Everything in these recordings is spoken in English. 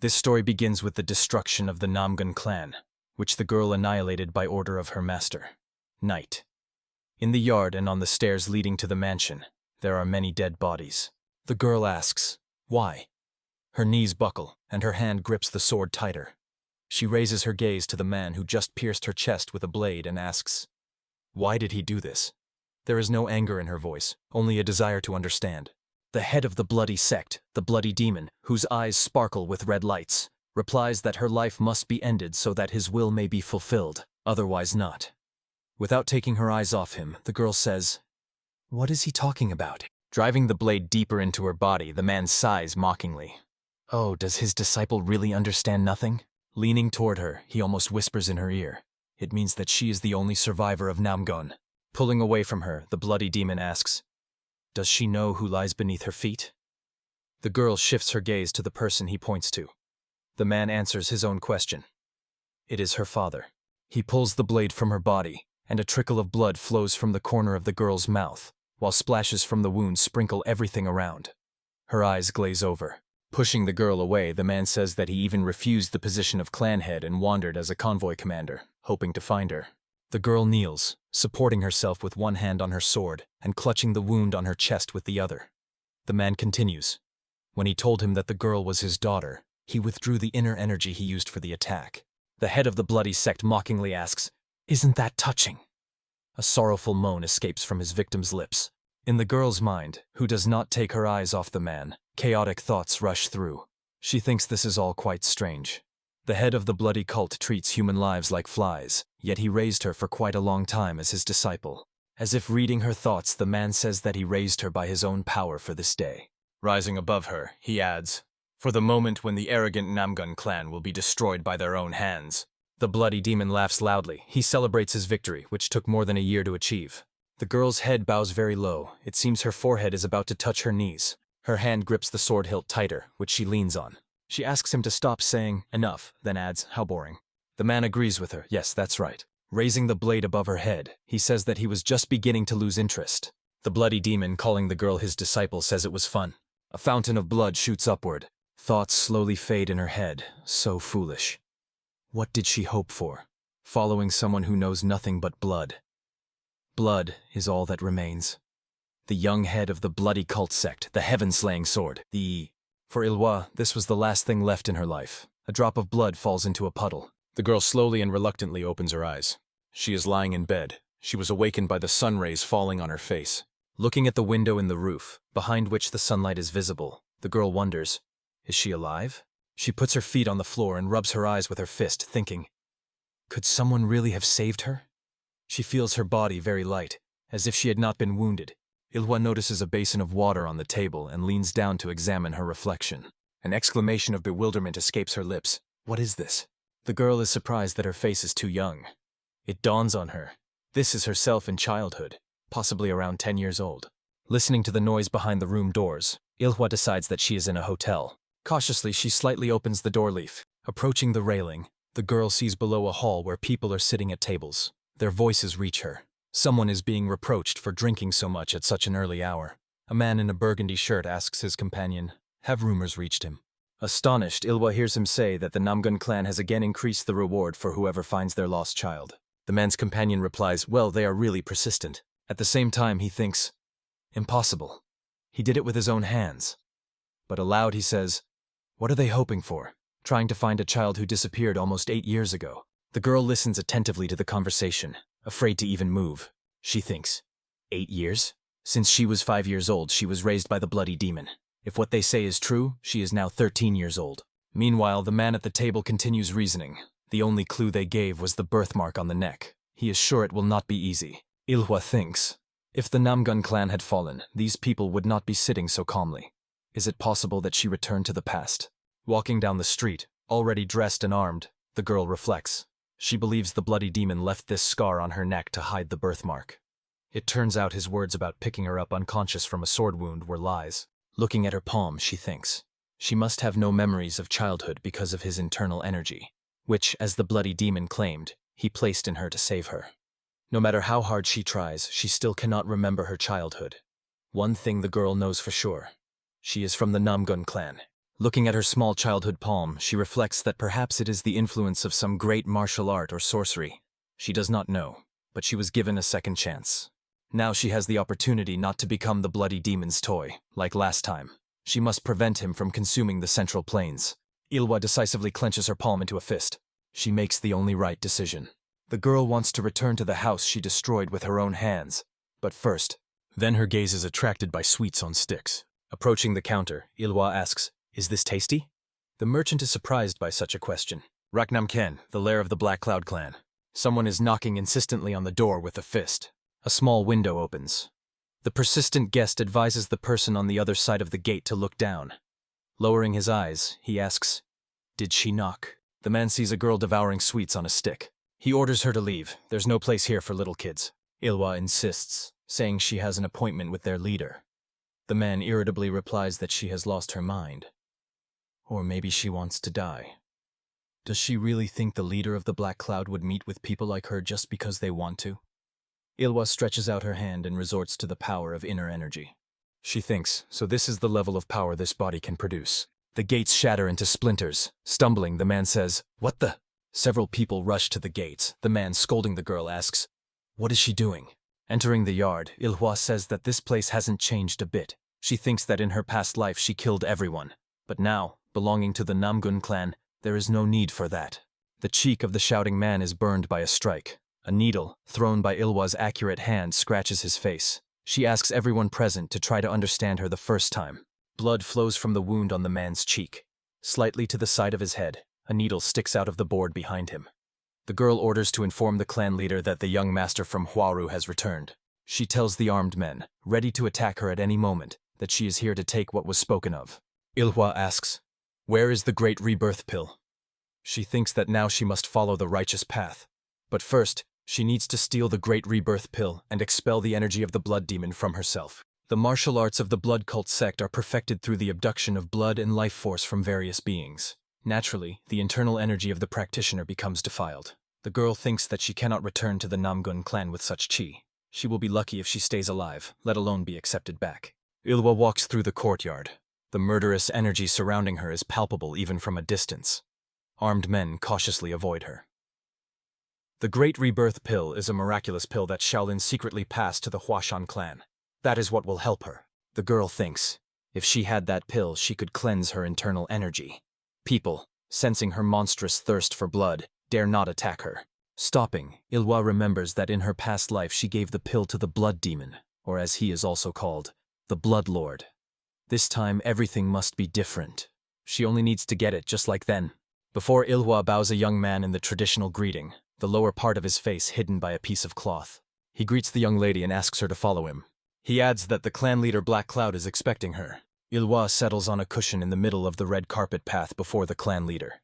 This story begins with the destruction of the Namgung clan, which the girl annihilated by order of her master. Night. In the yard and on the stairs leading to the mansion, there are many dead bodies. The girl asks, why? Her knees buckle, and her hand grips the sword tighter. She raises her gaze to the man who just pierced her chest with a blade and asks, why did he do this? There is no anger in her voice, only a desire to understand. The head of the bloody sect, the bloody demon, whose eyes sparkle with red lights, replies that her life must be ended so that his will may be fulfilled, otherwise not. Without taking her eyes off him, the girl says, what is he talking about? Driving the blade deeper into her body, the man sighs mockingly. Oh, does his disciple really understand nothing? Leaning toward her, he almost whispers in her ear. It means that she is the only survivor of Namgung. Pulling away from her, the bloody demon asks, does she know who lies beneath her feet? The girl shifts her gaze to the person he points to. The man answers his own question. It is her father. He pulls the blade from her body, and a trickle of blood flows from the corner of the girl's mouth, while splashes from the wound sprinkle everything around. Her eyes glaze over. Pushing the girl away, the man says that he even refused the position of clan head and wandered as a convoy commander, hoping to find her. The girl kneels, supporting herself with one hand on her sword and clutching the wound on her chest with the other. The man continues. When he told him that the girl was his daughter, he withdrew the inner energy he used for the attack. The head of the bloody sect mockingly asks, isn't that touching? A sorrowful moan escapes from his victim's lips. In the girl's mind, who does not take her eyes off the man, chaotic thoughts rush through. She thinks this is all quite strange. The head of the bloody cult treats human lives like flies, yet he raised her for quite a long time as his disciple. As if reading her thoughts, the man says that he raised her by his own power for this day. Rising above her, he adds, for the moment when the arrogant Namgung clan will be destroyed by their own hands. The bloody demon laughs loudly. He celebrates his victory, which took more than a year to achieve. The girl's head bows very low. It seems her forehead is about to touch her knees. Her hand grips the sword hilt tighter, which she leans on. She asks him to stop, saying, enough, then adds, how boring. The man agrees with her. Yes, that's right. Raising the blade above her head, he says that he was just beginning to lose interest. The bloody demon, calling the girl his disciple, says it was fun. A fountain of blood shoots upward. Thoughts slowly fade in her head. So foolish. What did she hope for? Following someone who knows nothing but blood. Blood is all that remains. The young head of the bloody cult sect, the heaven-slaying sword, For Ilwa, this was the last thing left in her life. A drop of blood falls into a puddle. The girl slowly and reluctantly opens her eyes. She is lying in bed. She was awakened by the sun rays falling on her face. Looking at the window in the roof, behind which the sunlight is visible, the girl wonders, is she alive? She puts her feet on the floor and rubs her eyes with her fist, thinking, could someone really have saved her? She feels her body very light, as if she had not been wounded. Ilwa notices a basin of water on the table and leans down to examine her reflection. An exclamation of bewilderment escapes her lips. What is this? The girl is surprised that her face is too young. It dawns on her. This is herself in childhood, possibly around 10 years old. Listening to the noise behind the room doors, Ilwa decides that she is in a hotel. Cautiously, she slightly opens the door leaf. Approaching the railing, the girl sees below a hall where people are sitting at tables. Their voices reach her. Someone is being reproached for drinking so much at such an early hour. A man in a burgundy shirt asks his companion, have rumors reached him? Astonished, Ilwa hears him say that the Namgung clan has again increased the reward for whoever finds their lost child. The man's companion replies, well, they are really persistent. At the same time, he thinks, impossible. He did it with his own hands. But aloud he says, what are they hoping for? Trying to find a child who disappeared almost 8 years ago. The girl listens attentively to the conversation, afraid to even move. She thinks, 8 years? Since she was 5 years old, she was raised by the bloody demon. If what they say is true, she is now 13 years old. Meanwhile, the man at the table continues reasoning. The only clue they gave was the birthmark on the neck. He is sure it will not be easy. Ilhwa thinks, if the Namgung clan had fallen, these people would not be sitting so calmly. Is it possible that she returned to the past? Walking down the street, already dressed and armed, the girl reflects. She believes the bloody demon left this scar on her neck to hide the birthmark. It turns out his words about picking her up unconscious from a sword wound were lies. Looking at her palm, she thinks, she must have no memories of childhood because of his internal energy, which, as the bloody demon claimed, he placed in her to save her. No matter how hard she tries, she still cannot remember her childhood. One thing the girl knows for sure. She is from the Namgung clan. Looking at her small childhood palm, she reflects that perhaps it is the influence of some great martial art or sorcery. She does not know, but she was given a second chance. Now she has the opportunity not to become the bloody demon's toy, like last time. She must prevent him from consuming the central plains. Ilwa decisively clenches her palm into a fist. She makes the only right decision. The girl wants to return to the house she destroyed with her own hands. But first, then her gaze is attracted by sweets on sticks. Approaching the counter, Ilwa asks, "Is this tasty?" The merchant is surprised by such a question. Raknamken, the lair of the Black Cloud clan. Someone is knocking insistently on the door with a fist. A small window opens. The persistent guest advises the person on the other side of the gate to look down. Lowering his eyes, he asks, "Did she knock?" The man sees a girl devouring sweets on a stick. He orders her to leave. There's no place here for little kids. Ilwa insists, saying she has an appointment with their leader. The man irritably replies that she has lost her mind. Or maybe she wants to die. Does she really think the leader of the Black Cloud would meet with people like her just because they want to? Ilwa stretches out her hand and resorts to the power of inner energy. She thinks, so this is the level of power this body can produce. The gates shatter into splinters. Stumbling, the man says, "What the?" Several people rush to the gates. The man, scolding the girl, asks, "What is she doing?" Entering the yard, Ilhwa says that this place hasn't changed a bit. She thinks that in her past life she killed everyone. But now, belonging to the Namgung clan, there is no need for that. The cheek of the shouting man is burned by a strike. A needle, thrown by Ilhwa's accurate hand, scratches his face. She asks everyone present to try to understand her the first time. Blood flows from the wound on the man's cheek. Slightly to the side of his head, a needle sticks out of the board behind him. The girl orders to inform the clan leader that the young master from Huaru has returned. She tells the armed men, ready to attack her at any moment, that she is here to take what was spoken of. Ilhwa asks, "Where is the great rebirth pill?" She thinks that now she must follow the righteous path. But first, she needs to steal the great rebirth pill and expel the energy of the blood demon from herself. The martial arts of the blood cult sect are perfected through the abduction of blood and life force from various beings. Naturally, the internal energy of the practitioner becomes defiled. The girl thinks that she cannot return to the Namgun clan with such chi. She will be lucky if she stays alive, let alone be accepted back. Ilhwa walks through the courtyard. The murderous energy surrounding her is palpable even from a distance. Armed men cautiously avoid her. The Great Rebirth Pill is a miraculous pill that Shaolin secretly passed to the Huashan clan. That is what will help her. The girl thinks, if she had that pill, she could cleanse her internal energy. People, sensing her monstrous thirst for blood, dare not attack her. Stopping, Ilhwa remembers that in her past life she gave the pill to the blood demon, or as he is also called, the Blood Lord. This time everything must be different. She only needs to get it just like then. Before Ilhwa bows a young man in the traditional greeting, the lower part of his face hidden by a piece of cloth. He greets the young lady and asks her to follow him. He adds that the clan leader Black Cloud is expecting her. Ilhwa settles on a cushion in the middle of the red carpet path before the clan leader.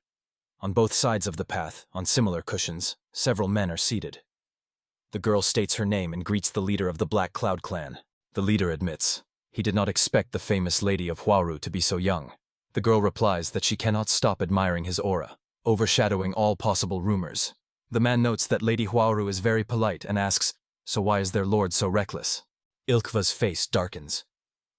On both sides of the path, on similar cushions, several men are seated. The girl states her name and greets the leader of the Black Cloud clan. The leader admits he did not expect the famous lady of Huaru to be so young. The girl replies that she cannot stop admiring his aura, overshadowing all possible rumors. The man notes that Lady Huaru is very polite and asks, so why is their lord so reckless? Ilkva's face darkens.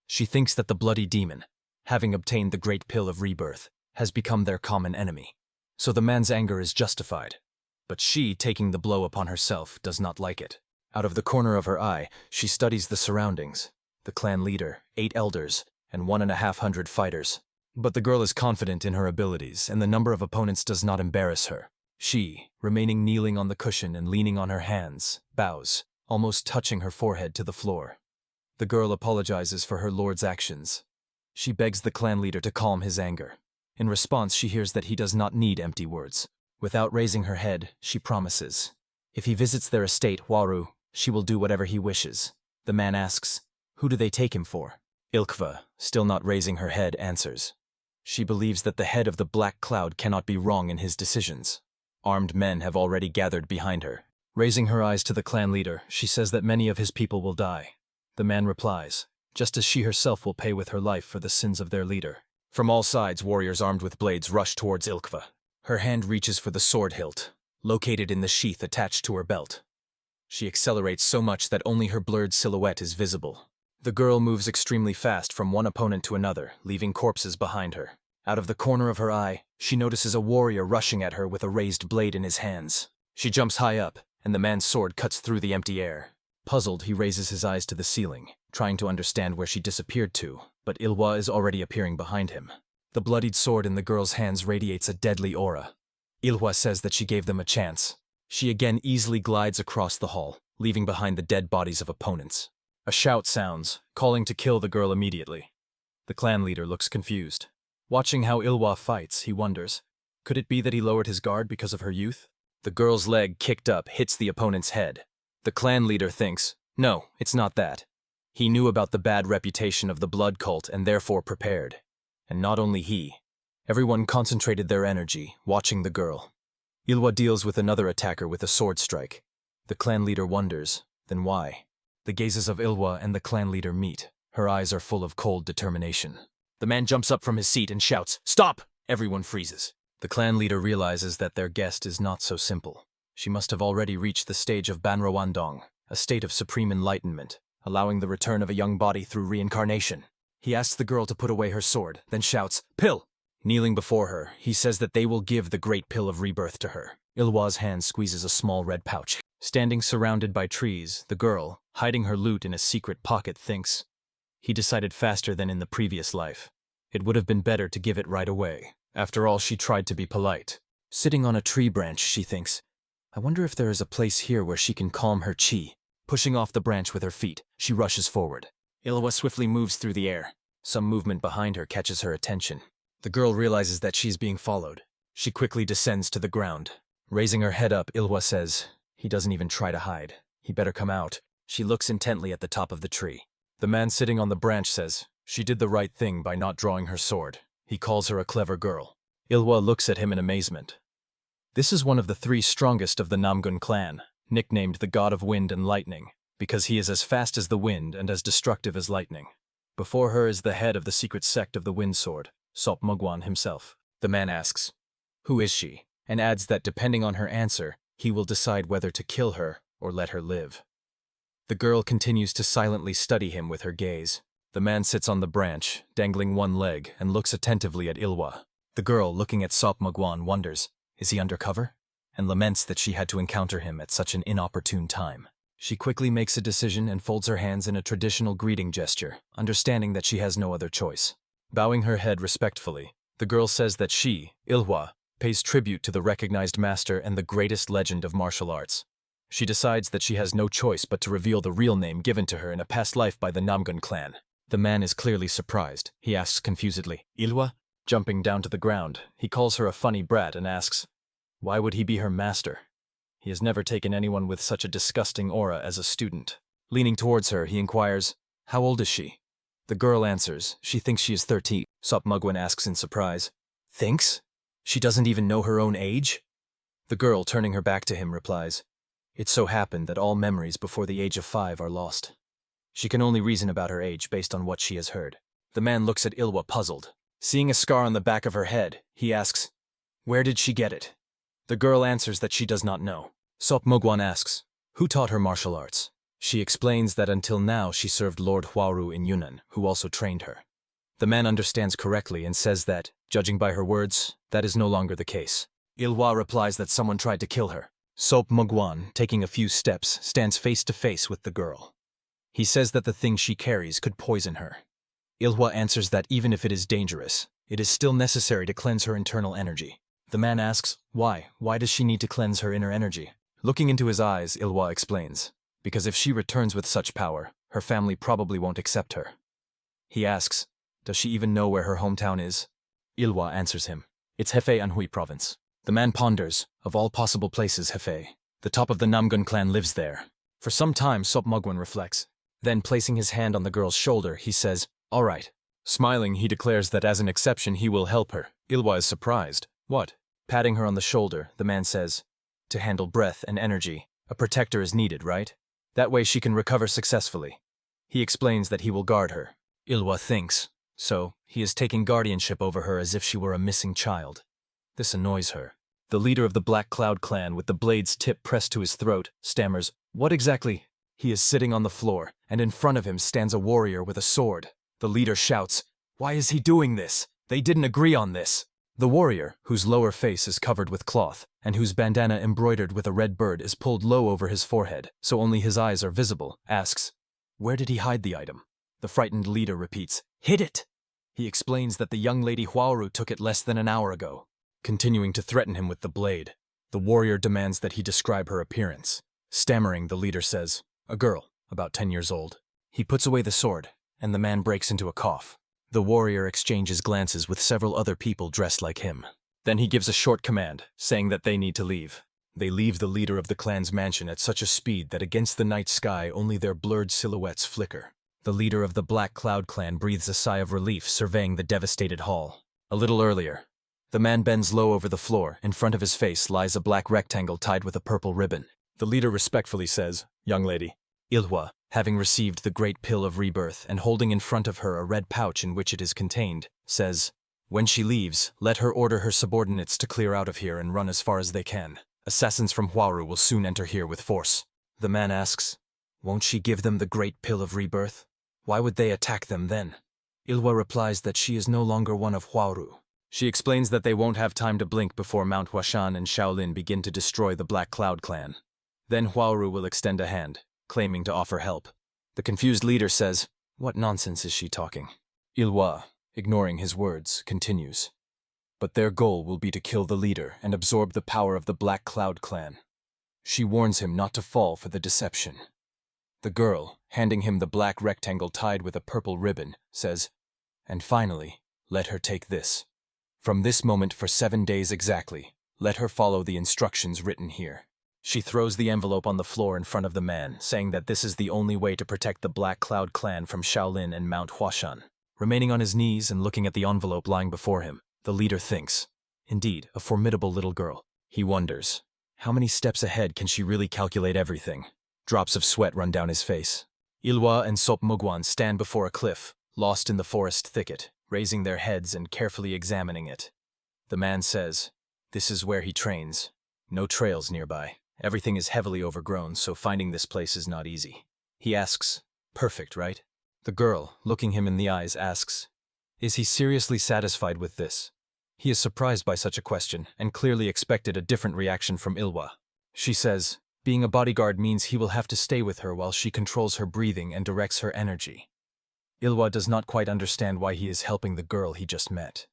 She thinks that the bloody demon, having obtained the great pill of rebirth, has become their common enemy. So the man's anger is justified. But she, taking the blow upon herself, does not like it. Out of the corner of her eye, she studies the surroundings. The clan leader, 8 elders, and 150 fighters. But the girl is confident in her abilities, and the number of opponents does not embarrass her. She, remaining kneeling on the cushion and leaning on her hands, bows, almost touching her forehead to the floor. The girl apologizes for her lord's actions. She begs the clan leader to calm his anger. In response, she hears that he does not need empty words. Without raising her head, she promises. If he visits their estate, Huaru, she will do whatever he wishes. The man asks, who do they take him for? Ilkva, still not raising her head, answers. She believes that the head of the Black Cloud cannot be wrong in his decisions. Armed men have already gathered behind her. Raising her eyes to the clan leader, she says that many of his people will die. The man replies, just as she herself will pay with her life for the sins of their leader. From all sides, warriors armed with blades rush towards Ilkva. Her hand reaches for the sword hilt, located in the sheath attached to her belt. She accelerates so much that only her blurred silhouette is visible. The girl moves extremely fast from one opponent to another, leaving corpses behind her. Out of the corner of her eye, she notices a warrior rushing at her with a raised blade in his hands. She jumps high up, and the man's sword cuts through the empty air. Puzzled, he raises his eyes to the ceiling, trying to understand where she disappeared to, but Ilhwa is already appearing behind him. The bloodied sword in the girl's hands radiates a deadly aura. Ilhwa says that she gave them a chance. She again easily glides across the hall, leaving behind the dead bodies of opponents. A shout sounds, calling to kill the girl immediately. The clan leader looks confused. Watching how Ilhwa fights, he wonders, could it be that he lowered his guard because of her youth? The girl's leg, kicked up, hits the opponent's head. The clan leader thinks, no, it's not that. He knew about the bad reputation of the blood cult and therefore prepared. And not only he. Everyone concentrated their energy, watching the girl. Ilhwa deals with another attacker with a sword strike. The clan leader wonders, then why? The gazes of Ilhwa and the clan leader meet. Her eyes are full of cold determination. The man jumps up from his seat and shouts, "Stop!" Everyone freezes. The clan leader realizes that their guest is not so simple. She must have already reached the stage of Banrawandong, a state of supreme enlightenment, allowing the return of a young body through reincarnation. He asks the girl to put away her sword, then shouts, "Pill!" Kneeling before her, he says that they will give the great pill of rebirth to her. Ilhwa's hand squeezes a small red pouch. Standing surrounded by trees, the girl, hiding her loot in a secret pocket, thinks, he decided faster than in the previous life. It would have been better to give it right away. After all, she tried to be polite. Sitting on a tree branch, she thinks, I wonder if there is a place here where she can calm her chi. Pushing off the branch with her feet, she rushes forward. Ilhwa swiftly moves through the air. Some movement behind her catches her attention. The girl realizes that she is being followed. She quickly descends to the ground. Raising her head up, Ilhwa says, he doesn't even try to hide. He better come out. She looks intently at the top of the tree. The man sitting on the branch says, she did the right thing by not drawing her sword. He calls her a clever girl. Ilhwa looks at him in amazement. This is one of the 3 strongest of the Namgung clan, nicknamed the God of Wind and Lightning, because he is as fast as the wind and as destructive as lightning. Before her is the head of the secret sect of the Wind Sword, Sop Mugwan himself. The man asks, who is she? And adds that depending on her answer, he will decide whether to kill her or let her live. The girl continues to silently study him with her gaze. The man sits on the branch, dangling one leg, and looks attentively at Ilhwa. The girl, looking at Sop Mugwan, wonders, is he undercover? And laments that she had to encounter him at such an inopportune time. She quickly makes a decision and folds her hands in a traditional greeting gesture, understanding that she has no other choice. Bowing her head respectfully, the girl says that she, Ilhwa, pays tribute to the recognized master and the greatest legend of martial arts. She decides that she has no choice but to reveal the real name given to her in a past life by the Namgung clan. The man is clearly surprised. He asks confusedly, Ilhwa? Jumping down to the ground, he calls her a funny brat and asks, why would he be her master? He has never taken anyone with such a disgusting aura as a student. Leaning towards her, he inquires, how old is she? The girl answers, she thinks she is 13. Sop Mugwan asks in surprise, thinks? She doesn't even know her own age? The girl, turning her back to him, replies, it so happened that all memories before the age of 5 are lost. She can only reason about her age based on what she has heard. The man looks at Ilhwa puzzled. Seeing a scar on the back of her head, he asks, where did she get it? The girl answers that she does not know. Sop Mugwan asks, who taught her martial arts? She explains that until now she served Lord Huaru in Yunnan, who also trained her. The man understands correctly and says that, judging by her words, that is no longer the case. Ilhwa replies that someone tried to kill her. Sop Mugwan, taking a few steps, stands face to face with the girl. He says that the thing she carries could poison her. Ilhwa answers that even if it is dangerous, it is still necessary to cleanse her internal energy. The man asks, why? Why does she need to cleanse her inner energy? Looking into his eyes, Ilhwa explains, because if she returns with such power, her family probably won't accept her. He asks, does she even know where her hometown is? Ilhwa answers him, it's Hefei Anhui province. The man ponders, of all possible places, Hefei. The top of the Namgung clan lives there. For some time, Sop Mugwan reflects. Then, placing his hand on the girl's shoulder, he says, all right. Smiling, he declares that as an exception he will help her. Ilhwa is surprised. What? Patting her on the shoulder, the man says, to handle breath and energy, a protector is needed, right? That way she can recover successfully. He explains that he will guard her. Ilhwa thinks, so he is taking guardianship over her as if she were a missing child. This annoys her. The leader of the Black Cloud clan, with the blade's tip pressed to his throat, stammers, what exactly? He is sitting on the floor, and in front of him stands a warrior with a sword. The leader shouts, why is he doing this? They didn't agree on this. The warrior, whose lower face is covered with cloth, and whose bandana embroidered with a red bird is pulled low over his forehead, so only his eyes are visible, asks, "Where did he hide the item?" The frightened leader repeats, "Hid it!" He explains that the young lady Huaoru took it less than an hour ago, continuing to threaten him with the blade. The warrior demands that he describe her appearance. Stammering, the leader says, "A girl, about 10 years old." He puts away the sword, and the man breaks into a cough. The warrior exchanges glances with several other people dressed like him. Then he gives a short command, saying that they need to leave. They leave the leader of the clan's mansion at such a speed that against the night sky only their blurred silhouettes flicker. The leader of the Black Cloud clan breathes a sigh of relief, surveying the devastated hall. A little earlier, the man bends low over the floor. In front of his face lies a black rectangle tied with a purple ribbon. The leader respectfully says, "Young lady." Ilhwa, having received the great pill of rebirth and holding in front of her a red pouch in which it is contained, says, "When she leaves, let her order her subordinates to clear out of here and run as far as they can. Assassins from Huaru will soon enter here with force." The man asks, "Won't she give them the great pill of rebirth? Why would they attack them then?" Ilhwa replies that she is no longer one of Huaru. She explains that they won't have time to blink before Mount Huashan and Shaolin begin to destroy the Black Cloud clan. Then Huaru will extend a hand, claiming to offer help. The confused leader says, "What nonsense is she talking?" Ilhwa, ignoring his words, continues, "But their goal will be to kill the leader and absorb the power of the Black Cloud clan." She warns him not to fall for the deception. The girl, handing him the black rectangle tied with a purple ribbon, says, "And finally, let her take this. From this moment for 7 days exactly, let her follow the instructions written here." She throws the envelope on the floor in front of the man, saying that this is the only way to protect the Black Cloud clan from Shaolin and Mount Huashan. Remaining on his knees and looking at the envelope lying before him, the leader thinks, indeed, a formidable little girl. He wonders, how many steps ahead can she really calculate everything? Drops of sweat run down his face. Ilhwa and Sop Mugwan stand before a cliff, lost in the forest thicket, raising their heads and carefully examining it. The man says, "This is where he trains. No trails nearby. Everything is heavily overgrown, so finding this place is not easy." He asks, "Perfect, right?" The girl, looking him in the eyes, asks, "Is he seriously satisfied with this?" He is surprised by such a question and clearly expected a different reaction from Ilhwa. She says, being a bodyguard means he will have to stay with her while she controls her breathing and directs her energy. Ilhwa does not quite understand why he is helping the girl he just met.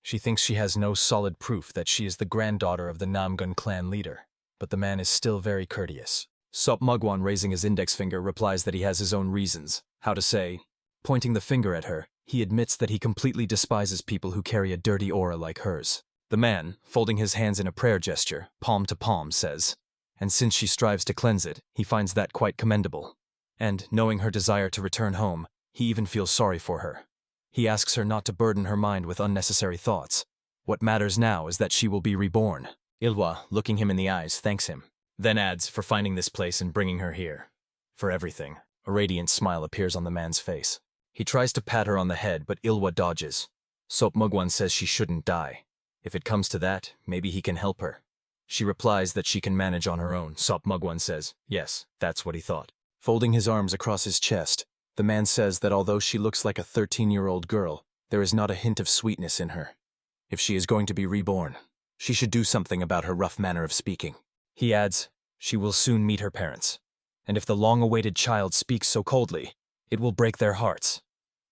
She thinks she has no solid proof that she is the granddaughter of the Namgung clan leader, but the man is still very courteous. Sop Mugwan, raising his index finger, replies that he has his own reasons. How to say, pointing the finger at her, he admits that he completely despises people who carry a dirty aura like hers. The man, folding his hands in a prayer gesture, palm to palm, says, and since she strives to cleanse it, he finds that quite commendable. And, knowing her desire to return home, he even feels sorry for her. He asks her not to burden her mind with unnecessary thoughts. What matters now is that she will be reborn. Ilhwa, looking him in the eyes, thanks him, then adds for finding this place and bringing her here. For everything. A radiant smile appears on the man's face. He tries to pat her on the head, but Ilhwa dodges. Sop Mugwan says she shouldn't die. If it comes to that, maybe he can help her. She replies that she can manage on her own. Sop Mugwan says, yes, that's what he thought. Folding his arms across his chest, the man says that although she looks like a 13-year-old girl, there is not a hint of sweetness in her. If she is going to be reborn, she should do something about her rough manner of speaking. He adds, she will soon meet her parents, and if the long-awaited child speaks so coldly, it will break their hearts.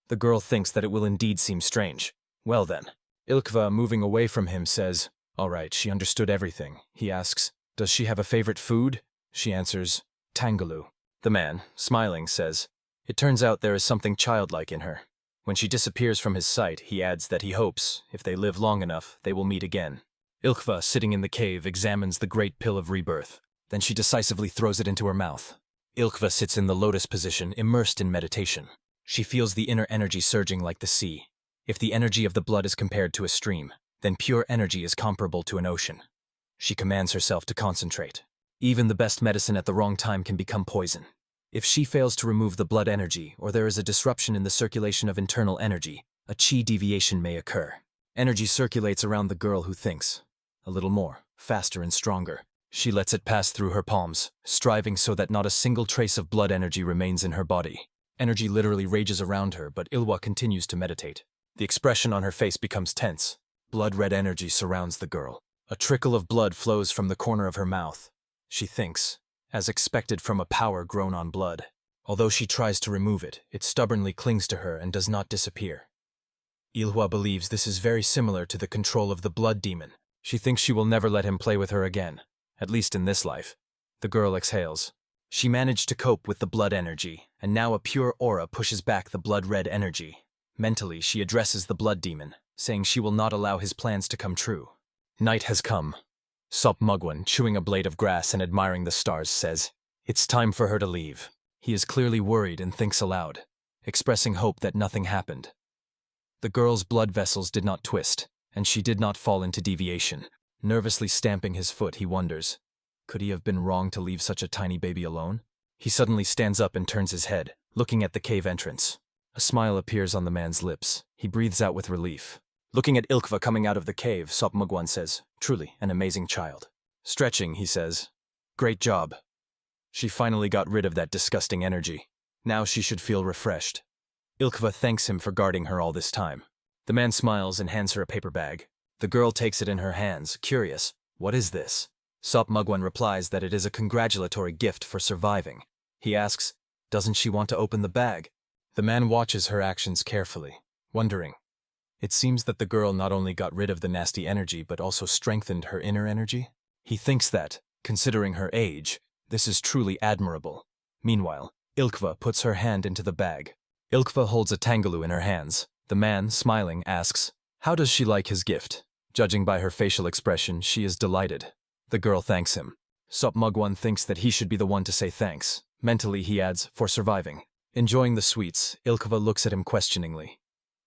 The girl thinks that it will indeed seem strange. Well then, Ilkva, moving away from him, says, all right, she understood everything. He asks, does she have a favorite food? She answers, Tangaloo. The man, smiling, says, it turns out there is something childlike in her. When she disappears from his sight, he adds that he hopes, if they live long enough, they will meet again. Ilkva, sitting in the cave, examines the great pill of rebirth. Then she decisively throws it into her mouth. Ilkva sits in the lotus position, immersed in meditation. She feels the inner energy surging like the sea. If the energy of the blood is compared to a stream, then pure energy is comparable to an ocean. She commands herself to concentrate. Even the best medicine at the wrong time can become poison. If she fails to remove the blood energy, or there is a disruption in the circulation of internal energy, a chi deviation may occur. Energy circulates around the girl who thinks. A little more, faster and stronger. She lets it pass through her palms, striving so that not a single trace of blood energy remains in her body. Energy literally rages around her, but Ilhwa continues to meditate. The expression on her face becomes tense. Blood-red energy surrounds the girl. A trickle of blood flows from the corner of her mouth. She thinks, as expected from a power grown on blood. Although she tries to remove it, it stubbornly clings to her and does not disappear. Ilhwa believes this is very similar to the control of the blood demon. She thinks she will never let him play with her again, at least in this life. The girl exhales. She managed to cope with the blood energy, and now a pure aura pushes back the blood-red energy. Mentally, she addresses the blood demon, saying she will not allow his plans to come true. Night has come. Sop Mugwan, chewing a blade of grass and admiring the stars, says, "It's time for her to leave." He is clearly worried and thinks aloud, expressing hope that nothing happened. The girl's blood vessels did not twist, and she did not fall into deviation. Nervously stamping his foot, he wonders, could he have been wrong to leave such a tiny baby alone? He suddenly stands up and turns his head, looking at the cave entrance. A smile appears on the man's lips. He breathes out with relief. Looking at Ilkva coming out of the cave, Sop Mugwan says, "Truly an amazing child." Stretching, he says, "Great job. She finally got rid of that disgusting energy. Now she should feel refreshed." Ilkva thanks him for guarding her all this time. The man smiles and hands her a paper bag. The girl takes it in her hands, curious. "What is this?" Sop Mugwan replies that it is a congratulatory gift for surviving. He asks, doesn't she want to open the bag? The man watches her actions carefully, wondering. It seems that the girl not only got rid of the nasty energy but also strengthened her inner energy. He thinks that, considering her age, this is truly admirable. Meanwhile, Ilkva puts her hand into the bag. Ilkva holds a tangaloo in her hands. The man, smiling, asks, how does she like his gift? Judging by her facial expression, she is delighted. The girl thanks him. Sop Mugwan thinks that he should be the one to say thanks. Mentally, he adds, for surviving. Enjoying the sweets, Ilkva looks at him questioningly.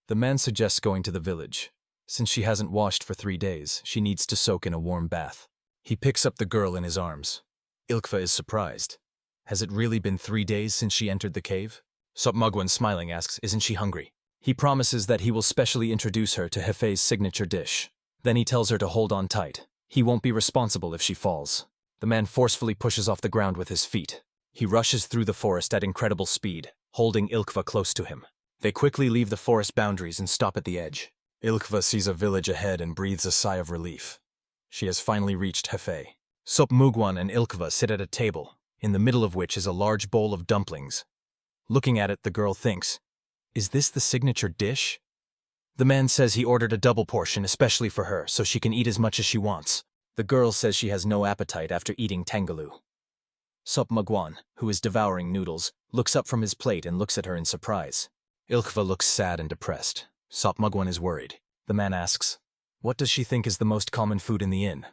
The man suggests going to the village. Since she hasn't washed for 3 days, she needs to soak in a warm bath. He picks up the girl in his arms. Ilkva is surprised. Has it really been 3 days since she entered the cave? Sop Mugwan, smiling, asks, isn't she hungry? He promises that he will specially introduce her to Hefei's signature dish. Then he tells her to hold on tight. He won't be responsible if she falls. The man forcefully pushes off the ground with his feet. He rushes through the forest at incredible speed, holding Ilkva close to him. They quickly leave the forest boundaries and stop at the edge. Ilkva sees a village ahead and breathes a sigh of relief. She has finally reached Hefei. Sop Mugwan and Ilkva sit at a table, in the middle of which is a large bowl of dumplings. Looking at it, the girl thinks, is this the signature dish? The man says he ordered a double portion especially for her so she can eat as much as she wants. The girl says she has no appetite after eating tangaloo. Sop Mugwan, who is devouring noodles, looks up from his plate and looks at her in surprise. Ilkva looks sad and depressed. Sop Mugwan is worried. The man asks, what does she think is the most common food in the inn?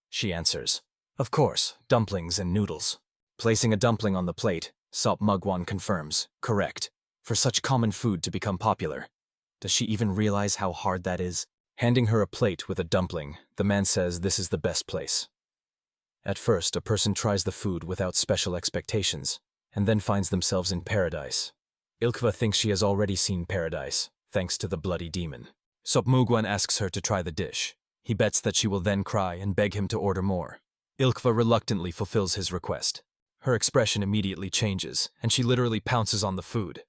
She answers, of course, dumplings and noodles. Placing a dumpling on the plate, Sop Mugwan confirms, correct. For such common food to become popular. Does she even realize how hard that is? Handing her a plate with a dumpling, the man says this is the best place. At first, a person tries the food without special expectations, and then finds themselves in paradise. Ilkva thinks she has already seen paradise, thanks to the bloody demon. Sop Mugwan asks her to try the dish. He bets that she will then cry and beg him to order more. Ilkva reluctantly fulfills his request. Her expression immediately changes, and she literally pounces on the food.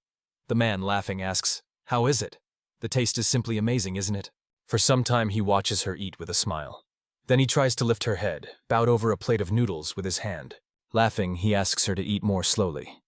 The man, laughing, asks, how is it? The taste is simply amazing, isn't it? For some time he watches her eat with a smile. Then he tries to lift her head, bowed over a plate of noodles with his hand. Laughing, he asks her to eat more slowly.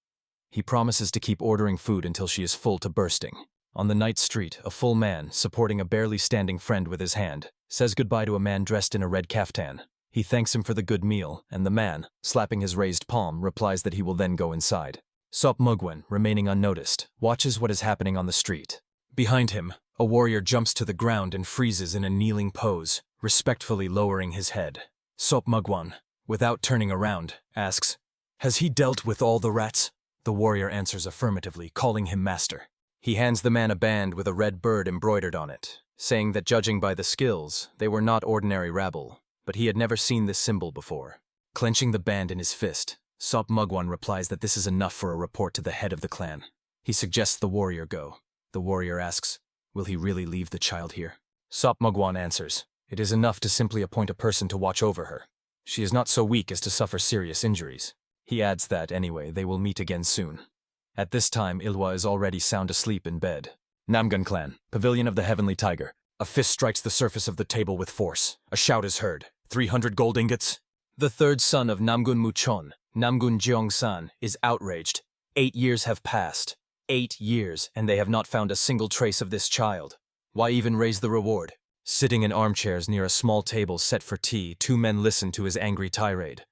He promises to keep ordering food until she is full to bursting. On the night street, a full man, supporting a barely standing friend with his hand, says goodbye to a man dressed in a red kaftan. He thanks him for the good meal, and the man, slapping his raised palm, replies that he will then go inside. Sop Mugwan, remaining unnoticed, watches what is happening on the street. Behind him, a warrior jumps to the ground and freezes in a kneeling pose, respectfully lowering his head. Sop Mugwan, without turning around, asks, has he dealt with all the rats? The warrior answers affirmatively, calling him master. He hands the man a band with a red bird embroidered on it, saying that judging by the skills, they were not ordinary rabble, but he had never seen this symbol before. Clenching the band in his fist, Sop Mugwan replies that this is enough for a report to the head of the clan. He suggests the warrior go. The warrior asks, will he really leave the child here? Sop Mugwan answers, it is enough to simply appoint a person to watch over her. She is not so weak as to suffer serious injuries. He adds that, anyway, they will meet again soon. At this time, Ilhwa is already sound asleep in bed. Namgung Clan, Pavilion of the Heavenly Tiger. A fist strikes the surface of the table with force. A shout is heard. 300 gold ingots? The third son of Namgun Muchon, Namgun Jeongsan, is outraged. 8 years have passed. 8 years, and they have not found a single trace of this child. Why even raise the reward? Sitting in armchairs near a small table set for tea, 2 men listen to his angry tirade.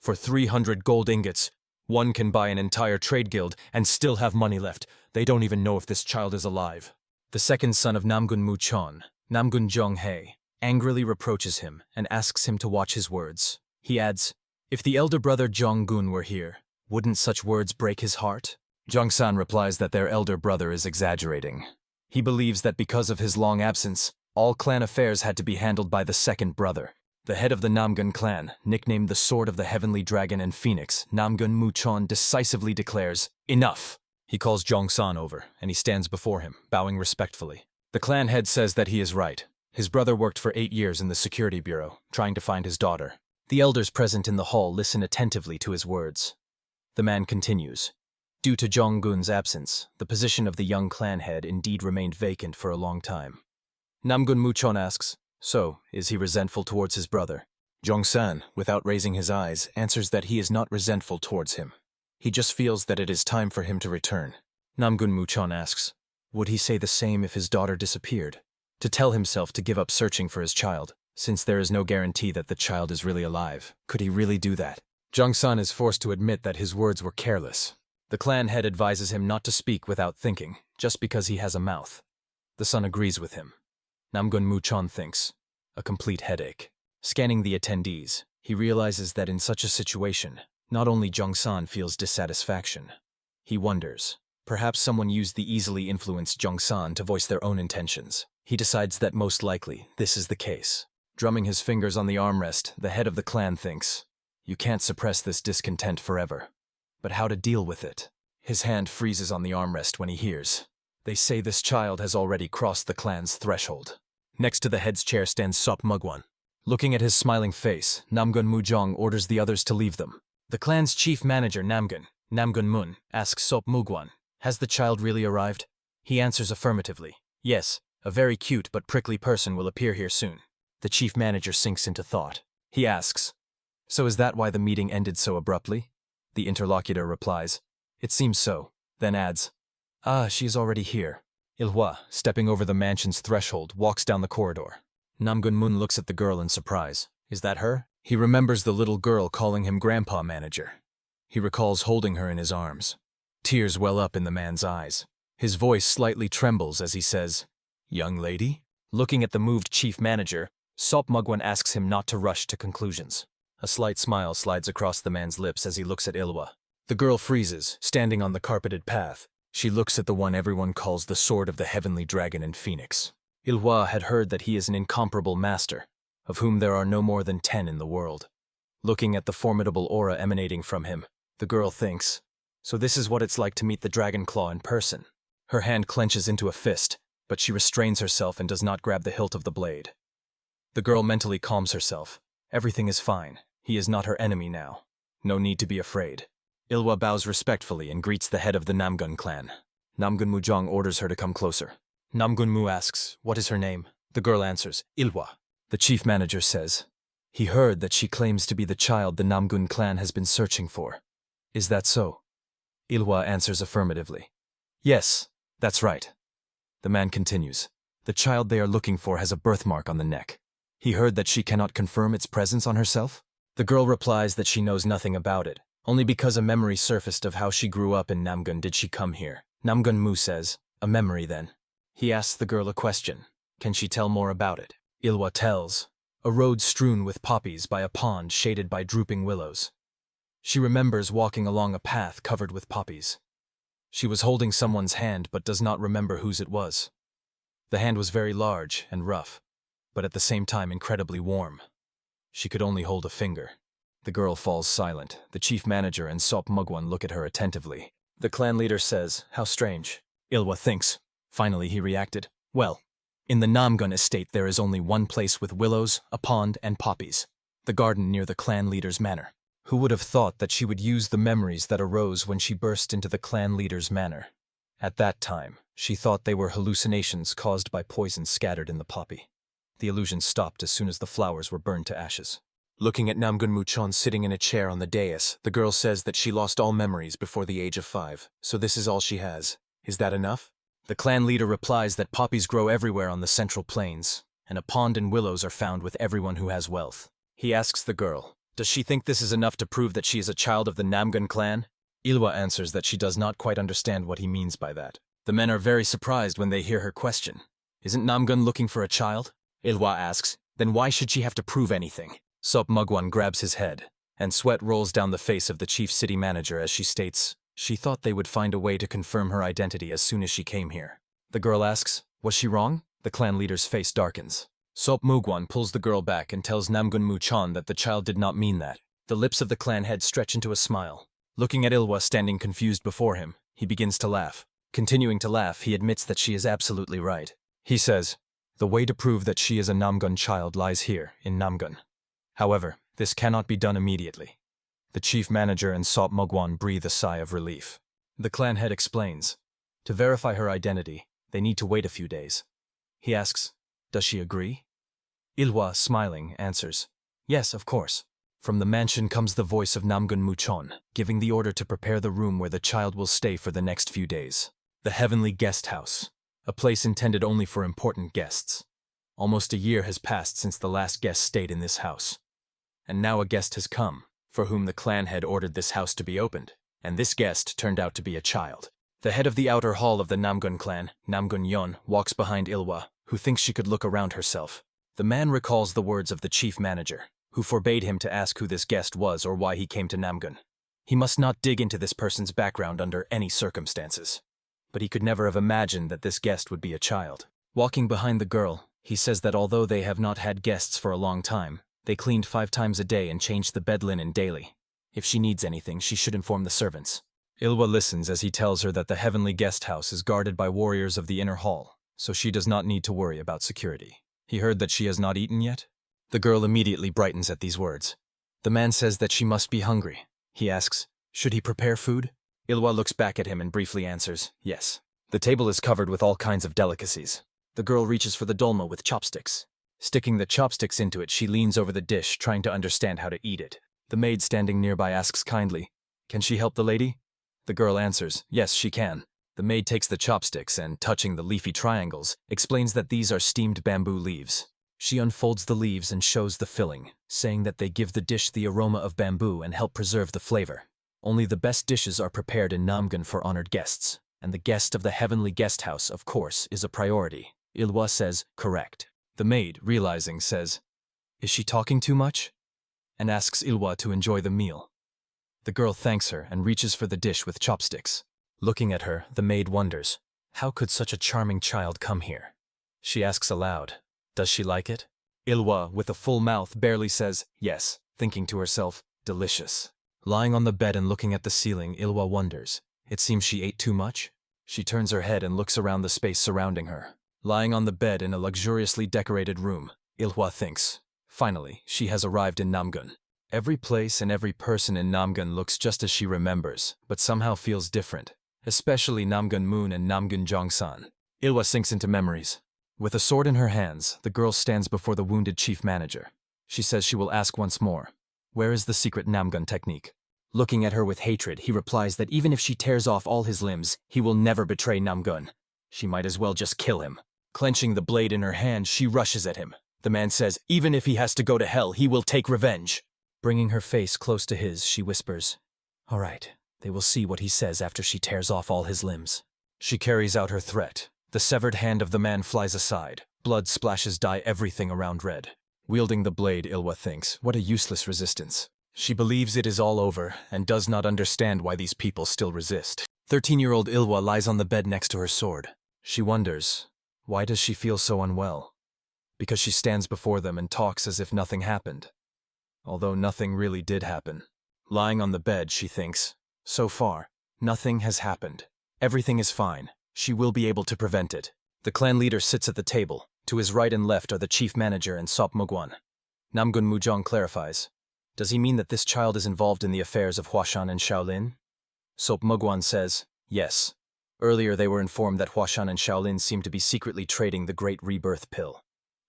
For 300 gold ingots, one can buy an entire trade guild and still have money left. They don't even know if this child is alive. The second son of Namgun Muchon, Namgun Jeonghae, angrily reproaches him and asks him to watch his words. He adds, "If the elder brother Jonggun were here, wouldn't such words break his heart?" Jongsan replies that their elder brother is exaggerating. He believes that because of his long absence, all clan affairs had to be handled by the second brother. The head of the Namgun clan, nicknamed the Sword of the Heavenly Dragon and Phoenix, Namgun Muchon, decisively declares, "Enough!" He calls Jongsan over, and he stands before him, bowing respectfully. The clan head says that he is right. His brother worked for 8 years in the security bureau, trying to find his daughter. The elders present in the hall listen attentively to his words. The man continues. Due to Jonggun's absence, the position of the young clan head indeed remained vacant for a long time. Namgun Muchon asks, "So, is he resentful towards his brother?" Jongsan, without raising his eyes, answers that he is not resentful towards him. He just feels that it is time for him to return. Namgun Muchon asks, would he say the same if his daughter disappeared? To tell himself to give up searching for his child, since there is no guarantee that the child is really alive. Could he really do that? Jongsan is forced to admit that his words were careless. The clan head advises him not to speak without thinking, just because he has a mouth. The son agrees with him. Namgun Muchon thinks, a complete headache. Scanning the attendees, he realizes that in such a situation, not only Jongsan feels dissatisfaction. He wonders, perhaps someone used the easily influenced Jongsan to voice their own intentions. He decides that most likely this is the case. Drumming his fingers on the armrest, the head of the clan thinks, you can't suppress this discontent forever. But how to deal with it? His hand freezes on the armrest when he hears. They say this child has already crossed the clan's threshold. Next to the head's chair stands Sop Mugwan. Looking at his smiling face, Namgun Mujong orders the others to leave them. The clan's chief manager Namgun Mun, asks Sop Mugwan, has the child really arrived? He answers affirmatively. Yes, a very cute but prickly person will appear here soon. The chief manager sinks into thought. He asks, so is that why the meeting ended so abruptly? The interlocutor replies, it seems so, then adds, she is already here. Ilhwa, stepping over the mansion's threshold, walks down the corridor. Namgun Mun looks at the girl in surprise. Is that her? He remembers the little girl calling him Grandpa Manager. He recalls holding her in his arms. Tears well up in the man's eyes. His voice slightly trembles as he says, young lady? Looking at the moved chief manager, Sop Mugwan asks him not to rush to conclusions. A slight smile slides across the man's lips as he looks at Ilhwa. The girl freezes, standing on the carpeted path. She looks at the one everyone calls the Sword of the Heavenly Dragon and Phoenix. Ilhwa had heard that he is an incomparable master, of whom there are no more than 10 in the world. Looking at the formidable aura emanating from him, the girl thinks, so this is what it's like to meet the Dragon Claw in person. Her hand clenches into a fist, but she restrains herself and does not grab the hilt of the blade. The girl mentally calms herself. Everything is fine. He is not her enemy now. No need to be afraid. Ilhwa bows respectfully and greets the head of the Namgun clan. Namgun Mujong orders her to come closer. Namgun Mu asks, what is her name? The girl answers, Ilhwa. The chief manager says, he heard that she claims to be the child the Namgun clan has been searching for. Is that so? Ilhwa answers affirmatively. Yes, that's right. The man continues, the child they are looking for has a birthmark on the neck. He heard that she cannot confirm its presence on herself? The girl replies that she knows nothing about it. Only because a memory surfaced of how she grew up in Namgun did she come here. Namgun Mu says, a memory then. He asks the girl a question. Can she tell more about it? Ilhwa tells, a road strewn with poppies by a pond shaded by drooping willows. She remembers walking along a path covered with poppies. She was holding someone's hand but does not remember whose it was. The hand was very large and rough, but at the same time incredibly warm. She could only hold a finger. The girl falls silent. The chief manager and Sop Mugwan look at her attentively. The clan leader says, how strange. Ilhwa thinks. Finally he reacted, well, in the Namgun estate there is only one place with willows, a pond, and poppies. The garden near the clan leader's manor. Who would have thought that she would use the memories that arose when she burst into the clan leader's manor? At that time, She thought they were hallucinations caused by poison scattered in the poppy. The illusion stopped as soon as the flowers were burned to ashes. Looking at Namgung Muchon sitting in a chair on the dais, the girl says that she lost all memories before the age of 5, so this is all she has. Is that enough? The clan leader replies that poppies grow everywhere on the central plains, and a pond and willows are found with everyone who has wealth. He asks the girl, does she think this is enough to prove that she is a child of the Namgung clan? Ilwa answers that she does not quite understand what he means by that. The men are very surprised when they hear her question. Isn't Namgung looking for a child? Ilwa asks, then why should she have to prove anything? Sop Mugwan grabs his head, and sweat rolls down the face of the chief city manager as she states, she thought they would find a way to confirm her identity as soon as she came here. The girl asks, was she wrong? The clan leader's face darkens. Sop Mugwan pulls the girl back and tells Namgung Muchon that the child did not mean that. The lips of the clan head stretch into a smile. Looking at Ilwa standing confused before him, he begins to laugh. Continuing to laugh, he admits that she is absolutely right. He says, the way to prove that she is a Namgung child lies here, in Namgung. However, this cannot be done immediately. The chief manager and Sop Mugwan breathe a sigh of relief. The clan head explains, to verify her identity, they need to wait a few days. He asks, does she agree? Ilwa, smiling, answers, yes, of course. From the mansion comes the voice of Namgung Muchon, giving the order to prepare the room where the child will stay for the next few days. The Heavenly Guest House, a place intended only for important guests. Almost a year has passed since the last guest stayed in this house. And now a guest has come, for whom the clan had ordered this house to be opened, and this guest turned out to be a child. The head of the outer hall of the Namgung clan, Namgung Yon, walks behind Ilwa, who thinks she could look around herself. The man recalls the words of the chief manager, who forbade him to ask who this guest was or why he came to Namgung. He must not dig into this person's background under any circumstances. But he could never have imagined that this guest would be a child. Walking behind the girl, he says that although they have not had guests for a long time, they cleaned 5 times a day and changed the bed linen daily. If she needs anything, she should inform the servants. Ilwa listens as he tells her that the heavenly guest house is guarded by warriors of the inner hall, so she does not need to worry about security. He heard that she has not eaten yet? The girl immediately brightens at these words. The man says that she must be hungry. He asks, should he prepare food? Ilwa looks back at him and briefly answers, yes. The table is covered with all kinds of delicacies. The girl reaches for the dolma with chopsticks. Sticking the chopsticks into it, she leans over the dish, trying to understand how to eat it. The maid standing nearby asks kindly, can she help the lady? The girl answers, yes, she can. The maid takes the chopsticks and, touching the leafy triangles, explains that these are steamed bamboo leaves. She unfolds the leaves and shows the filling, saying that they give the dish the aroma of bamboo and help preserve the flavor. Only the best dishes are prepared in Namgung for honored guests, and the guest of the heavenly guest house, of course, is a priority. Ilwa says, correct. The maid, realizing, says, is she talking too much? And asks Ilwa to enjoy the meal. The girl thanks her and reaches for the dish with chopsticks. Looking at her, the maid wonders, how could such a charming child come here? She asks aloud, does she like it? Ilwa, with a full mouth, barely says, yes, thinking to herself, delicious. Lying on the bed and looking at the ceiling, Ilwa wonders, it seems she ate too much? She turns her head and looks around the space surrounding her. Lying on the bed in a luxuriously decorated room, Ilwa thinks, finally, she has arrived in Namgung. Every place and every person in Namgung looks just as she remembers, but somehow feels different, especially Namgung Moon and Namgung Jongsan. Ilwa sinks into memories. With a sword in her hands, the girl stands before the wounded chief manager. She says she will ask once more, where is the secret Namgung technique? Looking at her with hatred, he replies that even if she tears off all his limbs, he will never betray Namgung. She might as well just kill him. Clenching the blade in her hand, she rushes at him. The man says, even if he has to go to hell, he will take revenge. Bringing her face close to his, she whispers, all right, they will see what he says after she tears off all his limbs. She carries out her threat. The severed hand of the man flies aside. Blood splashes dye everything around red. Wielding the blade, Ilwa thinks, what a useless resistance. She believes it is all over and does not understand why these people still resist. 13-year-old Ilwa lies on the bed next to her sword. She wonders, why does she feel so unwell? Because she stands before them and talks as if nothing happened. Although nothing really did happen. Lying on the bed, she thinks, so far, nothing has happened. Everything is fine. She will be able to prevent it. The clan leader sits at the table. To his right and left are the chief manager and Sop Mugwan. Namgung Mujong clarifies, does he mean that this child is involved in the affairs of Huashan and Shaolin? Sop Mugwan says, yes. Earlier they were informed that Huashan and Shaolin seemed to be secretly trading the Great Rebirth pill.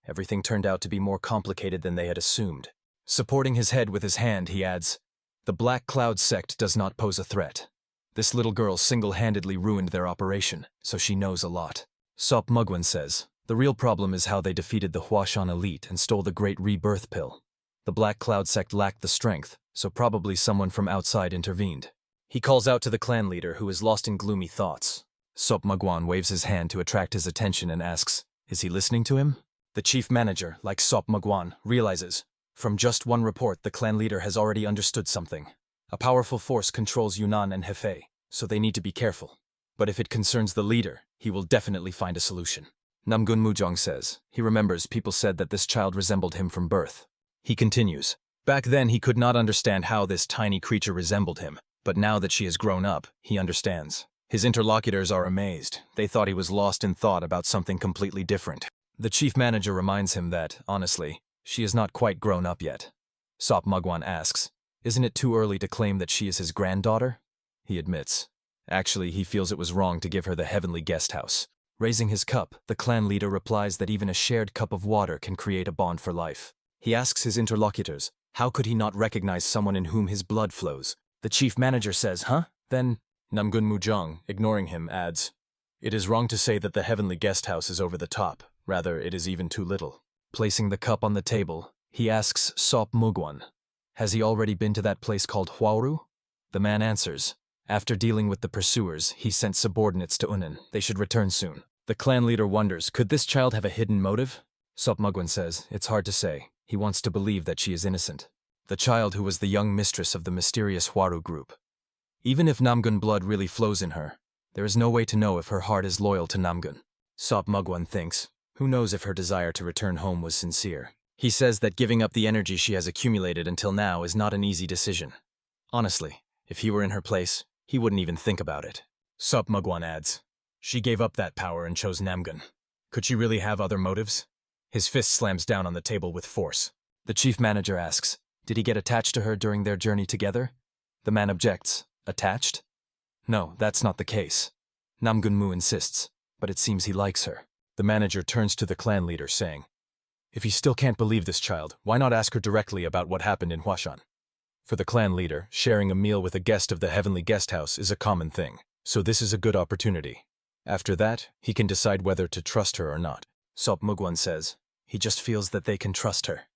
Everything turned out to be more complicated than they had assumed. Supporting his head with his hand, he adds, "The Black Cloud Sect does not pose a threat. This little girl single-handedly ruined their operation, so she knows a lot." Sop Mugwan says, "The real problem is how they defeated the Huashan elite and stole the Great Rebirth pill. The Black Cloud Sect lacked the strength, so probably someone from outside intervened." He calls out to the clan leader, who is lost in gloomy thoughts. Sop Mugwan waves his hand to attract his attention and asks, "Is he listening to him?" The chief manager, like Sop Mugwan, realizes, from just one report the clan leader has already understood something. A powerful force controls Yunnan and Hefei, so they need to be careful. But if it concerns the leader, he will definitely find a solution. Namgung Mujong says, he remembers people said that this child resembled him from birth. He continues, "Back then he could not understand how this tiny creature resembled him, but now that she has grown up, he understands." His interlocutors are amazed. They thought he was lost in thought about something completely different. The chief manager reminds him that, honestly, she is not quite grown up yet. Sop Mugwan asks, "Isn't it too early to claim that she is his granddaughter?" He admits. Actually, he feels it was wrong to give her the heavenly guest house. Raising his cup, the clan leader replies that even a shared cup of water can create a bond for life. He asks his interlocutors, how could he not recognize someone in whom his blood flows? The chief manager says, "Huh? Then..." Namgung Mujong, ignoring him, adds, "It is wrong to say that the heavenly guest house is over the top. Rather, it is even too little." Placing the cup on the table, he asks Sop Mugwan, "Has he already been to that place called Huauru?" The man answers, "After dealing with the pursuers, he sent subordinates to Unan. They should return soon." The clan leader wonders, could this child have a hidden motive? Sop Mugwan says, "It's hard to say. He wants to believe that she is innocent." The child who was the young mistress of the mysterious Huaru group. Even if Namgun blood really flows in her, there is no way to know if her heart is loyal to Namgun. Sop Mugwan thinks, who knows if her desire to return home was sincere. He says that giving up the energy she has accumulated until now is not an easy decision. Honestly, if he were in her place, he wouldn't even think about it. Sop Mugwan adds, "She gave up that power and chose Namgun. Could she really have other motives?" His fist slams down on the table with force. The chief manager asks, "Did he get attached to her during their journey together?" The man objects, "Attached? No, that's not the case." Namgun Mu insists, "But it seems he likes her." The manager turns to the clan leader saying, "If he still can't believe this child, why not ask her directly about what happened in Huashan?" For the clan leader, sharing a meal with a guest of the heavenly guest house is a common thing, so this is a good opportunity. After that, he can decide whether to trust her or not. Sop Mugwan says, he just feels that they can trust her.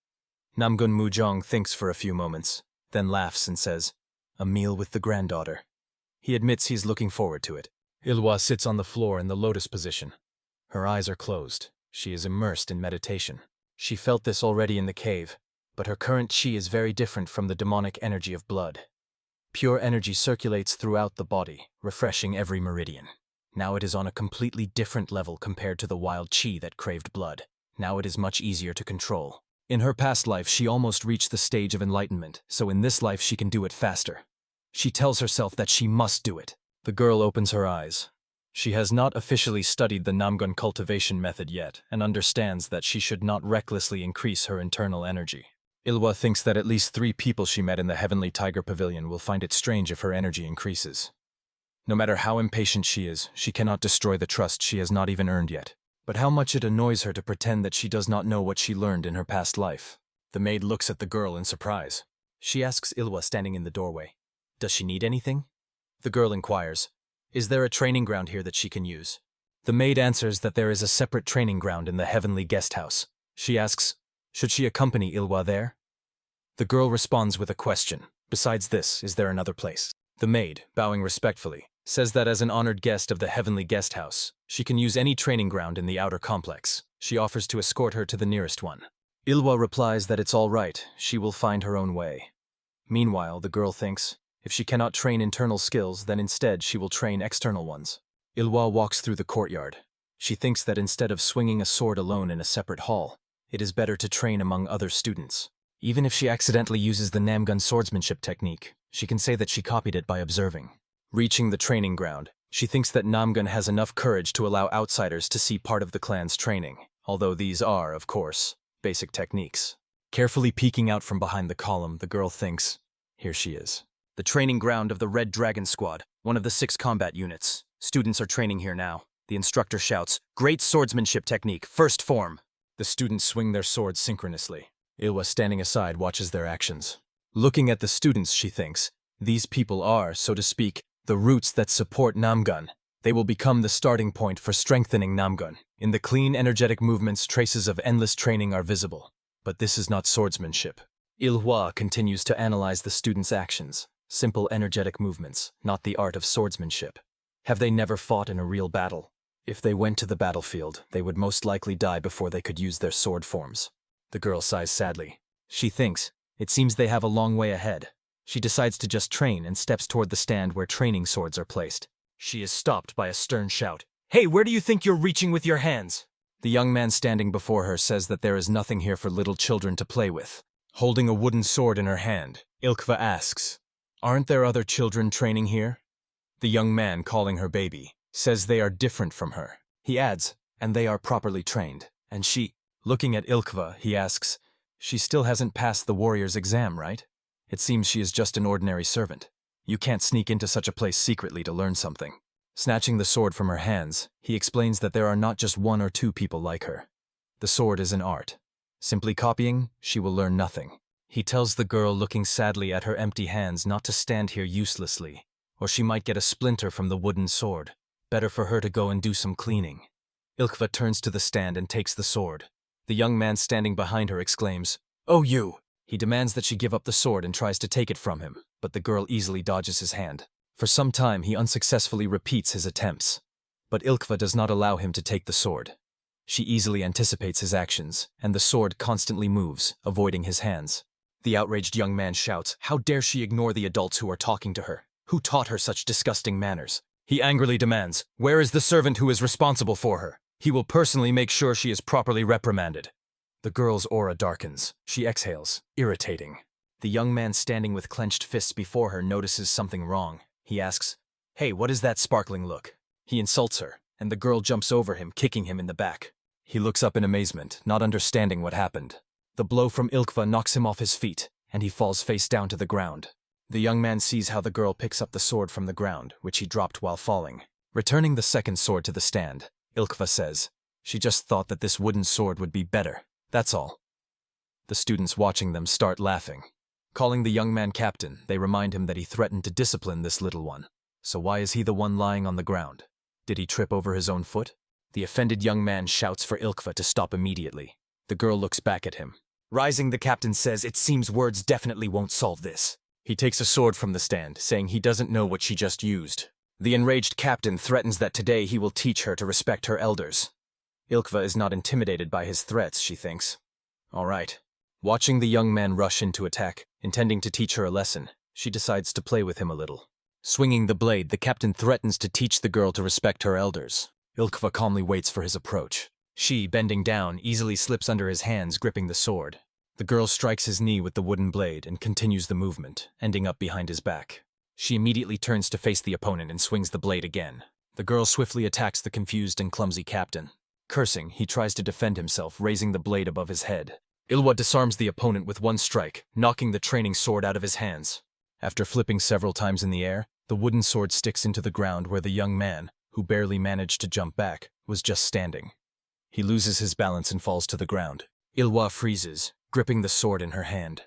Namgun Mujong thinks for a few moments, then laughs and says, "A meal with the granddaughter." He admits he's looking forward to it. Ilwa sits on the floor in the lotus position. Her eyes are closed. She is immersed in meditation. She felt this already in the cave, but her current chi is very different from the demonic energy of blood. Pure energy circulates throughout the body, refreshing every meridian. Now it is on a completely different level compared to the wild chi that craved blood. Now it is much easier to control. In her past life, she almost reached the stage of enlightenment, so in this life she can do it faster. She tells herself that she must do it. The girl opens her eyes. She has not officially studied the Namgun cultivation method yet, and understands that she should not recklessly increase her internal energy. Ilwa thinks that at least 3 people she met in the Heavenly Tiger Pavilion will find it strange if her energy increases. No matter how impatient she is, she cannot destroy the trust she has not even earned yet. But how much it annoys her to pretend that she does not know what she learned in her past life. The maid looks at the girl in surprise. She asks Ilwa standing in the doorway, "Does she need anything?" The girl inquires, "Is there a training ground here that she can use?" The maid answers that there is a separate training ground in the Heavenly Guest House. She asks, should she accompany Ilwa there? The girl responds with a question. Besides this, is there another place? The maid, bowing respectfully, says that as an honored guest of the Heavenly Guest House, she can use any training ground in the outer complex. She offers to escort her to the nearest one. Ilwa replies that it's all right, she will find her own way. Meanwhile, the girl thinks, if she cannot train internal skills, then instead she will train external ones. Ilwa walks through the courtyard. She thinks that instead of swinging a sword alone in a separate hall, it is better to train among other students. Even if she accidentally uses the Namgun swordsmanship technique, she can say that she copied it by observing. Reaching the training ground, she thinks that Namgun has enough courage to allow outsiders to see part of the clan's training, although these are, of course, basic techniques. Carefully peeking out from behind the column, the girl thinks, here she is. The training ground of the Red Dragon Squad, one of the 6 combat units. Students are training here now. The instructor shouts, "Great swordsmanship technique, first form." The students swing their swords synchronously. Ilwa, standing aside, watches their actions. Looking at the students, she thinks, these people are, so to speak, the roots that support Namgun. They will become the starting point for strengthening Namgun. In the clean, energetic movements, traces of endless training are visible. But this is not swordsmanship. Ilhua continues to analyze the students' actions. Simple, energetic movements, not the art of swordsmanship. Have they never fought in a real battle? If they went to the battlefield, they would most likely die before they could use their sword forms. The girl sighs sadly. She thinks, it seems they have a long way ahead. She decides to just train and steps toward the stand where training swords are placed. She is stopped by a stern shout. "Hey, where do you think you're reaching with your hands?" The young man standing before her says that there is nothing here for little children to play with. Holding a wooden sword in her hand, Ilkva asks, "Aren't there other children training here?" The young man, calling her baby, says they are different from her. He adds, and they are properly trained. And she, looking at Ilkva, he asks, she still hasn't passed the warrior's exam, right? It seems she is just an ordinary servant. You can't sneak into such a place secretly to learn something. Snatching the sword from her hands, he explains that there are not just one or two people like her. The sword is an art. Simply copying, she will learn nothing. He tells the girl, looking sadly at her empty hands, not to stand here uselessly, or she might get a splinter from the wooden sword. Better for her to go and do some cleaning. Ilkva turns to the stand and takes the sword. The young man standing behind her exclaims, "Oh, you!" He demands that she give up the sword and tries to take it from him, but the girl easily dodges his hand. For some time he unsuccessfully repeats his attempts, but Ilkva does not allow him to take the sword. She easily anticipates his actions, and the sword constantly moves, avoiding his hands. The outraged young man shouts, how dare she ignore the adults who are talking to her? Who taught her such disgusting manners? He angrily demands, where is the servant who is responsible for her? He will personally make sure she is properly reprimanded. The girl's aura darkens. She exhales, irritating. The young man standing with clenched fists before her notices something wrong. He asks, "Hey, what is that sparkling look?" He insults her, and the girl jumps over him, kicking him in the back. He looks up in amazement, not understanding what happened. The blow from Ilkva knocks him off his feet, and he falls face down to the ground. The young man sees how the girl picks up the sword from the ground, which he dropped while falling. Returning the second sword to the stand, Ilkva says, she just thought that this wooden sword would be better, that's all. The students watching them start laughing. Calling the young man captain, they remind him that he threatened to discipline this little one. So why is he the one lying on the ground? Did he trip over his own foot? The offended young man shouts for Ilkva to stop immediately. The girl looks back at him. Rising, the captain says, it seems words definitely won't solve this. He takes a sword from the stand, saying he doesn't know what she just used. The enraged captain threatens that today he will teach her to respect her elders. Ilkva is not intimidated by his threats, she thinks. All right. Watching the young man rush into attack, intending to teach her a lesson, she decides to play with him a little. Swinging the blade, the captain threatens to teach the girl to respect her elders. Ilkva calmly waits for his approach. She, bending down, easily slips under his hands, gripping the sword. The girl strikes his knee with the wooden blade and continues the movement, ending up behind his back. She immediately turns to face the opponent and swings the blade again. The girl swiftly attacks the confused and clumsy captain. Cursing, he tries to defend himself, raising the blade above his head. Ilwa disarms the opponent with one strike, knocking the training sword out of his hands. After flipping several times in the air, the wooden sword sticks into the ground where the young man, who barely managed to jump back, was just standing. He loses his balance and falls to the ground. Ilwa freezes, gripping the sword in her hand.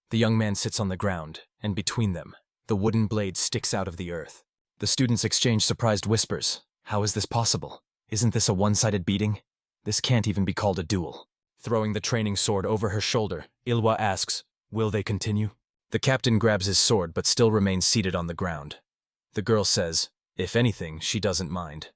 The young man sits on the ground, and between them, the wooden blade sticks out of the earth. The students exchange surprised whispers. How is this possible? Isn't this a one-sided beating? This can't even be called a duel. Throwing the training sword over her shoulder, Ilwa asks, will they continue? The captain grabs his sword but still remains seated on the ground. The girl says, if anything, she doesn't mind.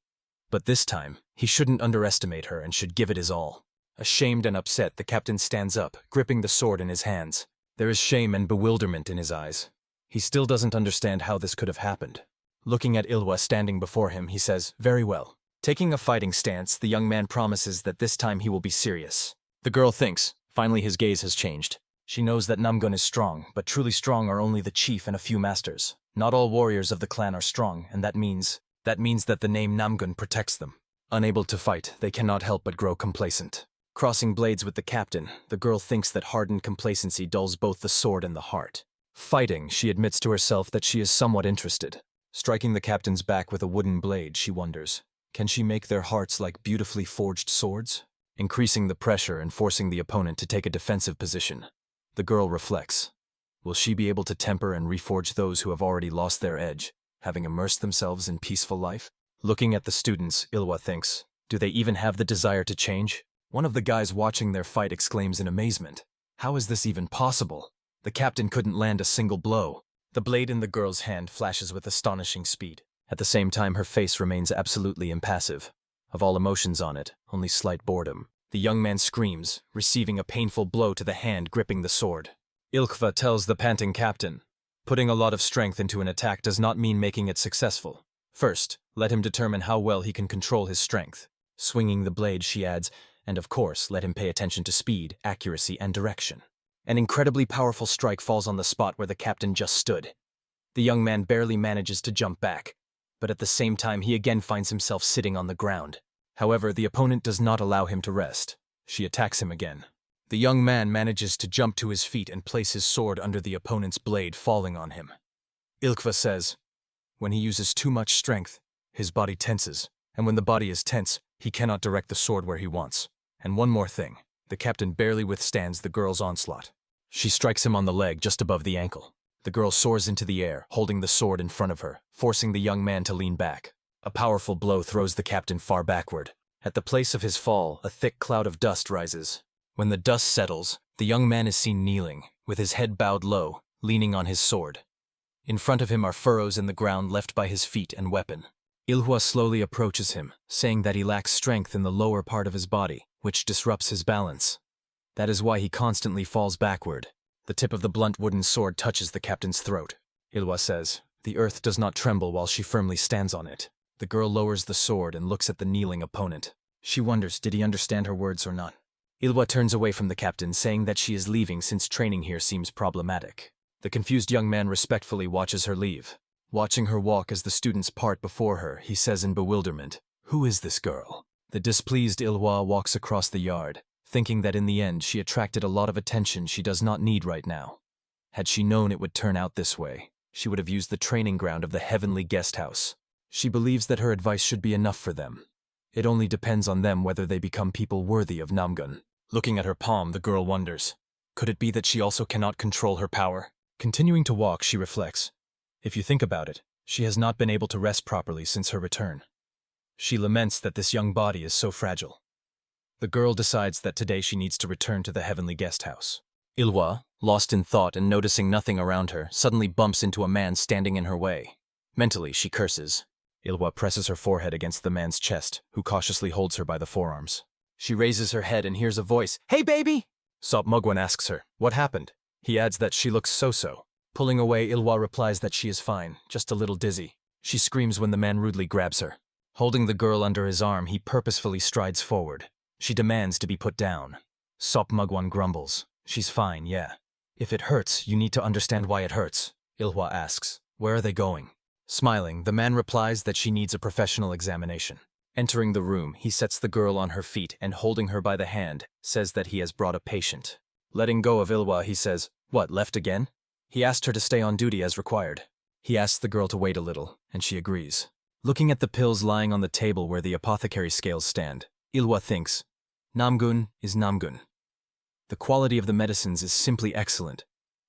But this time, he shouldn't underestimate her and should give it his all. Ashamed and upset, the captain stands up, gripping the sword in his hands. There is shame and bewilderment in his eyes. He still doesn't understand how this could have happened. Looking at Ilwa standing before him, he says, very well. Taking a fighting stance, the young man promises that this time he will be serious. The girl thinks, finally his gaze has changed. She knows that Namgun is strong, but truly strong are only the chief and a few masters. Not all warriors of the clan are strong, and that means that the name Namgun protects them. Unable to fight, they cannot help but grow complacent. Crossing blades with the captain, the girl thinks that hardened complacency dulls both the sword and the heart. Fighting, she admits to herself that she is somewhat interested. Striking the captain's back with a wooden blade, she wonders, can she make their hearts like beautifully forged swords? Increasing the pressure and forcing the opponent to take a defensive position. The girl reflects. Will she be able to temper and reforge those who have already lost their edge, having immersed themselves in peaceful life? Looking at the students, Ilwa thinks, do they even have the desire to change? One of the guys watching their fight exclaims in amazement. How is this even possible? The captain couldn't land a single blow. The blade in the girl's hand flashes with astonishing speed. At the same time, her face remains absolutely impassive. Of all emotions on it, only slight boredom. The young man screams, receiving a painful blow to the hand gripping the sword. Ilkva tells the panting captain, putting a lot of strength into an attack does not mean making it successful. First, let him determine how well he can control his strength. Swinging the blade, she adds, and of course, let him pay attention to speed, accuracy, and direction. An incredibly powerful strike falls on the spot where the captain just stood. The young man barely manages to jump back, but at the same time he again finds himself sitting on the ground. However, the opponent does not allow him to rest. She attacks him again. The young man manages to jump to his feet and place his sword under the opponent's blade, falling on him. Ilkva says, when he uses too much strength, his body tenses, and when the body is tense, he cannot direct the sword where he wants. And one more thing, the captain barely withstands the girl's onslaught. She strikes him on the leg just above the ankle. The girl soars into the air, holding the sword in front of her, forcing the young man to lean back. A powerful blow throws the captain far backward. At the place of his fall, a thick cloud of dust rises. When the dust settles, the young man is seen kneeling, with his head bowed low, leaning on his sword. In front of him are furrows in the ground left by his feet and weapon. Ilhwa slowly approaches him, saying that he lacks strength in the lower part of his body, which disrupts his balance. That is why he constantly falls backward. The tip of the blunt wooden sword touches the captain's throat. Ilhwa says, the earth does not tremble while she firmly stands on it. The girl lowers the sword and looks at the kneeling opponent. She wonders, did he understand her words or not? Ilhwa turns away from the captain, saying that she is leaving since training here seems problematic. The confused young man respectfully watches her leave. Watching her walk as the students part before her, he says in bewilderment, who is this girl? The displeased Ilhwa walks across the yard, thinking that in the end she attracted a lot of attention she does not need right now. Had she known it would turn out this way, she would have used the training ground of the heavenly guest house. She believes that her advice should be enough for them. It only depends on them whether they become people worthy of Namgung. Looking at her palm, the girl wonders, could it be that she also cannot control her power? Continuing to walk, she reflects. If you think about it, she has not been able to rest properly since her return. She laments that this young body is so fragile. The girl decides that today she needs to return to the heavenly guest house. Ilhwa, lost in thought and noticing nothing around her, suddenly bumps into a man standing in her way. Mentally, she curses. Ilhwa presses her forehead against the man's chest, who cautiously holds her by the forearms. She raises her head and hears a voice, "Hey, baby!" Sop Mugwan asks her, what happened? He adds that she looks so-so. Pulling away, Ilhwa replies that she is fine, just a little dizzy. She screams when the man rudely grabs her. Holding the girl under his arm, he purposefully strides forward. She demands to be put down. Sop Mugwan grumbles. She's fine, yeah. If it hurts, you need to understand why it hurts. Ilhwa asks, where are they going? Smiling, the man replies that she needs a professional examination. Entering the room, he sets the girl on her feet and holding her by the hand, says that he has brought a patient. Letting go of Ilhwa, he says, what, left again? He asked her to stay on duty as required. He asks the girl to wait a little, and she agrees. Looking at the pills lying on the table where the apothecary scales stand, Ilhwa thinks, Namgung is Namgung. The quality of the medicines is simply excellent.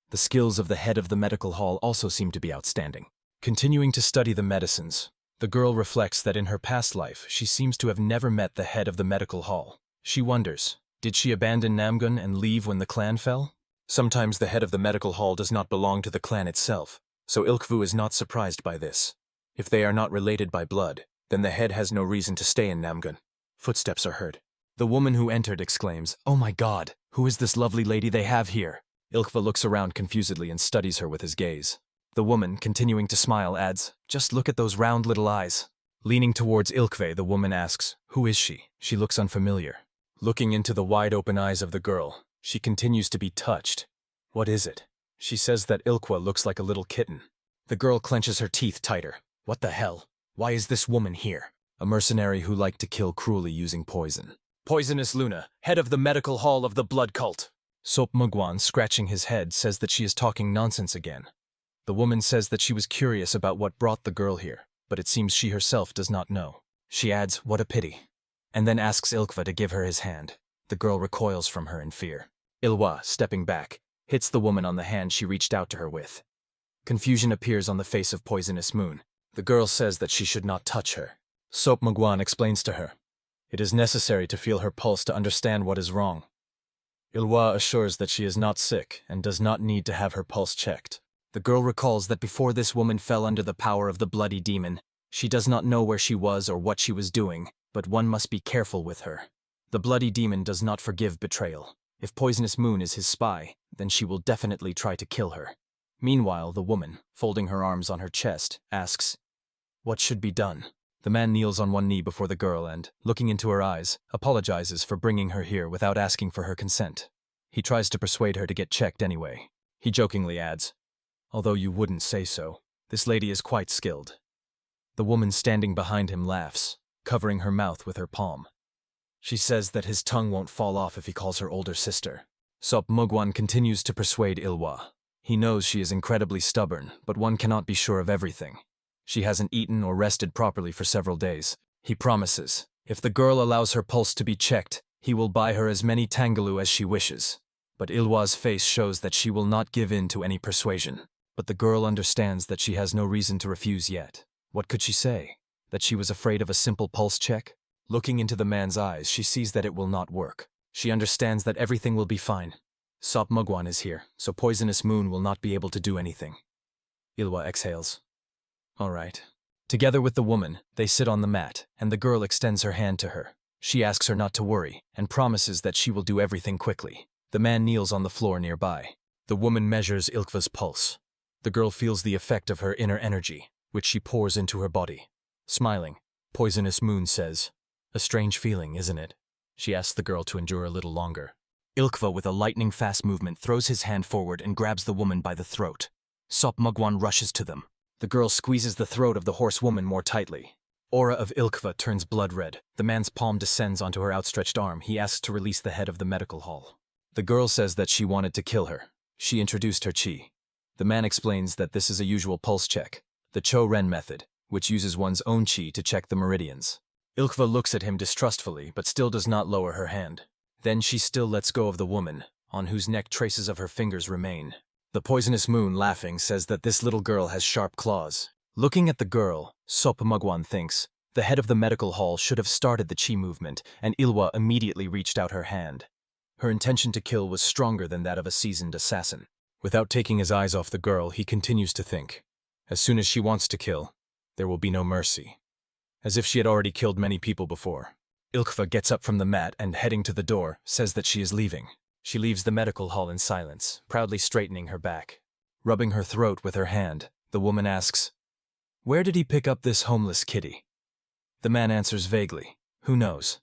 The skills of the head of the medical hall also seem to be outstanding. Continuing to study the medicines, the girl reflects that in her past life, she seems to have never met the head of the medical hall. She wonders, did she abandon Namgung and leave when the clan fell? Sometimes the head of the medical hall does not belong to the clan itself, so Ilkvu is not surprised by this. If they are not related by blood, then the head has no reason to stay in Namgung. Footsteps are heard. The woman who entered exclaims, oh my god, who is this lovely lady they have here? Ilkva looks around confusedly and studies her with his gaze. The woman, continuing to smile, adds, just look at those round little eyes. Leaning towards Ilkve, the woman asks, who is she? She looks unfamiliar. Looking into the wide-open eyes of the girl, she continues to be touched. What is it? She says that Ilkwa looks like a little kitten. The girl clenches her teeth tighter. What the hell? Why is this woman here? A mercenary who liked to kill cruelly using poison. Poisonous Luna, head of the medical hall of the blood cult. Sop Mugwan, scratching his head, says that she is talking nonsense again. The woman says that she was curious about what brought the girl here, but it seems she herself does not know. She adds, "What a pity," and then asks Ilkva to give her his hand. The girl recoils from her in fear. Ilwa, stepping back, hits the woman on the hand she reached out to her with. Confusion appears on the face of Poisonous Moon. The girl says that she should not touch her. Sop Mugwan explains to her. It is necessary to feel her pulse to understand what is wrong. Ilwa assures that she is not sick and does not need to have her pulse checked. The girl recalls that before this woman fell under the power of the bloody demon, she does not know where she was or what she was doing, but one must be careful with her. The bloody demon does not forgive betrayal. If Poisonous Moon is his spy, then she will definitely try to kill her. Meanwhile, the woman, folding her arms on her chest, asks, "What should be done?" The man kneels on one knee before the girl and, looking into her eyes, apologizes for bringing her here without asking for her consent. He tries to persuade her to get checked anyway. He jokingly adds, "Although you wouldn't say so, this lady is quite skilled." The woman standing behind him laughs, covering her mouth with her palm. She says that his tongue won't fall off if he calls her older sister. Sop Mugwan continues to persuade Ilwa. He knows she is incredibly stubborn, but one cannot be sure of everything. She hasn't eaten or rested properly for several days. He promises, if the girl allows her pulse to be checked, he will buy her as many tangaloo as she wishes. But Ilwa's face shows that she will not give in to any persuasion. But the girl understands that she has no reason to refuse yet. What could she say? That she was afraid of a simple pulse check? Looking into the man's eyes, she sees that it will not work. She understands that everything will be fine. Sop Mugwan is here, so Poisonous Moon will not be able to do anything. Ilwa exhales. All right. Together with the woman, they sit on the mat, and the girl extends her hand to her. She asks her not to worry, and promises that she will do everything quickly. The man kneels on the floor nearby. The woman measures Ilkva's pulse. The girl feels the effect of her inner energy, which she pours into her body. Smiling, Poisonous Moon says, "A strange feeling, isn't it?" She asks the girl to endure a little longer. Ilkva, with a lightning-fast movement, throws his hand forward and grabs the woman by the throat. Sop Mugwan rushes to them. The girl squeezes the throat of the horsewoman more tightly. Aura of Ilkva turns blood red. The man's palm descends onto her outstretched arm. He asks to release the head of the medical hall. The girl says that she wanted to kill her. She introduced her chi. The man explains that this is a usual pulse check, the Cho-Ren method, which uses one's own chi to check the meridians. Ilkva looks at him distrustfully, but still does not lower her hand. Then she still lets go of the woman, on whose neck traces of her fingers remain. The Poisonous Moon, laughing, says that this little girl has sharp claws. Looking at the girl, Sop Mugwan thinks, the head of the medical hall should have started the chi movement, and Ilwa immediately reached out her hand. Her intention to kill was stronger than that of a seasoned assassin. Without taking his eyes off the girl, he continues to think. As soon as she wants to kill, there will be no mercy. As if she had already killed many people before. Ilkva gets up from the mat and, heading to the door, says that she is leaving. She leaves the medical hall in silence, proudly straightening her back. Rubbing her throat with her hand, the woman asks, "Where did he pick up this homeless kitty?" The man answers vaguely, "Who knows?"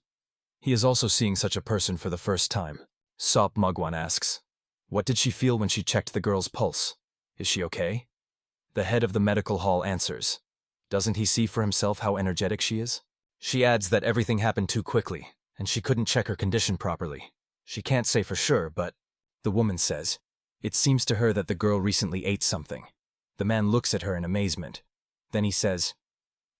He is also seeing such a person for the first time. Sop Mugwan asks, "What did she feel when she checked the girl's pulse? Is she okay?" The head of the medical hall answers, "Doesn't he see for himself how energetic she is?" She adds that everything happened too quickly, and she couldn't check her condition properly. She can't say for sure, but the woman says, it seems to her that the girl recently ate something. The man looks at her in amazement. Then he says,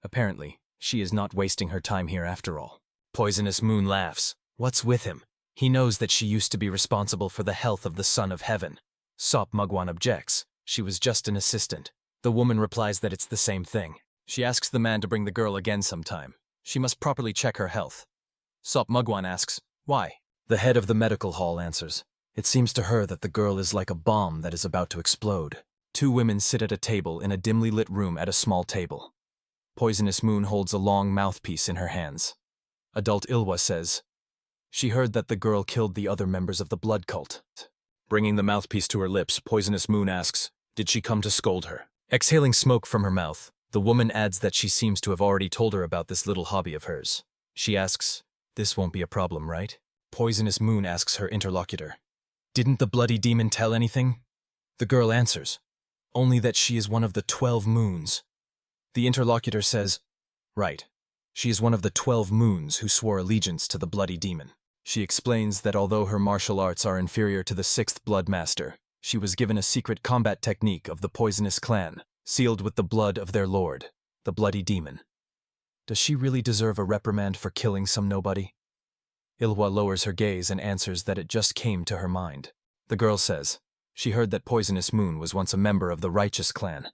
apparently, she is not wasting her time here after all. Poisonous Moon laughs. What's with him? He knows that she used to be responsible for the health of the Son of Heaven. Sop Mugwan objects. She was just an assistant. The woman replies that it's the same thing. She asks the man to bring the girl again sometime. She must properly check her health. Sop Mugwan asks, why? The head of the medical hall answers, it seems to her that the girl is like a bomb that is about to explode. Two women sit at a table in a dimly lit room at a small table. Poisonous Moon holds a long mouthpiece in her hands. Adult Ilwa says, she heard that the girl killed the other members of the blood cult. Bringing the mouthpiece to her lips, Poisonous Moon asks, did she come to scold her? Exhaling smoke from her mouth, the woman adds that she seems to have already told her about this little hobby of hers. She asks, this won't be a problem, right? Poisonous Moon asks her interlocutor, didn't the bloody demon tell anything? The girl answers, only that she is one of the 12 moons. The interlocutor says, right. She is one of the 12 moons who swore allegiance to the bloody demon. She explains that although her martial arts are inferior to the 6th Blood Master, She was given a secret combat technique of the poisonous clan, sealed with the blood of their lord, the bloody demon. Does she really deserve a reprimand for killing some nobody? Ilhwa lowers her gaze and answers that it just came to her mind. The girl says, she heard that Poisonous Moon was once a member of the Righteous clan,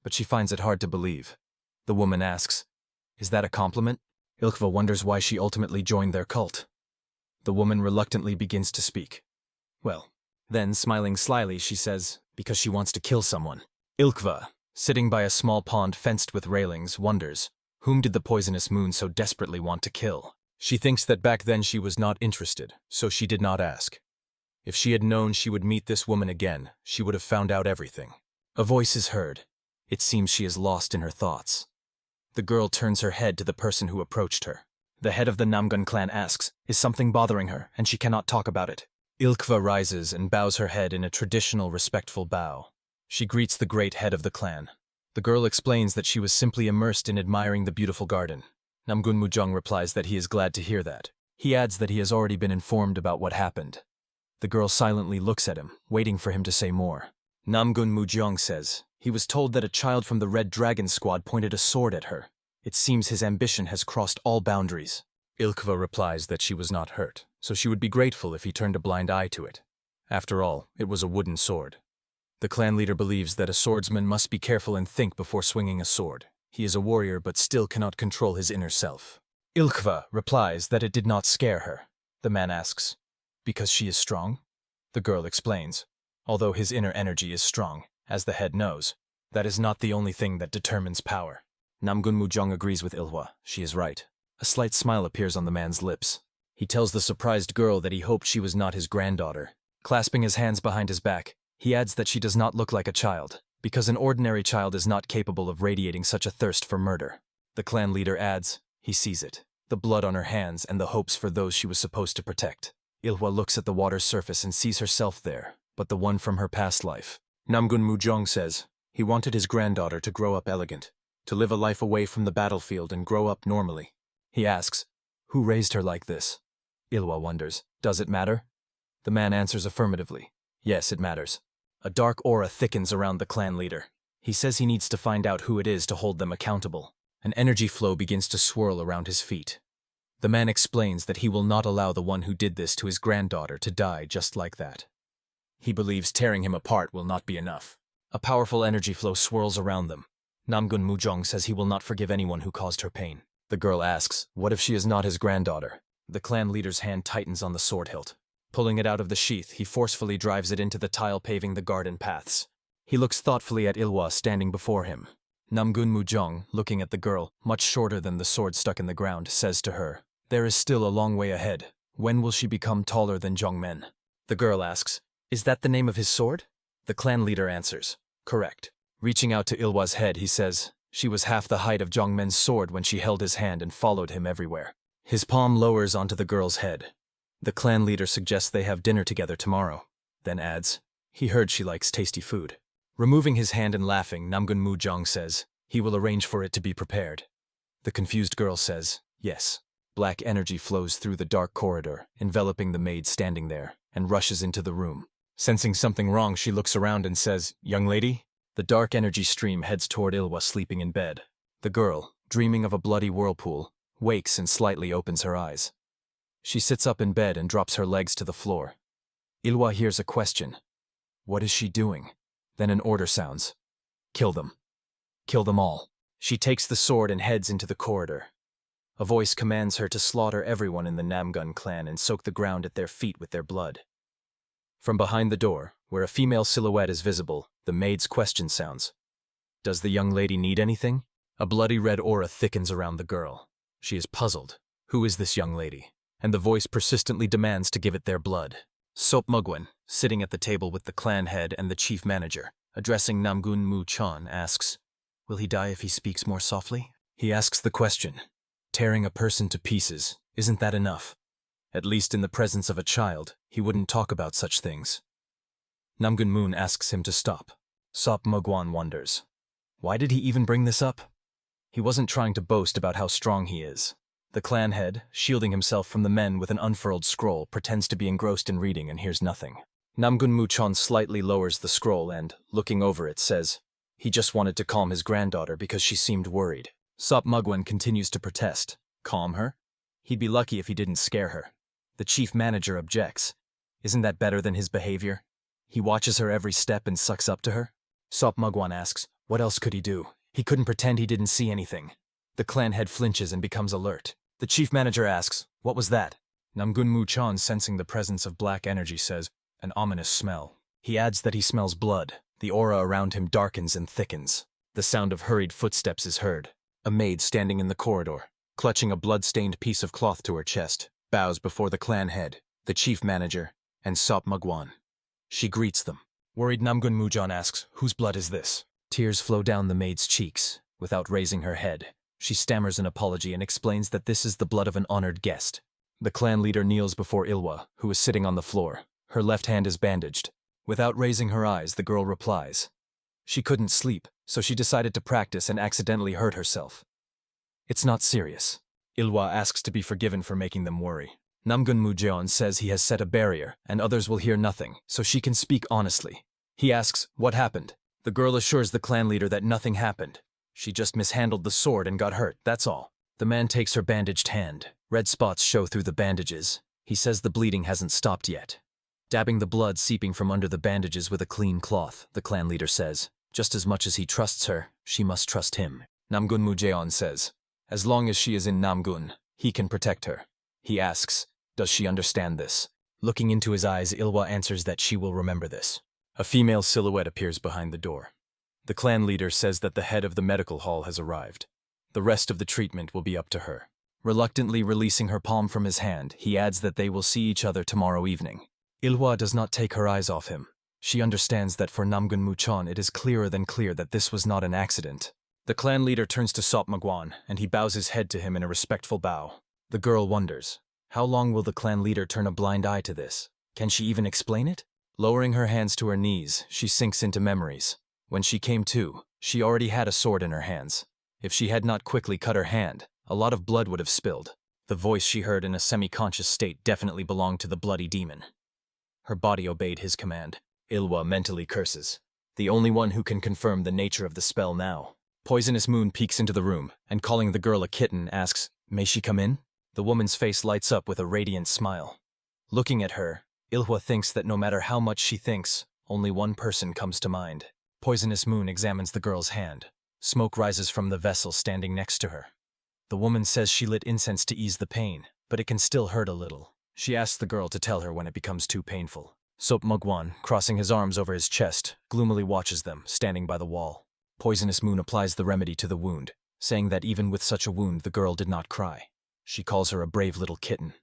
but she finds it hard to believe. The woman asks, is that a compliment? Ilhwa wonders why she ultimately joined their cult. The woman reluctantly begins to speak. Well, then, smiling slyly, she says, because she wants to kill someone. Ilhwa, sitting by a small pond fenced with railings, wonders, whom did the Poisonous Moon so desperately want to kill? She thinks that back then she was not interested, so she did not ask. If she had known she would meet this woman again, she would have found out everything. A voice is heard. It seems she is lost in her thoughts. The girl turns her head to the person who approached her. The head of the Namgung clan asks, is something bothering her, and she cannot talk about it. Ilhwa rises and bows her head in a traditional respectful bow. She greets the great head of the clan. The girl explains that she was simply immersed in admiring the beautiful garden. Namgung Mujong replies that he is glad to hear that. He adds that he has already been informed about what happened. The girl silently looks at him, waiting for him to say more. Namgung Mujong says, he was told that a child from the Red Dragon Squad pointed a sword at her. It seems his ambition has crossed all boundaries. Ilhwa replies that she was not hurt, so she would be grateful if he turned a blind eye to it. After all, it was a wooden sword. The clan leader believes that a swordsman must be careful and think before swinging a sword. He is a warrior but still cannot control his inner self. Ilhwa replies that it did not scare her. The man asks, because she is strong? The girl explains, although his inner energy is strong, as the head knows, that is not the only thing that determines power. Namgung Mujong agrees with Ilhwa. She is right. A slight smile appears on the man's lips. He tells the surprised girl that he hoped she was not his granddaughter. Clasping his hands behind his back, he adds that she does not look like a child, because an ordinary child is not capable of radiating such a thirst for murder. The clan leader adds, he sees it, the blood on her hands and the hopes for those she was supposed to protect. Ilhwa looks at the water's surface and sees herself there, but the one from her past life. Namgung Mujong says, he wanted his granddaughter to grow up elegant, to live a life away from the battlefield and grow up normally. He asks, who raised her like this? Ilhwa wonders, does it matter? The man answers affirmatively, yes, it matters. A dark aura thickens around the clan leader. He says he needs to find out who it is to hold them accountable. An energy flow begins to swirl around his feet. The man explains that he will not allow the one who did this to his granddaughter to die just like that. He believes tearing him apart will not be enough. A powerful energy flow swirls around them. Namgung Mujong says he will not forgive anyone who caused her pain. The girl asks, what if she is not his granddaughter? The clan leader's hand tightens on the sword hilt. Pulling it out of the sheath, he forcefully drives it into the tile paving the garden paths. He looks thoughtfully at Ilhwa standing before him. Namgung Mujong, looking at the girl, much shorter than the sword stuck in the ground, says to her, there is still a long way ahead. When will she become taller than Zhongmen? The girl asks, is that the name of his sword? The clan leader answers, correct. Reaching out to Ilhwa's head, he says, she was half the height of Zhongmen's sword when she held his hand and followed him everywhere. His palm lowers onto the girl's head. The clan leader suggests they have dinner together tomorrow, then adds, he heard she likes tasty food. Removing his hand and laughing, Namgung Mujong says, he will arrange for it to be prepared. The confused girl says, yes. Black energy flows through the dark corridor, enveloping the maid standing there, and rushes into the room. Sensing something wrong, she looks around and says, young lady? The dark energy stream heads toward Ilhwa sleeping in bed. The girl, dreaming of a bloody whirlpool, wakes and slightly opens her eyes. She sits up in bed and drops her legs to the floor. Ilhwa hears a question. What is she doing? Then an order sounds. Kill them. Kill them all. She takes the sword and heads into the corridor. A voice commands her to slaughter everyone in the Namgung clan and soak the ground at their feet with their blood. From behind the door, where a female silhouette is visible, the maid's question sounds. Does the young lady need anything? A bloody red aura thickens around the girl. She is puzzled. Who is this young lady? And the voice persistently demands to give it their blood. Sop Mugwen, sitting at the table with the clan head and the chief manager, addressing Namgung Mu-chan, asks, will he die if he speaks more softly? He asks the question. Tearing a person to pieces, isn't that enough? At least in the presence of a child, he wouldn't talk about such things. Namgung Moon asks him to stop. Sop Mugwan wonders. Why did he even bring this up? He wasn't trying to boast about how strong he is. The clan head, shielding himself from the men with an unfurled scroll, pretends to be engrossed in reading and hears nothing. Namgun Muchon slightly lowers the scroll and, looking over it, says, he just wanted to calm his granddaughter because she seemed worried. Sop Mugwan continues to protest. Calm her? He'd be lucky if he didn't scare her. The chief manager objects. Isn't that better than his behavior? He watches her every step and sucks up to her? Sop Mugwan asks, what else could he do? He couldn't pretend he didn't see anything. The clan head flinches and becomes alert. The chief manager asks, what was that? Namgun Muchon, sensing the presence of black energy, says, an ominous smell. He adds that he smells blood. The aura around him darkens and thickens. The sound of hurried footsteps is heard. A maid standing in the corridor, clutching a blood-stained piece of cloth to her chest, bows before the clan head, the chief manager, and Sop Mugwan. She greets them. Worried Namgun Mujon asks, whose blood is this? Tears flow down the maid's cheeks. Without raising her head, she stammers an apology and explains that this is the blood of an honored guest. The clan leader kneels before Ilwa, who is sitting on the floor. Her left hand is bandaged. Without raising her eyes, the girl replies. She couldn't sleep, so she decided to practice and accidentally hurt herself. It's not serious. Ilwa asks to be forgiven for making them worry. Namgun Mujeon says he has set a barrier and others will hear nothing, so she can speak honestly. He asks, what happened? The girl assures the clan leader that nothing happened. She just mishandled the sword and got hurt, that's all. The man takes her bandaged hand. Red spots show through the bandages. He says the bleeding hasn't stopped yet. Dabbing the blood seeping from under the bandages with a clean cloth, the clan leader says, just as much as he trusts her, she must trust him. Namgun Mujeon says, as long as she is in Namgun, he can protect her. He asks, does she understand this? Looking into his eyes, Ilwa answers that she will remember this. A female silhouette appears behind the door. The clan leader says that the head of the medical hall has arrived. The rest of the treatment will be up to her. Reluctantly releasing her palm from his hand, he adds that they will see each other tomorrow evening. Ilwa does not take her eyes off him. She understands that for Namgun Muchon it is clearer than clear that this was not an accident. The clan leader turns to Sop Mugwan, and he bows his head to him in a respectful bow. The girl wonders, how long will the clan leader turn a blind eye to this? Can she even explain it? Lowering her hands to her knees, she sinks into memories. When she came to, she already had a sword in her hands. If she had not quickly cut her hand, a lot of blood would have spilled. The voice she heard in a semi-conscious state definitely belonged to the bloody demon. Her body obeyed his command. Ilwa mentally curses. The only one who can confirm the nature of the spell now. Poisonous Moon peeks into the room, and calling the girl a kitten, asks, may she come in? The woman's face lights up with a radiant smile. Looking at her, Ilwa thinks that no matter how much she thinks, only one person comes to mind. Poisonous Moon examines the girl's hand. Smoke rises from the vessel standing next to her. The woman says she lit incense to ease the pain, but it can still hurt a little. She asks the girl to tell her when it becomes too painful. Sop Mugwan, crossing his arms over his chest, gloomily watches them, standing by the wall. Poisonous Moon applies the remedy to the wound, saying that even with such a wound the girl did not cry. She calls her a brave little kitten.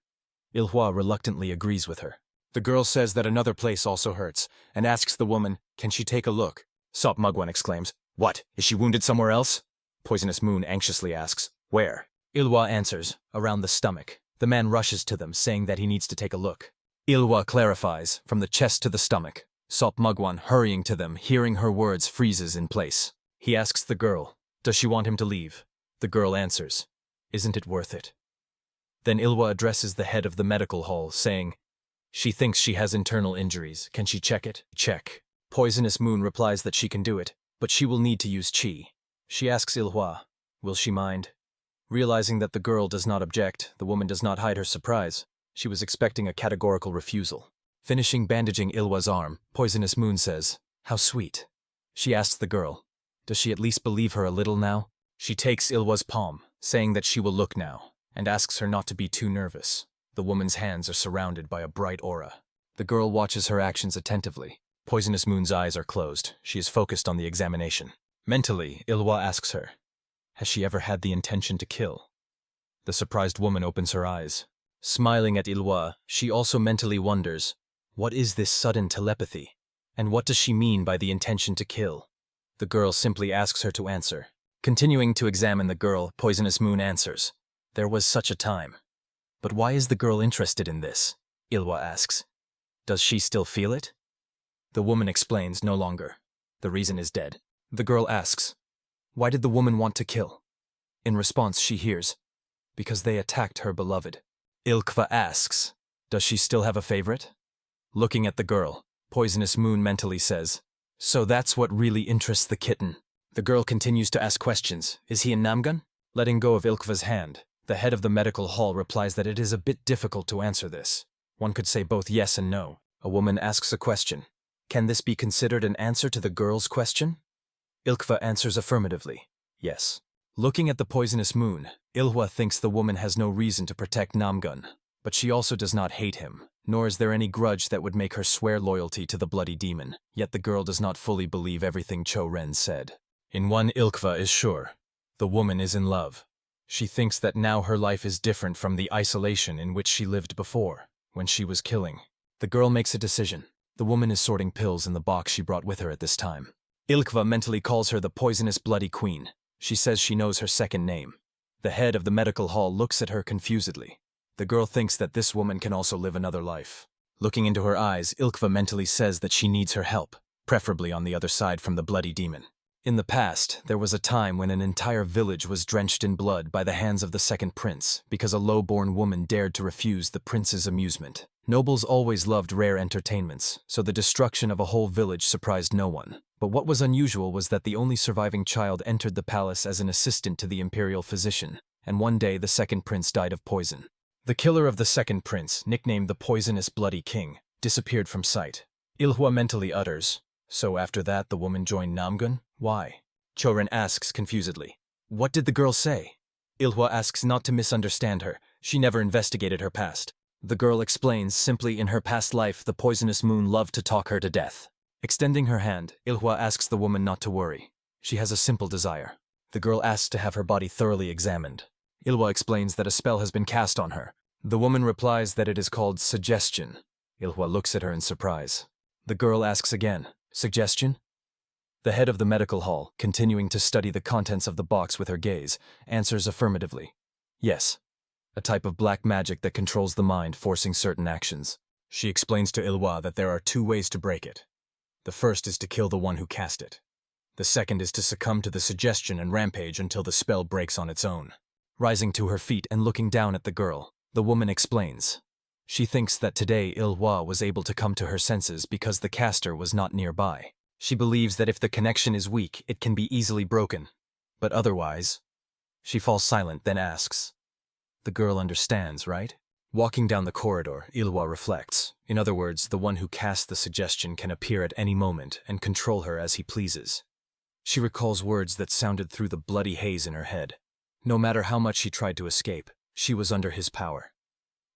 Ilhua reluctantly agrees with her. The girl says that another place also hurts, and asks the woman, can she take a look? Sop Mugwan exclaims, what, is she wounded somewhere else? Poisonous Moon anxiously asks, where? Ilhua answers, around the stomach. The man rushes to them, saying that he needs to take a look. Ilhua clarifies, from the chest to the stomach. Sop Mugwan, hurrying to them, hearing her words, freezes in place. He asks the girl, does she want him to leave? The girl answers, isn't it worth it? Then Ilhua addresses the head of the medical hall, saying, she thinks she has internal injuries. Can she check it? Check. Poisonous Moon replies that she can do it, but she will need to use chi. She asks Ilhua, will she mind? Realizing that the girl does not object, the woman does not hide her surprise. She was expecting a categorical refusal. Finishing bandaging Ilhwa's arm, Poisonous Moon says, how sweet. She asks the girl, does she at least believe her a little now? She takes Ilhwa's palm, saying that she will look now, and asks her not to be too nervous. The woman's hands are surrounded by a bright aura. The girl watches her actions attentively. Poisonous Moon's eyes are closed. She is focused on the examination. Mentally, Ilhwa asks her, has she ever had the intention to kill? The surprised woman opens her eyes. Smiling at Ilhwa, she also mentally wonders, what is this sudden telepathy? And what does she mean by the intention to kill? The girl simply asks her to answer. Continuing to examine the girl, Poisonous Moon answers, there was such a time. But why is the girl interested in this? Ilhwa asks. Does she still feel it? The woman explains, no longer. The reason is dead. The girl asks, why did the woman want to kill? In response, she hears, because they attacked her beloved. Ilkva asks, does she still have a favorite? Looking at the girl, Poisonous Moon mentally says. So that's what really interests the kitten. The girl continues to ask questions. Is he in Namgung? Letting go of Ilkva's hand, the head of the medical hall replies that it is a bit difficult to answer this. One could say both yes and no. A woman asks a question. Can this be considered an answer to the girl's question? Ilkva answers affirmatively. Yes. Looking at the Poisonous Moon, Ilhwa thinks the woman has no reason to protect Namgung, but she also does not hate him, nor is there any grudge that would make her swear loyalty to the bloody demon, yet the girl does not fully believe everything Cho-ren said. In one, Ilkva is sure. The woman is in love. She thinks that now her life is different from the isolation in which she lived before, when she was killing. The girl makes a decision. The woman is sorting pills in the box she brought with her at this time. Ilkva mentally calls her the poisonous bloody queen. She says she knows her second name. The head of the medical hall looks at her confusedly. The girl thinks that this woman can also live another life. Looking into her eyes, Ilkva mentally says that she needs her help, preferably on the other side from the bloody demon. In the past, there was a time when an entire village was drenched in blood by the hands of the second prince because a low-born woman dared to refuse the prince's amusement. Nobles always loved rare entertainments, so the destruction of a whole village surprised no one. But what was unusual was that the only surviving child entered the palace as an assistant to the imperial physician, and one day the second prince died of poison. The killer of the second prince, nicknamed the Poisonous Bloody King, disappeared from sight. Ilhwa mentally utters, "So after that the woman joined Namgung? Why?" Cho-ren asks confusedly, "What did the girl say?" Ilhwa asks not to misunderstand her. She never investigated her past. The girl explains simply in her past life the Poisonous Moon loved to talk her to death. Extending her hand, Ilhwa asks the woman not to worry. She has a simple desire. The girl asks to have her body thoroughly examined. Ilhwa explains that a spell has been cast on her. The woman replies that it is called suggestion. Ilhwa looks at her in surprise. The girl asks again, "Suggestion?" The head of the medical hall, continuing to study the contents of the box with her gaze, answers affirmatively. Yes. A type of black magic that controls the mind, forcing certain actions. She explains to Ilhwa that there are two ways to break it. The first is to kill the one who cast it. The second is to succumb to the suggestion and rampage until the spell breaks on its own. Rising to her feet and looking down at the girl, the woman explains. She thinks that today Ilhwa was able to come to her senses because the caster was not nearby. She believes that if the connection is weak, it can be easily broken. But otherwise, she falls silent, then asks. The girl understands, right? Walking down the corridor, Ilhwa reflects. In other words, the one who cast the suggestion can appear at any moment and control her as he pleases. She recalls words that sounded through the bloody haze in her head. No matter how much she tried to escape, she was under his power.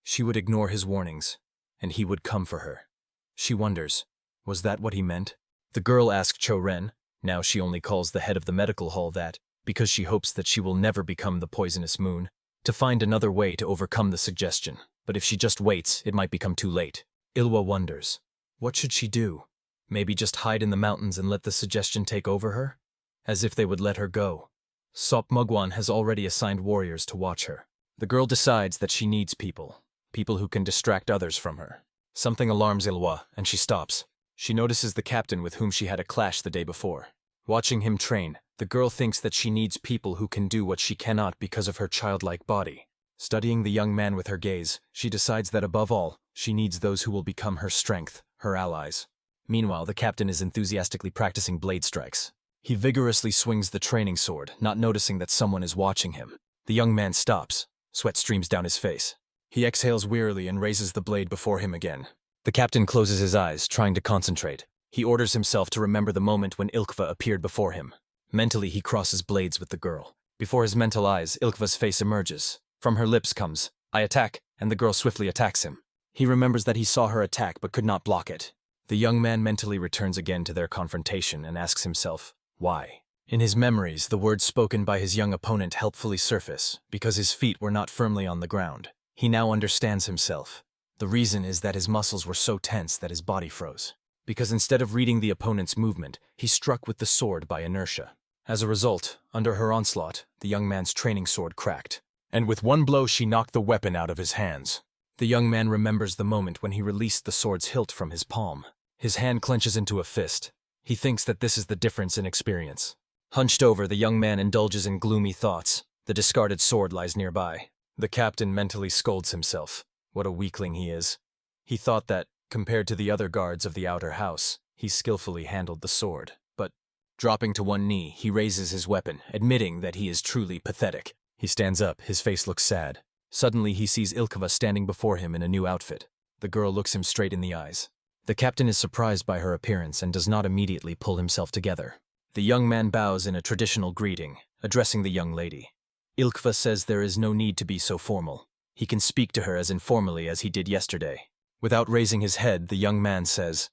She would ignore his warnings, and he would come for her. She wonders, was that what he meant? The girl asks Cho-ren, now she only calls the head of the medical hall that, because she hopes that she will never become the Poisonous Moon, to find another way to overcome the suggestion. But if she just waits, it might become too late. Ilhwa wonders, what should she do? Maybe just hide in the mountains and let the suggestion take over her? As if they would let her go. Sop Mugwan has already assigned warriors to watch her. The girl decides that she needs people who can distract others from her. Something alarms Ilhwa, and she stops. She notices the captain with whom she had a clash the day before. Watching him train, the girl thinks that she needs people who can do what she cannot because of her childlike body. Studying the young man with her gaze, she decides that above all, she needs those who will become her strength, her allies. Meanwhile, the captain is enthusiastically practicing blade strikes. He vigorously swings the training sword, not noticing that someone is watching him. The young man stops. Sweat streams down his face. He exhales wearily and raises the blade before him again. The captain closes his eyes, trying to concentrate. He orders himself to remember the moment when Ilkva appeared before him. Mentally, he crosses blades with the girl. Before his mental eyes, Ilkva's face emerges. From her lips comes, "I attack," and the girl swiftly attacks him. He remembers that he saw her attack but could not block it. The young man mentally returns again to their confrontation and asks himself, why? In his memories, the words spoken by his young opponent helpfully surface, because his feet were not firmly on the ground. He now understands himself. The reason is that his muscles were so tense that his body froze. Because instead of reading the opponent's movement, he struck with the sword by inertia. As a result, under her onslaught, the young man's training sword cracked. And with one blow she knocked the weapon out of his hands. The young man remembers the moment when he released the sword's hilt from his palm. His hand clenches into a fist. He thinks that this is the difference in experience. Hunched over, the young man indulges in gloomy thoughts. The discarded sword lies nearby. The captain mentally scolds himself. What a weakling he is. He thought that, Compared to the other guards of the outer house, he skillfully handled the sword, but, dropping to one knee, he raises his weapon, admitting that he is truly pathetic. He stands up, his face looks sad. Suddenly he sees Ilkva standing before him in a new outfit. The girl looks him straight in the eyes. The captain is surprised by her appearance and does not immediately pull himself together. The young man bows in a traditional greeting, addressing the young lady. Ilkva says there is no need to be so formal. He can speak to her as informally as he did yesterday. Without raising his head, the young man says,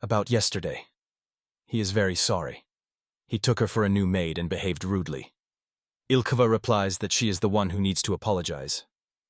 "About yesterday. He is very sorry. He took her for a new maid and behaved rudely." Ilkva replies that she is the one who needs to apologize.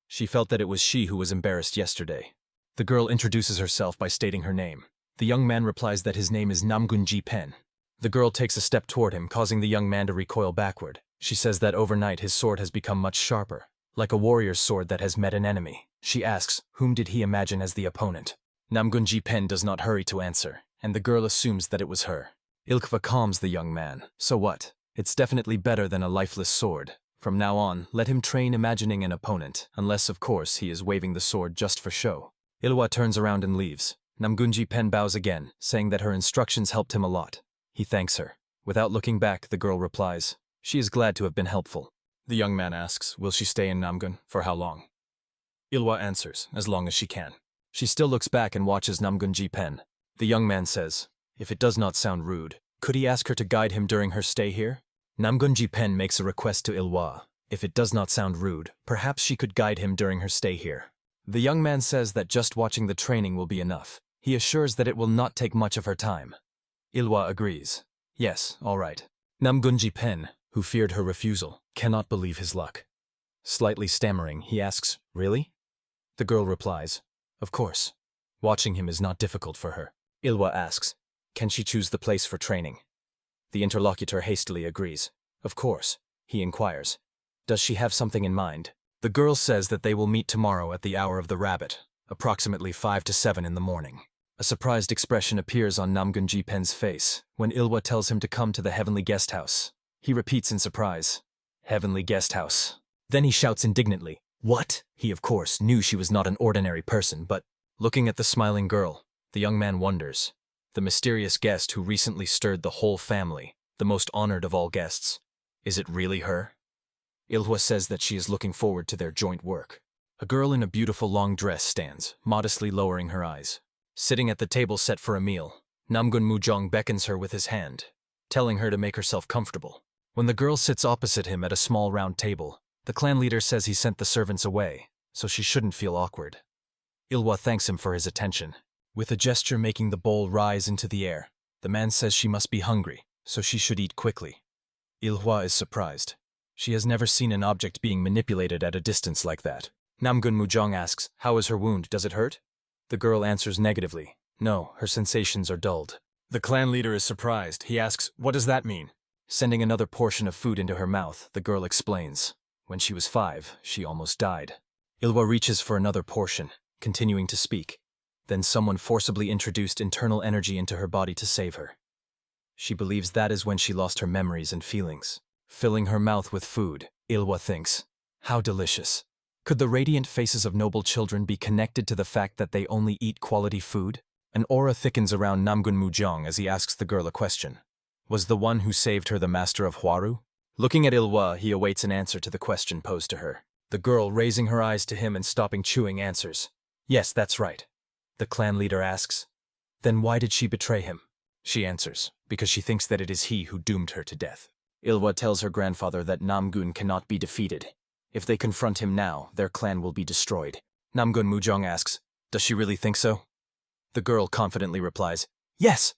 She felt that it was she who was embarrassed yesterday. The girl introduces herself by stating her name. The young man replies that his name is Namgung. The girl takes a step toward him, causing the young man to recoil backward. She says that overnight his sword has become much sharper, like a warrior's sword that has met an enemy. She asks, whom did he imagine as the opponent? Namgung does not hurry to answer, and the girl assumes that it was her. Ilkva calms the young man. So what? It's definitely better than a lifeless sword. From now on, let him train imagining an opponent, unless, of course, he is waving the sword just for show. Ilwa turns around and leaves. Namgung bows again, saying that her instructions helped him a lot. He thanks her. Without looking back, the girl replies, she is glad to have been helpful. The young man asks, will she stay in Namgung? For how long? Ilwa answers, as long as she can. She still looks back and watches Namgung. The young man says, if it does not sound rude, could he ask her to guide him during her stay here? Namgung makes a request to Ilwa. If it does not sound rude, perhaps she could guide him during her stay here. The young man says that just watching the training will be enough. He assures that it will not take much of her time. Ilwa agrees. Yes, all right. Namgung, who feared her refusal, cannot believe his luck. Slightly stammering, he asks, really? The girl replies, of course. Watching him is not difficult for her. Ilwa asks, can she choose the place for training? The interlocutor hastily agrees. Of course. He inquires, does she have something in mind? The girl says that they will meet tomorrow at the hour of the rabbit, approximately 5 to 7 in the morning. A surprised expression appears on Namgung face when Ilwa tells him to come to the heavenly guest house. He repeats in surprise, heavenly guest house. Then he shouts indignantly, what? He of course knew she was not an ordinary person, but looking at the smiling girl, the young man wonders. The mysterious guest who recently stirred the whole family, the most honored of all guests. Is it really her? Ilwa says that she is looking forward to their joint work. A girl in a beautiful long dress stands, modestly lowering her eyes. Sitting at the table set for a meal, Namgung beckons her with his hand, telling her to make herself comfortable. When the girl sits opposite him at a small round table, the clan leader says he sent the servants away, so she shouldn't feel awkward. Ilwa thanks him for his attention. With a gesture making the bowl rise into the air, the man says she must be hungry, so she should eat quickly. Ilwa is surprised. She has never seen an object being manipulated at a distance like that. Namgung asks, how is her wound? Does it hurt? The girl answers negatively. No, her sensations are dulled. The clan leader is surprised. He asks, what does that mean? Sending another portion of food into her mouth, the girl explains. When she was 5, she almost died. Ilwa reaches for another portion, continuing to speak. Then someone forcibly introduced internal energy into her body to save her. She believes that is when she lost her memories and feelings. Filling her mouth with food, Ilwa thinks, how delicious. Could the radiant faces of noble children be connected to the fact that they only eat quality food? An aura thickens around Namgung as he asks the girl a question. Was the one who saved her the master of Huaru? Looking at Ilwa, he awaits an answer to the question posed to her. The girl, raising her eyes to him and stopping chewing, answers, yes, that's right. The clan leader asks, then why did she betray him? She answers, because she thinks that it is he who doomed her to death. Ilwa tells her grandfather that Namgung cannot be defeated. If they confront him now, their clan will be destroyed. Namgung asks, does she really think so? The girl confidently replies, yes.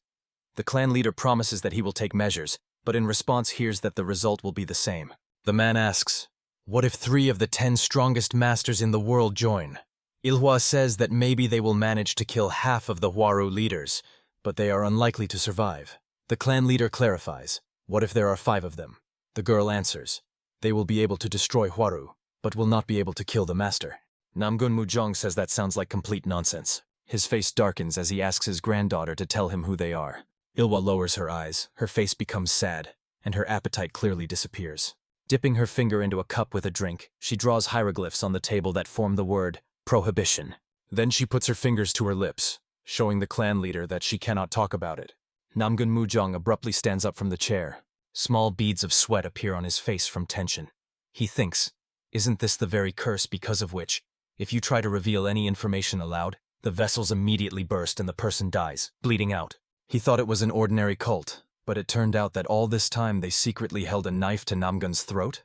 The clan leader promises that he will take measures, but in response hears that the result will be the same. The man asks, what if 3 of the 10 strongest masters in the world join? Ilwa says that maybe they will manage to kill half of the Huaru leaders, but they are unlikely to survive. The clan leader clarifies, what if there are 5 of them? The girl answers, they will be able to destroy Huaru, but will not be able to kill the master. Namgung says that sounds like complete nonsense. His face darkens as he asks his granddaughter to tell him who they are. Ilwa lowers her eyes, her face becomes sad, and her appetite clearly disappears. Dipping her finger into a cup with a drink, she draws hieroglyphs on the table that form the word prohibition. Then she puts her fingers to her lips, showing the clan leader that she cannot talk about it. Namgung Mujong abruptly stands up from the chair. Small beads of sweat appear on his face from tension. He thinks, isn't this the very curse because of which, if you try to reveal any information aloud, the vessels immediately burst and the person dies, bleeding out? He thought it was an ordinary cult, but it turned out that all this time they secretly held a knife to Namgun's throat?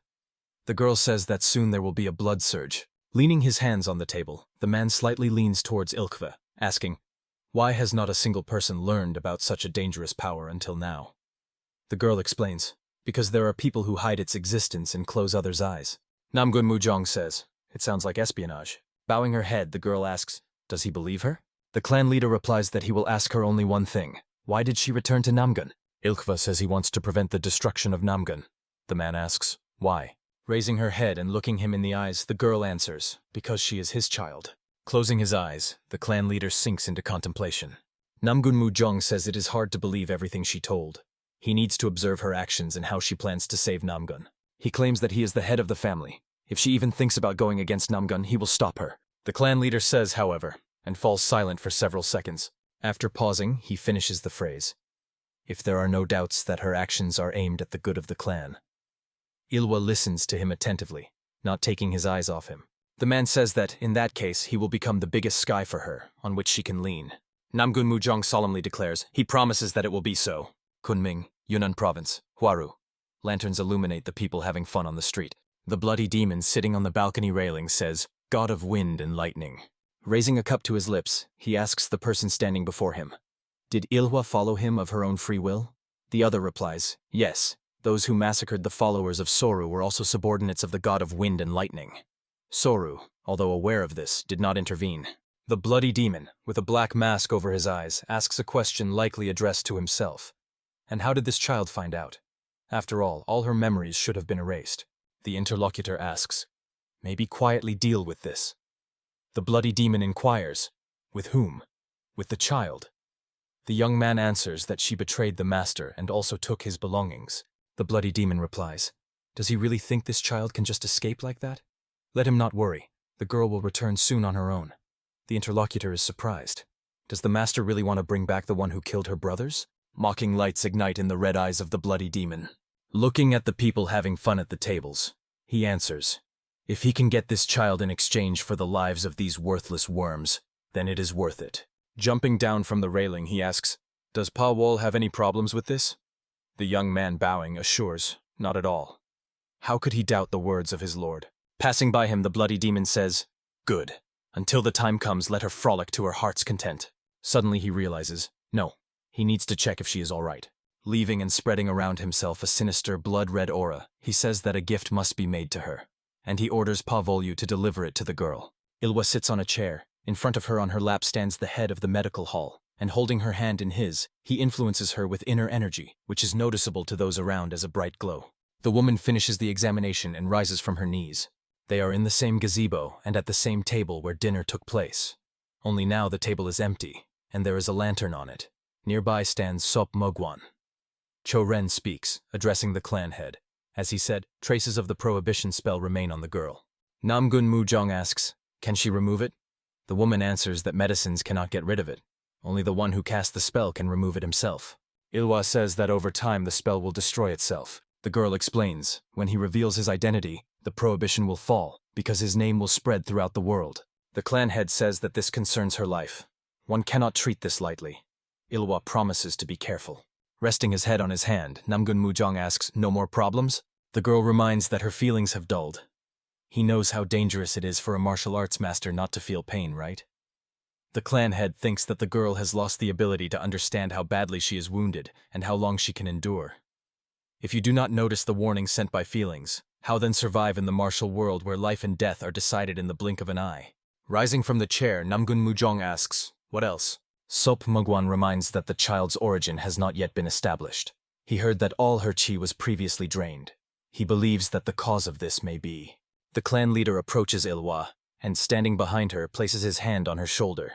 The girl says that soon there will be a blood surge. Leaning his hands on the table, the man slightly leans towards Ilkva, asking, why has not a single person learned about such a dangerous power until now? The girl explains, because there are people who hide its existence and close others' eyes. Namgung Mujong says, it sounds like espionage. Bowing her head, the girl asks, does he believe her? The clan leader replies that he will ask her only one thing. Why did she return to Namgung? Ilkva says he wants to prevent the destruction of Namgung. The man asks, why? Raising her head and looking him in the eyes, the girl answers, because she is his child. Closing his eyes, the clan leader sinks into contemplation. Namgung Mujong says it is hard to believe everything she told. He needs to observe her actions and how she plans to save Namgung. He claims that he is the head of the family. If she even thinks about going against Namgung, he will stop her. The clan leader says, however, and falls silent for several seconds. After pausing, he finishes the phrase, if there are no doubts that her actions are aimed at the good of the clan. Ilwa listens to him attentively, not taking his eyes off him. The man says that, in that case, he will become the biggest sky for her, on which she can lean. Namgung Mujong solemnly declares, he promises that it will be so. Kunming, Yunnan Province, Huaru. Lanterns illuminate the people having fun on the street. The bloody demon sitting on the balcony railing says, God of wind and lightning. Raising a cup to his lips, he asks the person standing before him, did Ilhwa follow him of her own free will? The other replies, yes. Those who massacred the followers of Soru were also subordinates of the god of wind and lightning. Soru, although aware of this, did not intervene. The bloody demon, with a black mask over his eyes, asks a question likely addressed to himself. And how did this child find out? After all her memories should have been erased. The interlocutor asks, maybe quietly deal with this. The bloody demon inquires, with whom? With the child. The young man answers that she betrayed the master and also took his belongings. The bloody demon replies, does he really think this child can just escape like that? Let him not worry. The girl will return soon on her own. The interlocutor is surprised. Does the master really want to bring back the one who killed her brothers? Mocking lights ignite in the red eyes of the bloody demon. Looking at the people having fun at the tables, he answers, if he can get this child in exchange for the lives of these worthless worms, then it is worth it. Jumping down from the railing, he asks, does Pa Wol have any problems with this? The young man bowing assures, not at all. How could he doubt the words of his lord? Passing by him, the bloody demon says, good. Until the time comes, let her frolic to her heart's content. Suddenly he realizes, no, he needs to check if she is all right. Leaving and spreading around himself a sinister blood-red aura, he says that a gift must be made to her, and he orders Pa Volyu to deliver it to the girl. Ilwa sits on a chair. In front of her on her lap stands the head of the medical hall, and holding her hand in his, he influences her with inner energy, which is noticeable to those around as a bright glow. The woman finishes the examination and rises from her knees. They are in the same gazebo and at the same table where dinner took place. Only now the table is empty, and there is a lantern on it. Nearby stands Sop Mogwan. Cho Ren speaks, addressing the clan head. As he said, traces of the prohibition spell remain on the girl. Namgung Mujong asks, can she remove it? The woman answers that medicines cannot get rid of it. Only the one who cast the spell can remove it himself. Ilwa says that over time the spell will destroy itself. The girl explains, when he reveals his identity, the prohibition will fall, because his name will spread throughout the world. The clan head says that this concerns her life. One cannot treat this lightly. Ilwa promises to be careful. Resting his head on his hand, Namgung Mujong asks, no more problems? The girl reminds that her feelings have dulled. He knows how dangerous it is for a martial arts master not to feel pain, right? The clan head thinks that the girl has lost the ability to understand how badly she is wounded and how long she can endure. If you do not notice the warning sent by feelings, how then survive in the martial world where life and death are decided in the blink of an eye? Rising from the chair, Namgung Mujong asks, what else? Sop Mugwan reminds that the child's origin has not yet been established. He heard that all her chi was previously drained. He believes that the cause of this may be. The clan leader approaches Ilwa, and standing behind her, places his hand on her shoulder.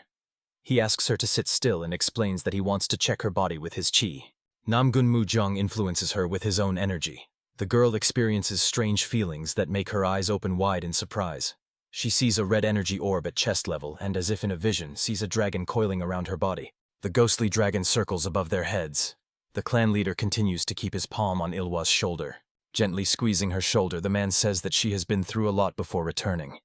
He asks her to sit still and explains that he wants to check her body with his chi. Namgung Mujong influences her with his own energy. The girl experiences strange feelings that make her eyes open wide in surprise. She sees a red energy orb at chest level and, as if in a vision, sees a dragon coiling around her body. The ghostly dragon circles above their heads. The clan leader continues to keep his palm on Ilhwa's shoulder. Gently squeezing her shoulder, the man says that she has been through a lot before returning.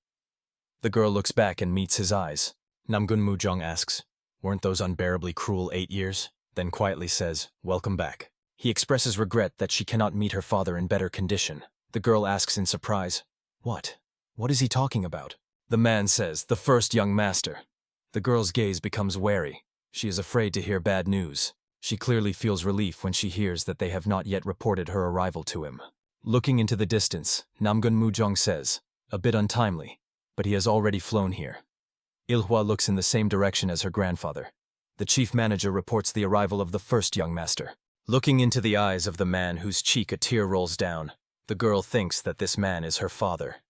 The girl looks back and meets his eyes. Namgung Mujong asks, "Weren't those unbearably cruel 8 years?" Then quietly says, "Welcome back." He expresses regret that she cannot meet her father in better condition. The girl asks in surprise, "What? What is he talking about?" The man says, "The first young master." The girl's gaze becomes wary. She is afraid to hear bad news. She clearly feels relief when she hears that they have not yet reported her arrival to him. Looking into the distance, Namgung Mujong says, "A bit untimely, but he has already flown here." Ilhwa looks in the same direction as her grandfather. The chief manager reports the arrival of the first young master. Looking into the eyes of the man whose cheek a tear rolls down, the girl thinks that this man is her father.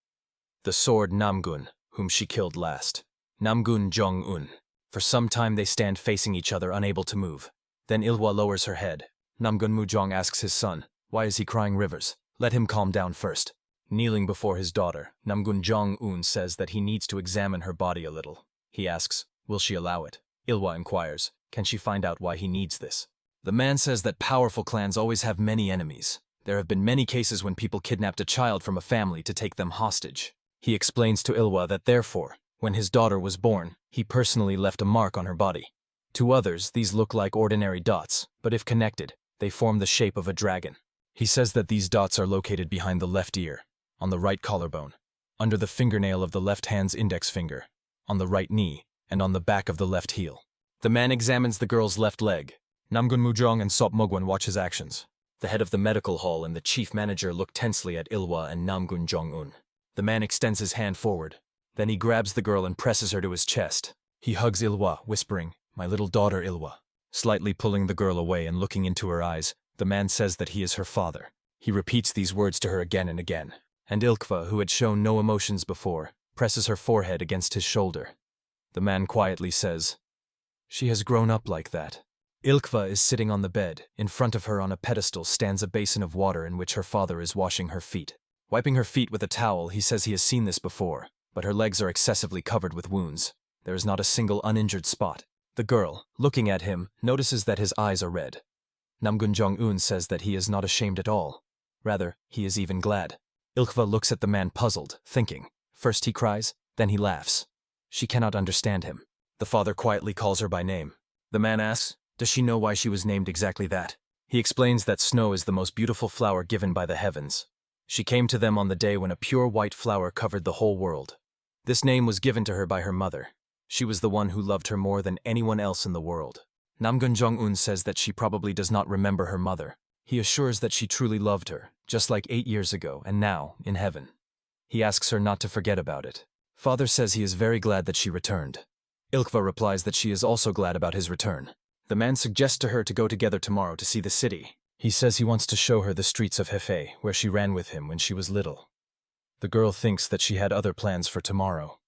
The sword Namgun, whom she killed last. Namgun Jong-un. For some time they stand facing each other, unable to move. Then Ilhwa lowers her head. Namgung Mujong asks his son, "Why is he crying rivers? Let him calm down first." Kneeling before his daughter, Namgun Jong-un says that he needs to examine her body a little. He asks, "Will she allow it?" Ilhwa inquires, "Can she find out why he needs this?" The man says that powerful clans always have many enemies. There have been many cases when people kidnapped a child from a family to take them hostage. He explains to Ilhwa that therefore, when his daughter was born, he personally left a mark on her body. To others, these look like ordinary dots, but if connected, they form the shape of a dragon. He says that these dots are located behind the left ear, on the right collarbone, under the fingernail of the left hand's index finger, on the right knee, and on the back of the left heel. The man examines the girl's left leg. Namgung Mujong and Sop Mogwan watch his actions. The head of the medical hall and the chief manager look tensely at Ilhwa and Namgung Jong-un. The man extends his hand forward. Then he grabs the girl and presses her to his chest. He hugs Ilhwa, whispering, "My little daughter Ilhwa." Slightly pulling the girl away and looking into her eyes, the man says that he is her father. He repeats these words to her again and again. And Ilhwa, who had shown no emotions before, presses her forehead against his shoulder. The man quietly says, "She has grown up like that." Ilhwa is sitting on the bed. In front of her on a pedestal stands a basin of water in which her father is washing her feet. Wiping her feet with a towel, he says he has seen this before, but her legs are excessively covered with wounds. There is not a single uninjured spot. The girl, looking at him, notices that his eyes are red. Namgung Jong-un says that he is not ashamed at all. Rather, he is even glad. Ilhwa looks at the man puzzled, thinking. First he cries, then he laughs. She cannot understand him. The father quietly calls her by name. The man asks, does she know why she was named exactly that? He explains that snow is the most beautiful flower given by the heavens. She came to them on the day when a pure white flower covered the whole world. This name was given to her by her mother. She was the one who loved her more than anyone else in the world. Namgung Jong-un says that she probably does not remember her mother. He assures that she truly loved her, just like 8 years ago, and now, in heaven. He asks her not to forget about it. Father says he is very glad that she returned. Ilhwa replies that she is also glad about his return. The man suggests to her to go together tomorrow to see the city. He says he wants to show her the streets of Hefei, where she ran with him when she was little. The girl thinks that she had other plans for tomorrow.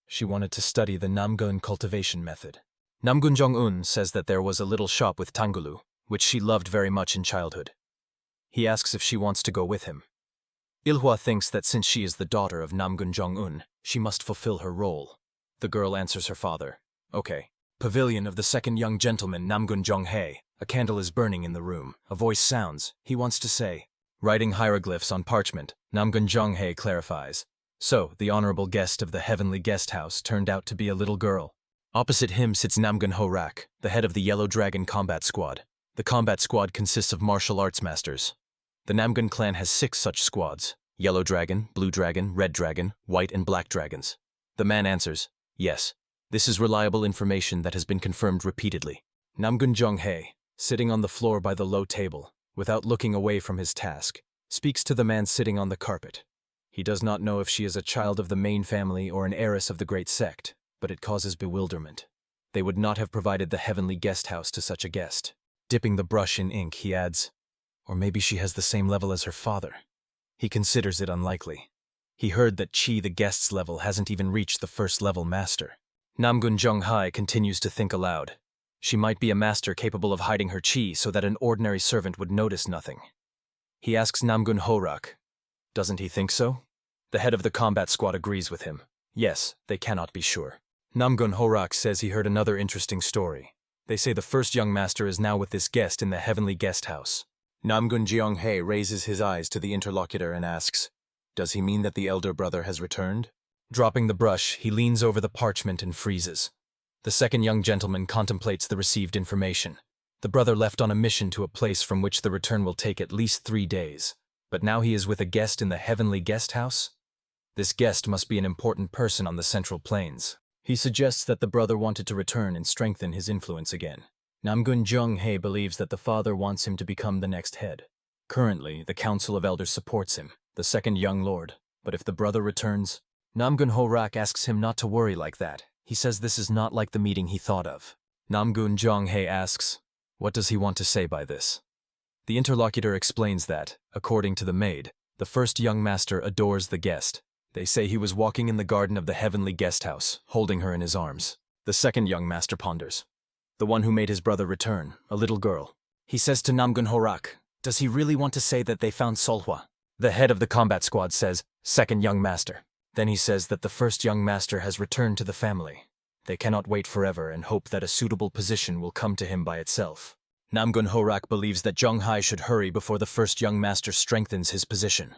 She wanted to study the Namgung cultivation method. Namgung Jong-un says that there was a little shop with tangulu, which she loved very much in childhood. He asks if she wants to go with him. Ilhwa thinks that since she is the daughter of Namgung Jong-un, she must fulfill her role. The girl answers her father. Okay. Pavilion of the second young gentleman Namgung Jong-hae. A candle is burning in the room. A voice sounds. He wants to say. Writing hieroglyphs on parchment, Namgung Jong-hae clarifies. So, the honorable guest of the heavenly guest house turned out to be a little girl. Opposite him sits Namgung Ho-rak, the head of the Yellow Dragon Combat Squad. The combat squad consists of martial arts masters. The Namgung clan has 6 such squads. Yellow Dragon, Blue Dragon, Red Dragon, White and Black Dragons. The man answers, yes. This is reliable information that has been confirmed repeatedly. Namgung Jong-hae, sitting on the floor by the low table, without looking away from his task, speaks to the man sitting on the carpet. He does not know if she is a child of the main family or an heiress of the great sect, but it causes bewilderment. They would not have provided the heavenly guest house to such a guest. Dipping the brush in ink, he adds, or maybe she has the same level as her father. He considers it unlikely. He heard that Chi, the guest's level, hasn't even reached the first level master. Namgung Jong-hae continues to think aloud. She might be a master capable of hiding her chi so that an ordinary servant would notice nothing. He asks Namgung Ho-rak, doesn't he think so? The head of the combat squad agrees with him. Yes, they cannot be sure. Namgun Horak says he heard another interesting story. They say the first young master is now with this guest in the heavenly guest house. Namgun Jeonghye raises his eyes to the interlocutor and asks, "Does he mean that the elder brother has returned?" Dropping the brush, he leans over the parchment and freezes. The second young gentleman contemplates the received information. The brother left on a mission to a place from which the return will take at least 3 days. But now he is with a guest in the heavenly guest house? This guest must be an important person on the Central Plains. He suggests that the brother wanted to return and strengthen his influence again. Namgun Jeonghye believes that the father wants him to become the next head. Currently, the Council of Elders supports him, the second young lord. But if the brother returns, Namgun Horak asks him not to worry like that. He says this is not like the meeting he thought of. Namgun Jeonghye asks, what does he want to say by this? The interlocutor explains that, according to the maid, the first young master adores the guest. They say he was walking in the garden of the heavenly guest house, holding her in his arms. The second young master ponders. The one who made his brother return, a little girl. He says to Namgun Horak, does he really want to say that they found Solhwa? The head of the combat squad says, second young master. Then he says that the first young master has returned to the family. They cannot wait forever and hope that a suitable position will come to him by itself. Namgun Horak believes that Jeonghye should hurry before the first young master strengthens his position.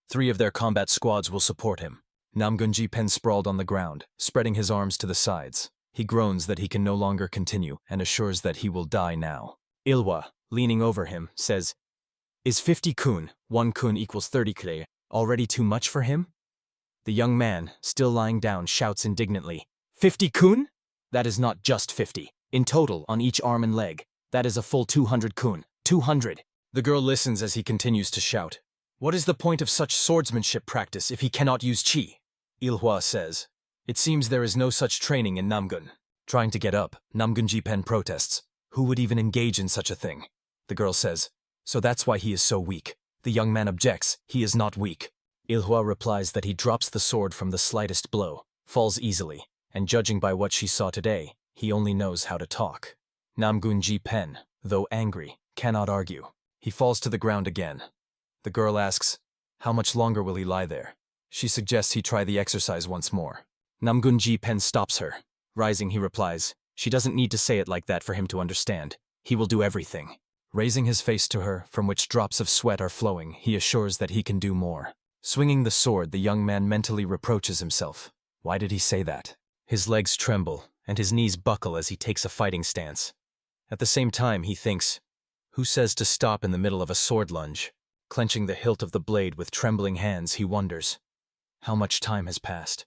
3 of their combat squads will support him. Namgun Jipen sprawled on the ground, spreading his arms to the sides. He groans that he can no longer continue and assures that he will die now. Ilwa, leaning over him, says, is 50 kun, 1 kun equals 30 kre, already too much for him? The young man, still lying down, shouts indignantly, 50 kun? That is not just 50. In total, on each arm and leg, that is a full 200 kun. 200. The girl listens as he continues to shout. What is the point of such swordsmanship practice if he cannot use chi? Ilhwa says, it seems there is no such training in Namgun. Trying to get up, Namgun Jipen protests. Who would even engage in such a thing? The girl says, so that's why he is so weak. The young man objects, he is not weak. Ilhwa replies that he drops the sword from the slightest blow, falls easily, and judging by what she saw today, he only knows how to talk. Namgun Jipen, though angry, cannot argue. He falls to the ground again. The girl asks, how much longer will he lie there? She suggests he try the exercise once more. Namgun Jipen stops her. Rising, he replies, she doesn't need to say it like that for him to understand. He will do everything. Raising his face to her, from which drops of sweat are flowing, he assures that he can do more. Swinging the sword, the young man mentally reproaches himself. Why did he say that? His legs tremble, and his knees buckle as he takes a fighting stance. At the same time, he thinks, who says to stop in the middle of a sword lunge? Clenching the hilt of the blade with trembling hands, he wonders, how much time has passed?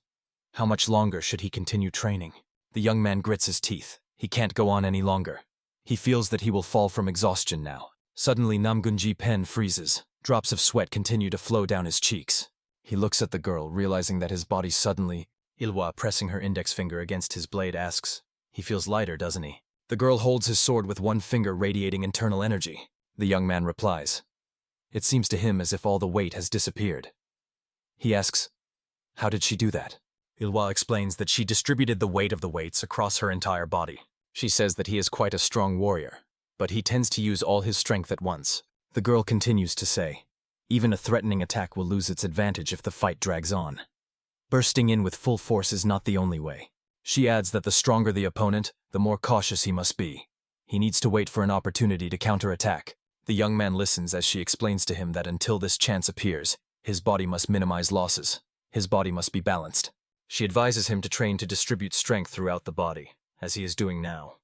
How much longer should he continue training? The young man grits his teeth. He can't go on any longer. He feels that he will fall from exhaustion now. Suddenly, Namgun Jipen freezes. Drops of sweat continue to flow down his cheeks. He looks at the girl, realizing that his body suddenly... Ilwa, pressing her index finger against his blade, asks, he feels lighter, doesn't he? The girl holds his sword with one finger radiating internal energy. The young man replies. It seems to him as if all the weight has disappeared. He asks, how did she do that? Ilwa explains that she distributed the weight of the weights across her entire body. She says that he is quite a strong warrior, but he tends to use all his strength at once. The girl continues to say, even a threatening attack will lose its advantage if the fight drags on. Bursting in with full force is not the only way. She adds that the stronger the opponent, the more cautious he must be. He needs to wait for an opportunity to counterattack. The young man listens as she explains to him that until this chance appears, his body must minimize losses. His body must be balanced. She advises him to train to distribute strength throughout the body, as he is doing now.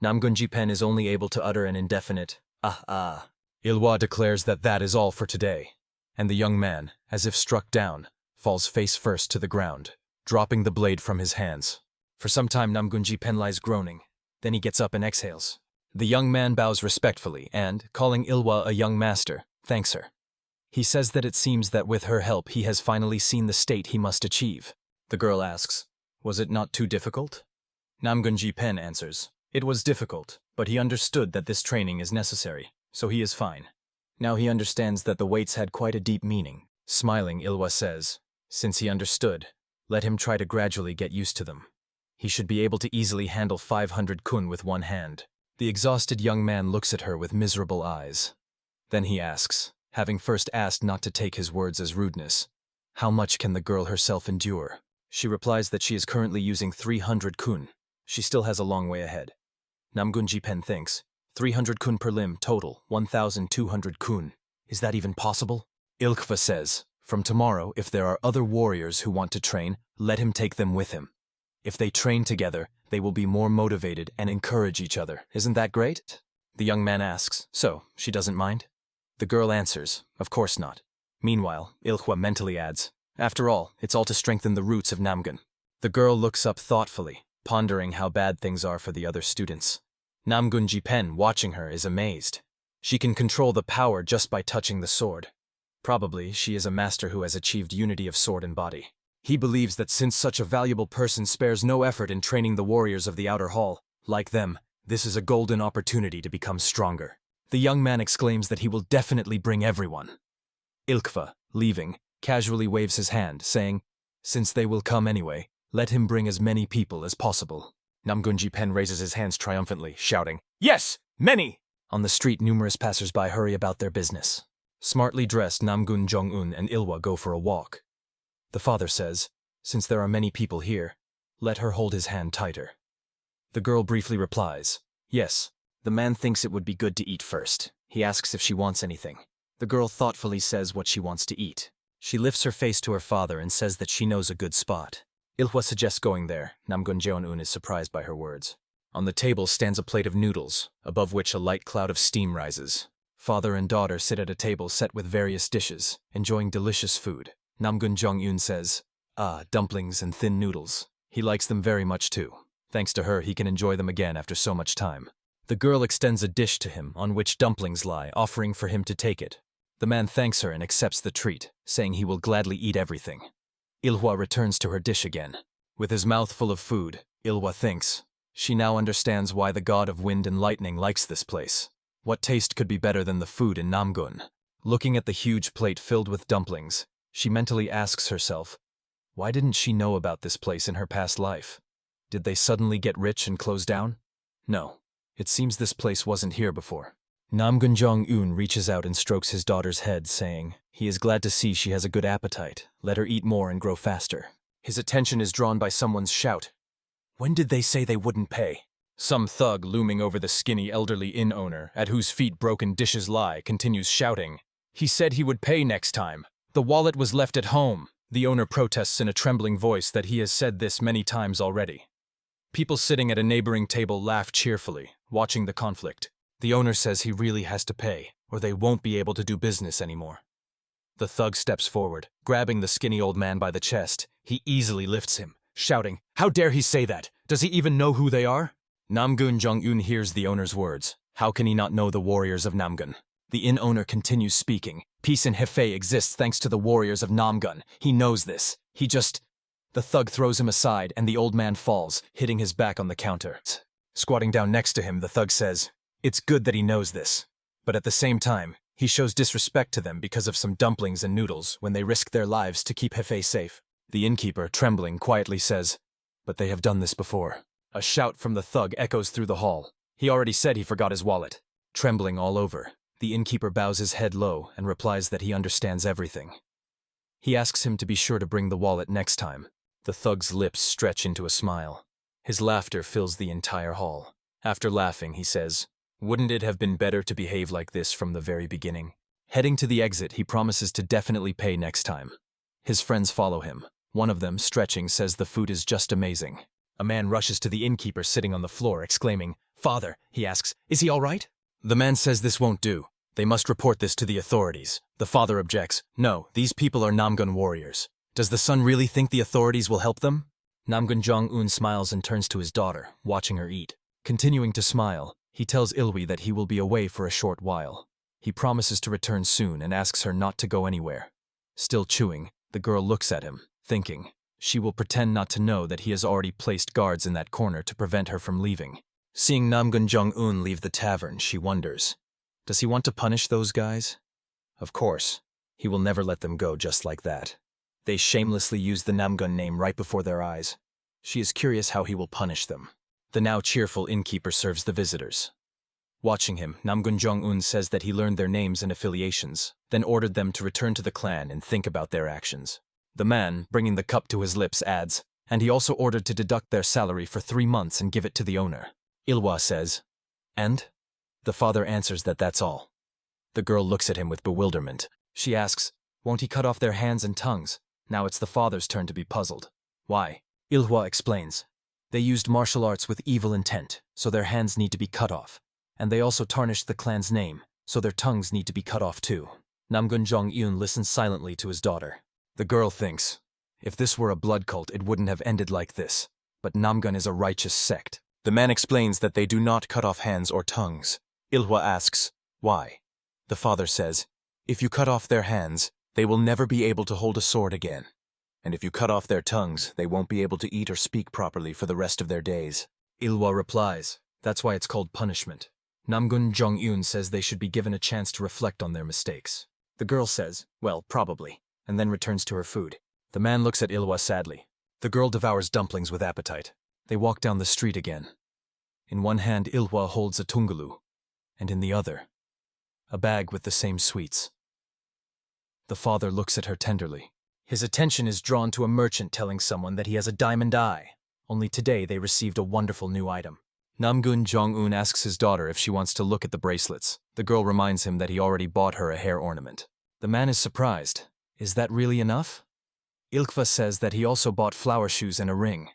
Namgun Jipen is only able to utter an indefinite, ah. Ilwa declares that that is all for today, and the young man, as if struck down, falls face first to the ground, dropping the blade from his hands. For some time Namgun Jipen lies groaning, then he gets up and exhales. The young man bows respectfully and, calling Ilwa a young master, thanks her. He says that it seems that with her help he has finally seen the state he must achieve. The girl asks, was it not too difficult? Namgun Jipen answers, it was difficult, but he understood that this training is necessary. So he is fine. Now he understands that the weights had quite a deep meaning. Smiling, Ilwa says, since he understood, let him try to gradually get used to them. He should be able to easily handle 500 kun with one hand. The exhausted young man looks at her with miserable eyes. Then he asks, having first asked not to take his words as rudeness, how much can the girl herself endure? She replies that she is currently using 300 kun. She still has a long way ahead. Namgung Jipen thinks, 300 kun per limb total, 1,200 kun. Is that even possible? Ilkva says, from tomorrow, if there are other warriors who want to train, let him take them with him. If they train together, they will be more motivated and encourage each other. Isn't that great? The young man asks, so, she doesn't mind? The girl answers, of course not. Meanwhile, Ilkwa mentally adds, after all, it's all to strengthen the roots of Namgun. The girl looks up thoughtfully, pondering how bad things are for the other students. Namgun Jipen, watching her, is amazed. She can control the power just by touching the sword. Probably, she is a master who has achieved unity of sword and body. He believes that since such a valuable person spares no effort in training the warriors of the outer hall, like them, this is a golden opportunity to become stronger. The young man exclaims that he will definitely bring everyone. Ilkva, leaving, casually waves his hand, saying, since they will come anyway, let him bring as many people as possible. Namgung Jipen raises his hands triumphantly, shouting, yes, many! On the street, numerous passers-by hurry about their business. Smartly dressed Namgun Jong-un and Ilwa go for a walk. The father says, since there are many people here, let her hold his hand tighter. The girl briefly replies, yes. The man thinks it would be good to eat first. He asks if she wants anything. The girl thoughtfully says what she wants to eat. She lifts her face to her father and says that she knows a good spot. Ilhwa suggests going there. Namgun Jeon-un is surprised by her words. On the table stands a plate of noodles, above which a light cloud of steam rises. Father and daughter sit at a table set with various dishes, enjoying delicious food. Namgun Jong-un says, dumplings and thin noodles. He likes them very much too. Thanks to her, he can enjoy them again after so much time. The girl extends a dish to him on which dumplings lie, offering for him to take it. The man thanks her and accepts the treat, saying he will gladly eat everything. Ilhwa returns to her dish again. With his mouth full of food, Ilhwa thinks. She now understands why the god of wind and lightning likes this place. What taste could be better than the food in Namgun? Looking at the huge plate filled with dumplings, she mentally asks herself, why didn't she know about this place in her past life? Did they suddenly get rich and close down? No. It seems this place wasn't here before. Namgun Jong-un reaches out and strokes his daughter's head, saying, he is glad to see she has a good appetite. Let her eat more and grow faster. His attention is drawn by someone's shout. When did they say they wouldn't pay? Some thug looming over the skinny elderly inn owner, at whose feet broken dishes lie, continues shouting. He said he would pay next time. The wallet was left at home. The owner protests in a trembling voice that he has said this many times already. People sitting at a neighboring table laugh cheerfully, watching the conflict. The owner says he really has to pay, or they won't be able to do business anymore. The thug steps forward, grabbing the skinny old man by the chest. He easily lifts him, shouting, how dare he say that? Does he even know who they are? Namgun Jong-un hears the owner's words. How can he not know the warriors of Namgun? The inn owner continues speaking. Peace in Hefei exists thanks to the warriors of Namgun. He knows this. The thug throws him aside and the old man falls, hitting his back on the counter. Squatting down next to him, the thug says, it's good that he knows this. But at the same time, he shows disrespect to them because of some dumplings and noodles when they risk their lives to keep Hefei safe. The innkeeper, trembling, quietly says, but they have done this before. A shout from the thug echoes through the hall. He already said he forgot his wallet. Trembling all over, the innkeeper bows his head low and replies that he understands everything. He asks him to be sure to bring the wallet next time. The thug's lips stretch into a smile. His laughter fills the entire hall. After laughing, he says, wouldn't it have been better to behave like this from the very beginning? Heading to the exit, he promises to definitely pay next time. His friends follow him. One of them, stretching, says the food is just amazing. A man rushes to the innkeeper sitting on the floor, exclaiming, Father, he asks, is he all right? The man says this won't do. They must report this to the authorities. The father objects, no, these people are Namgun warriors. Does the son really think the authorities will help them? Namgun Jong-un smiles and turns to his daughter, watching her eat. Continuing to smile, he tells Ilwi that he will be away for a short while. He promises to return soon and asks her not to go anywhere. Still chewing, the girl looks at him, thinking. She will pretend not to know that he has already placed guards in that corner to prevent her from leaving. Seeing Namgun Jong-un leave the tavern, she wonders, does he want to punish those guys? Of course, he will never let them go just like that. They shamelessly use the Namgun name right before their eyes. She is curious how he will punish them. The now cheerful innkeeper serves the visitors. Watching him, Namgun Jong-un says that he learned their names and affiliations, then ordered them to return to the clan and think about their actions. The man, bringing the cup to his lips, adds, and he also ordered to deduct their salary for 3 months and give it to the owner. Ilhwa says, and? The father answers that that's all. The girl looks at him with bewilderment. She asks, won't he cut off their hands and tongues? Now it's the father's turn to be puzzled. Why? Ilhwa explains. They used martial arts with evil intent, so their hands need to be cut off. And they also tarnished the clan's name, so their tongues need to be cut off too. Namgung Jong-eun listens silently to his daughter. The girl thinks, if this were a blood cult, it wouldn't have ended like this. But Namgung is a righteous sect. The man explains that they do not cut off hands or tongues. Ilhwa asks, why? The father says, if you cut off their hands, they will never be able to hold a sword again. And if you cut off their tongues, they won't be able to eat or speak properly for the rest of their days. Ilhwa replies, that's why it's called punishment. Namgung Jong-eun says they should be given a chance to reflect on their mistakes. The girl says, well, probably, and then returns to her food. The man looks at Ilhwa sadly. The girl devours dumplings with appetite. They walk down the street again. In one hand, Ilhwa holds a tungalu, and in the other, a bag with the same sweets. The father looks at her tenderly. His attention is drawn to a merchant telling someone that he has a diamond eye. Only today they received a wonderful new item. Namgung Jong-eun asks his daughter if she wants to look at the bracelets. The girl reminds him that he already bought her a hair ornament. The man is surprised. Is that really enough? Ilhwa says that he also bought flower shoes and a ring.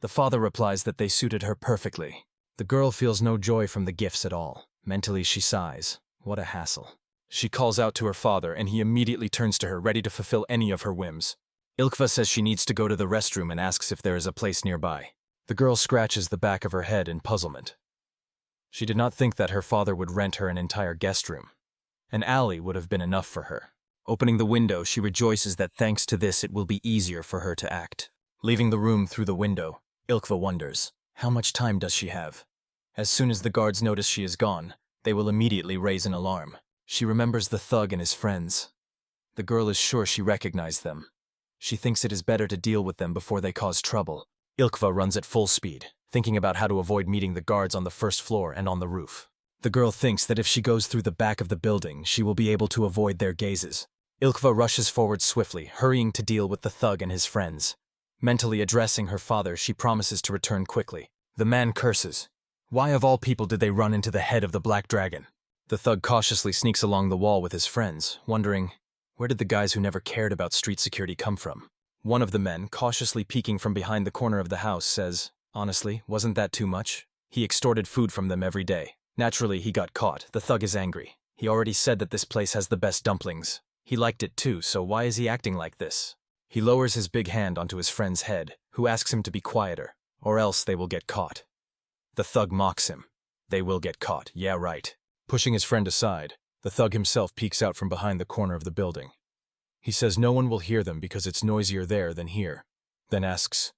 The father replies that they suited her perfectly. The girl feels no joy from the gifts at all. Mentally she sighs. What a hassle. She calls out to her father and he immediately turns to her, ready to fulfill any of her whims. Ilhwa says she needs to go to the restroom and asks if there is a place nearby. The girl scratches the back of her head in puzzlement. She did not think that her father would rent her an entire guest room. An alley would have been enough for her. Opening the window, she rejoices that thanks to this it will be easier for her to act. Leaving the room through the window, Ilhwa wonders, how much time does she have? As soon as the guards notice she is gone, they will immediately raise an alarm. She remembers the thug and his friends. The girl is sure she recognized them. She thinks it is better to deal with them before they cause trouble. Ilhwa runs at full speed, thinking about how to avoid meeting the guards on the first floor and on the roof. The girl thinks that if she goes through the back of the building, she will be able to avoid their gazes. Ilhwa rushes forward swiftly, hurrying to deal with the thug and his friends. Mentally addressing her father, she promises to return quickly. The man curses. Why of all people did they run into the head of the black dragon? The thug cautiously sneaks along the wall with his friends, wondering, where did the guys who never cared about street security come from? One of the men, cautiously peeking from behind the corner of the house, says, honestly, wasn't that too much? He extorted food from them every day. Naturally, he got caught. The thug is angry. He already said that this place has the best dumplings. He liked it too, so why is he acting like this? He lowers his big hand onto his friend's head, who asks him to be quieter, or else they will get caught. The thug mocks him. They will get caught, yeah right. Pushing his friend aside, the thug himself peeks out from behind the corner of the building. He says no one will hear them because it's noisier there than here, then asks,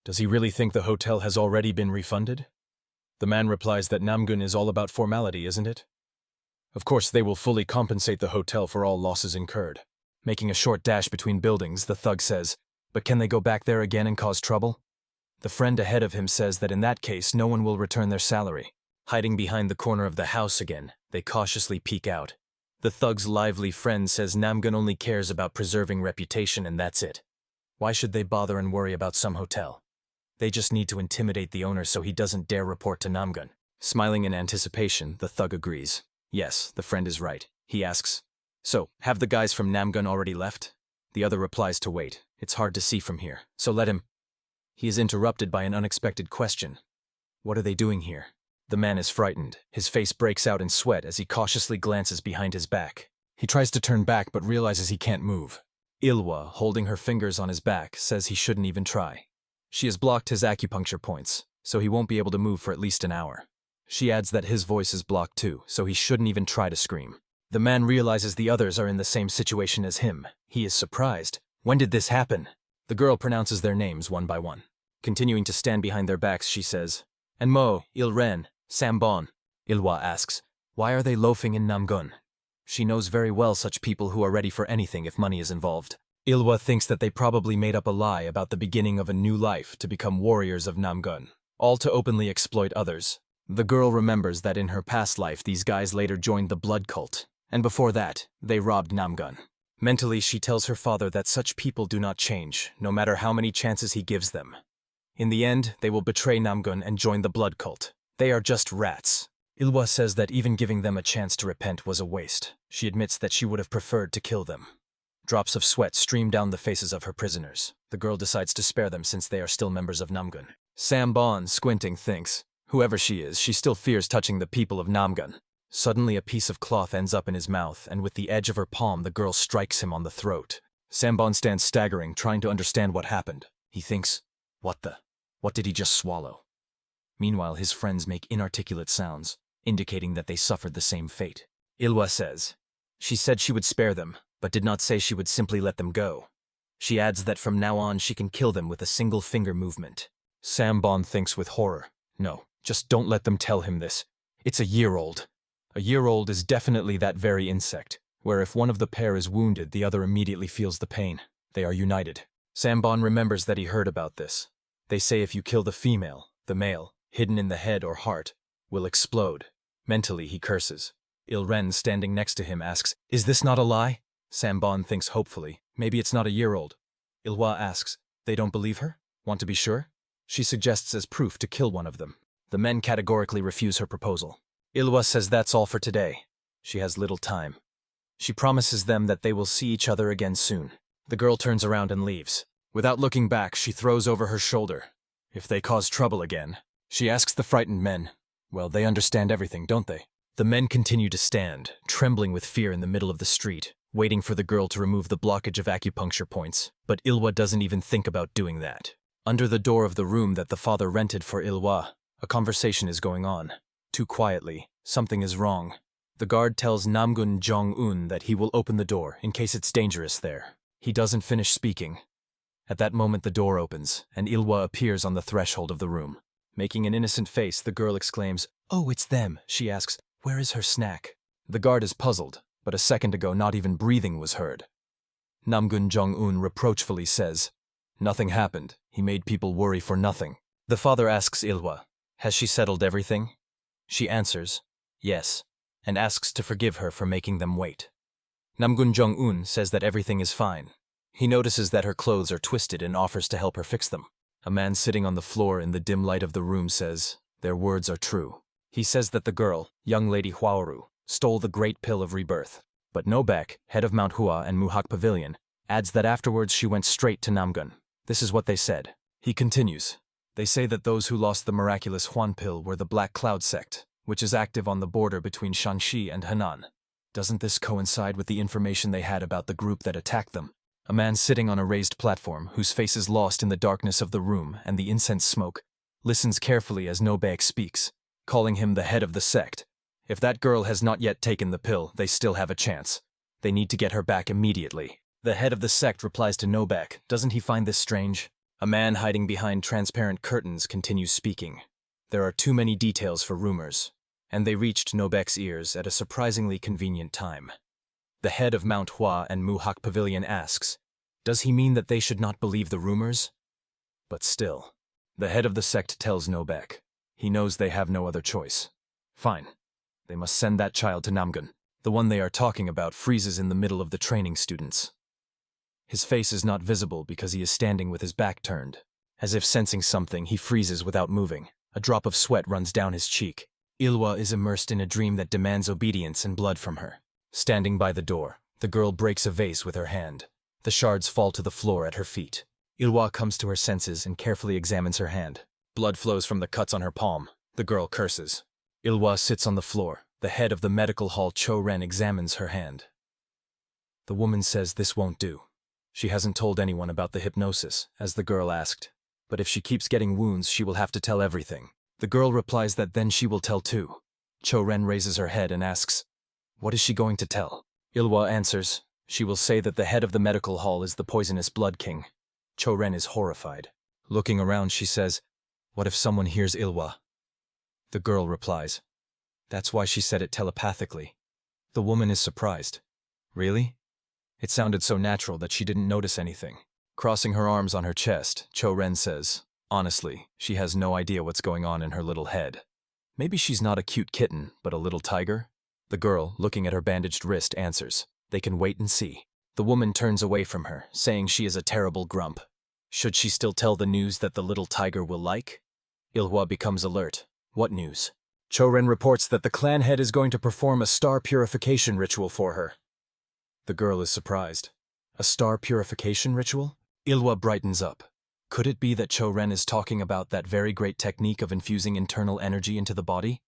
does he really think the hotel has already been refunded? The man replies that Namgung is all about formality, isn't it? Of course they will fully compensate the hotel for all losses incurred. Making a short dash between buildings, the thug says, but can they go back there again and cause trouble? The friend ahead of him says that in that case no one will return their salary. Hiding behind the corner of the house again, they cautiously peek out. The thug's lively friend says Namgung only cares about preserving reputation and that's it. Why should they bother and worry about some hotel? They just need to intimidate the owner so he doesn't dare report to Namgung. Smiling in anticipation, the thug agrees. Yes, the friend is right. He asks, so, have the guys from Namgung already left? The other replies to wait. It's hard to see from here, so let him. He is interrupted by an unexpected question. What are they doing here? The man is frightened. His face breaks out in sweat as he cautiously glances behind his back. He tries to turn back but realizes he can't move. Ilhwa, holding her fingers on his back, says he shouldn't even try. She has blocked his acupuncture points, so he won't be able to move for at least an hour. She adds that his voice is blocked too, so he shouldn't even try to scream. The man realizes the others are in the same situation as him. He is surprised. When did this happen? The girl pronounces their names one by one. Continuing to stand behind their backs, she says, and Mo, Il Ren, Sambon. Ilhwa asks, why are they loafing in Namgung? She knows very well such people who are ready for anything if money is involved. Ilhwa thinks that they probably made up a lie about the beginning of a new life to become warriors of Namgung, all to openly exploit others. The girl remembers that in her past life these guys later joined the blood cult, and before that, they robbed Namgung. Mentally, she tells her father that such people do not change, no matter how many chances he gives them. In the end, they will betray Namgung and join the blood cult. They are just rats. Ilwa says that even giving them a chance to repent was a waste. She admits that she would have preferred to kill them. Drops of sweat stream down the faces of her prisoners. The girl decides to spare them since they are still members of Namgung. Sambon, squinting, thinks, whoever she is, she still fears touching the people of Namgung. Suddenly a piece of cloth ends up in his mouth, and with the edge of her palm the girl strikes him on the throat. Sambon stands staggering, trying to understand what happened. He thinks, what did he just swallow? Meanwhile, his friends make inarticulate sounds, indicating that they suffered the same fate. Ilwa says, she said she would spare them, but did not say she would simply let them go. She adds that from now on she can kill them with a single finger movement. Sambon thinks with horror, no, just don't let them tell him this. It's a year-old. A year-old is definitely that very insect, where if one of the pair is wounded, the other immediately feels the pain. They are united. Sambon remembers that he heard about this. They say if you kill the female, the male, hidden in the head or heart, will explode. Mentally, he curses. Ilren, standing next to him, asks, is this not a lie? Sambon thinks hopefully, maybe it's not a year-old. Ilwa asks, they don't believe her? Want to be sure? She suggests as proof to kill one of them. The men categorically refuse her proposal. Ilwa says that's all for today. She has little time. She promises them that they will see each other again soon. The girl turns around and leaves. Without looking back, she throws over her shoulder. If they cause trouble again, she asks the frightened men. Well, they understand everything, don't they? The men continue to stand, trembling with fear in the middle of the street, waiting for the girl to remove the blockage of acupuncture points, but Ilwa doesn't even think about doing that. Under the door of the room that the father rented for Ilwa, a conversation is going on. Too quietly, something is wrong. The guard tells Namgung Jong-un that he will open the door in case it's dangerous there. He doesn't finish speaking. At that moment the door opens, and Ilwa appears on the threshold of the room. Making an innocent face, the girl exclaims, "Oh, it's them." She asks, "Where is her snack?" The guard is puzzled, but a second ago not even breathing was heard. Namgung Jong-un reproachfully says, "Nothing happened. He made people worry for nothing." The father asks Ilwa, "Has she settled everything?" She answers, "Yes," and asks to forgive her for making them wait. Namgung Jong-un says that everything is fine. He notices that her clothes are twisted and offers to help her fix them. A man sitting on the floor in the dim light of the room says, their words are true. He says that the girl, young lady Huaoru, stole the great pill of rebirth. But Nobek, head of MANHUA and Muhak Pavilion, adds that afterwards she went straight to Namgung. This is what they said. He continues, they say that those who lost the miraculous Huan pill were the Black Cloud Sect, which is active on the border between Shanxi and Henan. Doesn't this coincide with the information they had about the group that attacked them? A man sitting on a raised platform, whose face is lost in the darkness of the room and the incense smoke, listens carefully as Nobek speaks, calling him the head of the sect. If that girl has not yet taken the pill, they still have a chance. They need to get her back immediately. The head of the sect replies to Nobek, doesn't he find this strange? A man hiding behind transparent curtains continues speaking. There are too many details for rumors, and they reached Nobek's ears at a surprisingly convenient time. The head of MANHWA and Muhak Pavilion asks, does he mean that they should not believe the rumors? But still, the head of the sect tells Nobek. He knows they have no other choice. Fine. They must send that child to Namgung. The one they are talking about freezes in the middle of the training students. His face is not visible because he is standing with his back turned. As if sensing something, he freezes without moving. A drop of sweat runs down his cheek. Ilwa is immersed in a dream that demands obedience and blood from her. Standing by the door, the girl breaks a vase with her hand. The shards fall to the floor at her feet. Ilwa comes to her senses and carefully examines her hand. Blood flows from the cuts on her palm. The girl curses. Ilwa sits on the floor. The head of the medical hall Cho-Ren examines her hand. The woman says this won't do. She hasn't told anyone about the hypnosis, as the girl asked. But if she keeps getting wounds, she will have to tell everything. The girl replies that then she will tell too. Cho-Ren raises her head and asks, what is she going to tell? Ilwa answers, she will say that the head of the medical hall is the poisonous Blood King. Cho-Ren is horrified. Looking around, she says, what if someone hears Ilwa? The girl replies, that's why she said it telepathically. The woman is surprised. Really? It sounded so natural that she didn't notice anything. Crossing her arms on her chest, Cho-Ren says, honestly, she has no idea what's going on in her little head. Maybe she's not a cute kitten, but a little tiger? The girl, looking at her bandaged wrist, answers, they can wait and see. The woman turns away from her, saying she is a terrible grump. Should she still tell the news that the little tiger will like? Ilhwa becomes alert. What news? Choren reports that the clan head is going to perform a star purification ritual for her. The girl is surprised. A star purification ritual? Ilhwa brightens up. Could it be that Choren is talking about that very great technique of infusing internal energy into the body?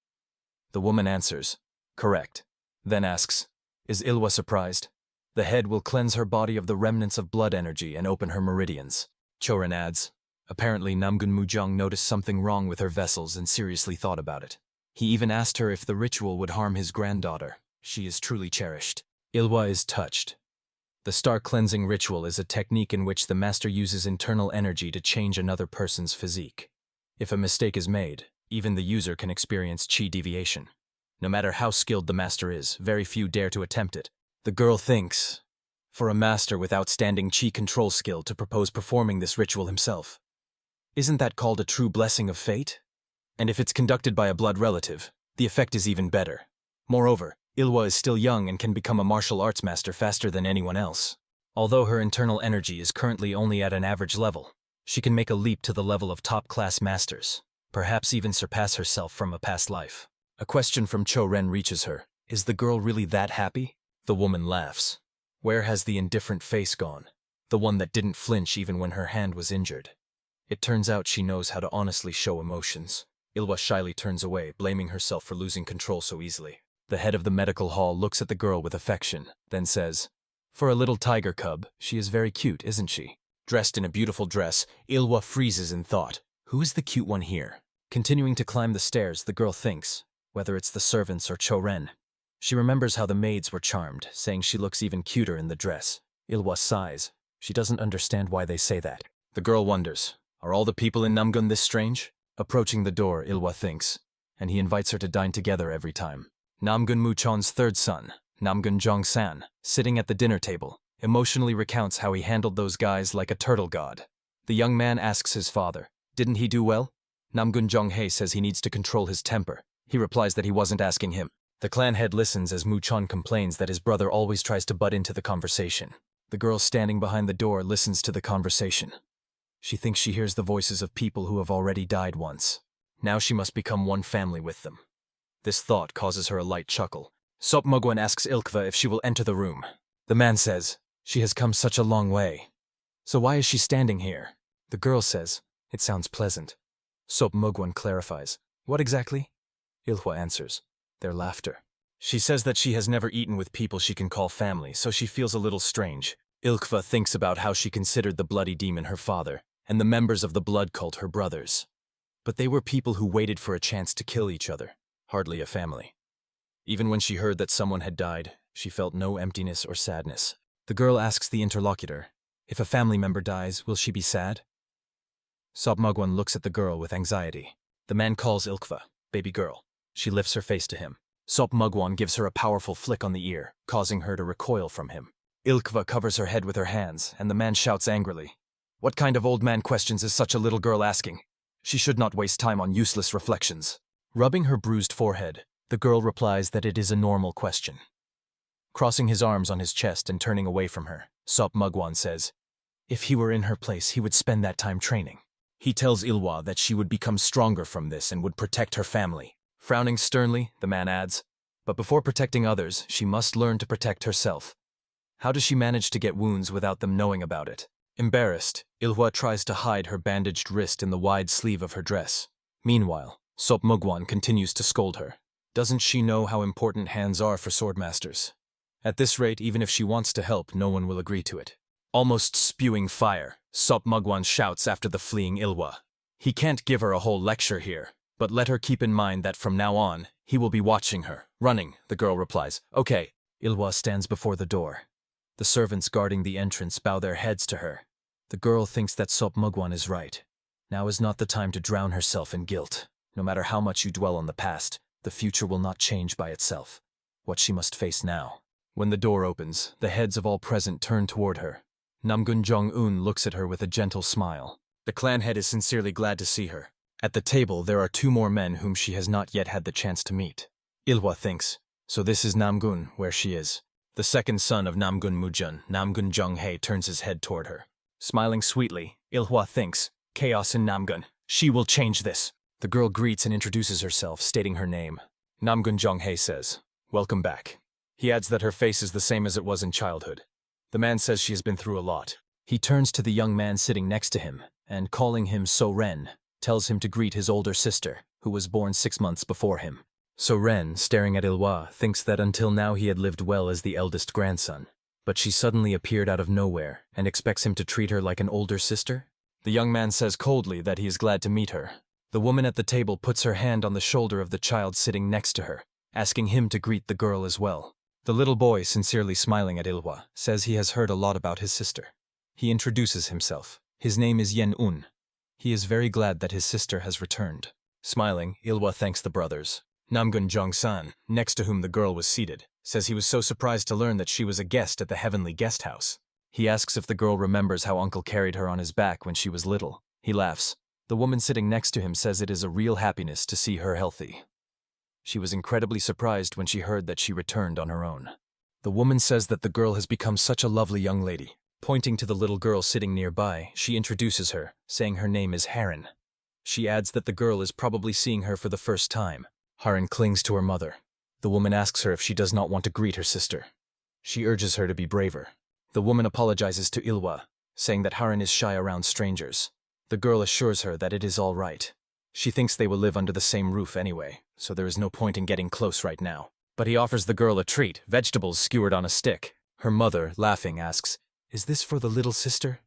The woman answers, correct. Then asks, is Ilhwa surprised? The head will cleanse her body of the remnants of blood energy and open her meridians. Choren adds, apparently Namgung Mujang noticed something wrong with her vessels and seriously thought about it. He even asked her if the ritual would harm his granddaughter. She is truly cherished. Ilhwa is touched. The star cleansing ritual is a technique in which the master uses internal energy to change another person's physique. If a mistake is made, even the user can experience chi deviation. No matter how skilled the master is, very few dare to attempt it. The girl thinks, for a master with outstanding chi control skill to propose performing this ritual himself. Isn't that called a true blessing of fate? And if it's conducted by a blood relative, the effect is even better. Moreover, Ilhwa is still young and can become a martial arts master faster than anyone else. Although her internal energy is currently only at an average level, she can make a leap to the level of top-class masters, perhaps even surpass herself from a past life. A question from Choren reaches her. Is the girl really that happy? The woman laughs. Where has the indifferent face gone? The one that didn't flinch even when her hand was injured. It turns out she knows how to honestly show emotions. Ilhwa shyly turns away, blaming herself for losing control so easily. The head of the medical hall looks at the girl with affection, then says, for a little tiger cub, she is very cute, isn't she? Dressed in a beautiful dress, Ilhwa freezes in thought. Who is the cute one here? Continuing to climb the stairs, the girl thinks, whether it's the servants or Choren. She remembers how the maids were charmed, saying she looks even cuter in the dress. Ilhwa sighs. She doesn't understand why they say that. The girl wonders, are all the people in Namgung this strange? Approaching the door, Ilhwa thinks, and he invites her to dine together every time. Namgung Muchon's third son, Namgung Jongsan, sitting at the dinner table, emotionally recounts how he handled those guys like a turtle god. The young man asks his father, didn't he do well? Namgung Jonghae says he needs to control his temper. He replies that he wasn't asking him. The clan head listens as Muchon complains that his brother always tries to butt into the conversation. The girl standing behind the door listens to the conversation. She thinks she hears the voices of people who have already died once. Now she must become one family with them. This thought causes her a light chuckle. Sop Mugwan asks Ilkva if she will enter the room. The man says, she has come such a long way. So why is she standing here? The girl says, it sounds pleasant. Sop Mugwan clarifies, what exactly? Ilhwa answers, their laughter. She says that she has never eaten with people she can call family, so she feels a little strange. Ilkva thinks about how she considered the bloody demon her father, and the members of the blood cult her brothers. But they were people who waited for a chance to kill each other, hardly a family. Even when she heard that someone had died, she felt no emptiness or sadness. The girl asks the interlocutor, if a family member dies, will she be sad? Sop Mugwan looks at the girl with anxiety. The man calls Ilkva, baby girl. She lifts her face to him. Sop Mugwan gives her a powerful flick on the ear, causing her to recoil from him. Ilkva covers her head with her hands, and the man shouts angrily, what kind of old man questions is such a little girl asking? She should not waste time on useless reflections. Rubbing her bruised forehead, the girl replies that it is a normal question. Crossing his arms on his chest and turning away from her, Sop Mugwan says, if he were in her place, he would spend that time training. He tells Ilhwa that she would become stronger from this and would protect her family. Frowning sternly, the man adds, but before protecting others, she must learn to protect herself. How does she manage to get wounds without them knowing about it? Embarrassed, Ilhwa tries to hide her bandaged wrist in the wide sleeve of her dress. Meanwhile, Sop Mugwan continues to scold her. Doesn't she know how important hands are for swordmasters? At this rate, even if she wants to help, no one will agree to it. Almost spewing fire, Sop Mugwan shouts after the fleeing Ilhwa. He can't give her a whole lecture here, but let her keep in mind that from now on, he will be watching her. Running, the girl replies. Okay. Ilhwa stands before the door. The servants guarding the entrance bow their heads to her. The girl thinks that Sop Mugwan is right. Now is not the time to drown herself in guilt. No matter how much you dwell on the past, the future will not change by itself. What she must face now. When the door opens, the heads of all present turn toward her. Namgung Jong-un looks at her with a gentle smile. The clan head is sincerely glad to see her. At the table, there are two more men whom she has not yet had the chance to meet. Ilhwa thinks, so this is Namgung, where she is. The second son of Namgun Mujun, Namgun Jonghei, turns his head toward her. Smiling sweetly, Ilhwa thinks, chaos in Namgun. She will change this. The girl greets and introduces herself, stating her name. Namgun Jonghei says, welcome back. He adds that her face is the same as it was in childhood. The man says she has been through a lot. He turns to the young man sitting next to him, and calling him So-ren, tells him to greet his older sister, who was born 6 months before him. So-ren, staring at Ilhwa, thinks that until now he had lived well as the eldest grandson. But she suddenly appeared out of nowhere, and expects him to treat her like an older sister? The young man says coldly that he is glad to meet her. The woman at the table puts her hand on the shoulder of the child sitting next to her, asking him to greet the girl as well. The little boy, sincerely smiling at Ilhwa, says he has heard a lot about his sister. He introduces himself. His name is Yen-un. He is very glad that his sister has returned. Smiling, Ilhwa thanks the brothers. Namgun Jong-san, next to whom the girl was seated, says he was so surprised to learn that she was a guest at the heavenly guest house. He asks if the girl remembers how uncle carried her on his back when she was little. He laughs. The woman sitting next to him says it is a real happiness to see her healthy. She was incredibly surprised when she heard that she returned on her own. The woman says that the girl has become such a lovely young lady. Pointing to the little girl sitting nearby, she introduces her, saying her name is Harin. She adds that the girl is probably seeing her for the first time. Harin clings to her mother. The woman asks her if she does not want to greet her sister. She urges her to be braver. The woman apologizes to Ilhwa, saying that Harin is shy around strangers. The girl assures her that it is all right. She thinks they will live under the same roof anyway, so there is no point in getting close right now. But he offers the girl a treat, vegetables skewered on a stick. Her mother, laughing, asks, "Is this for the little sister?"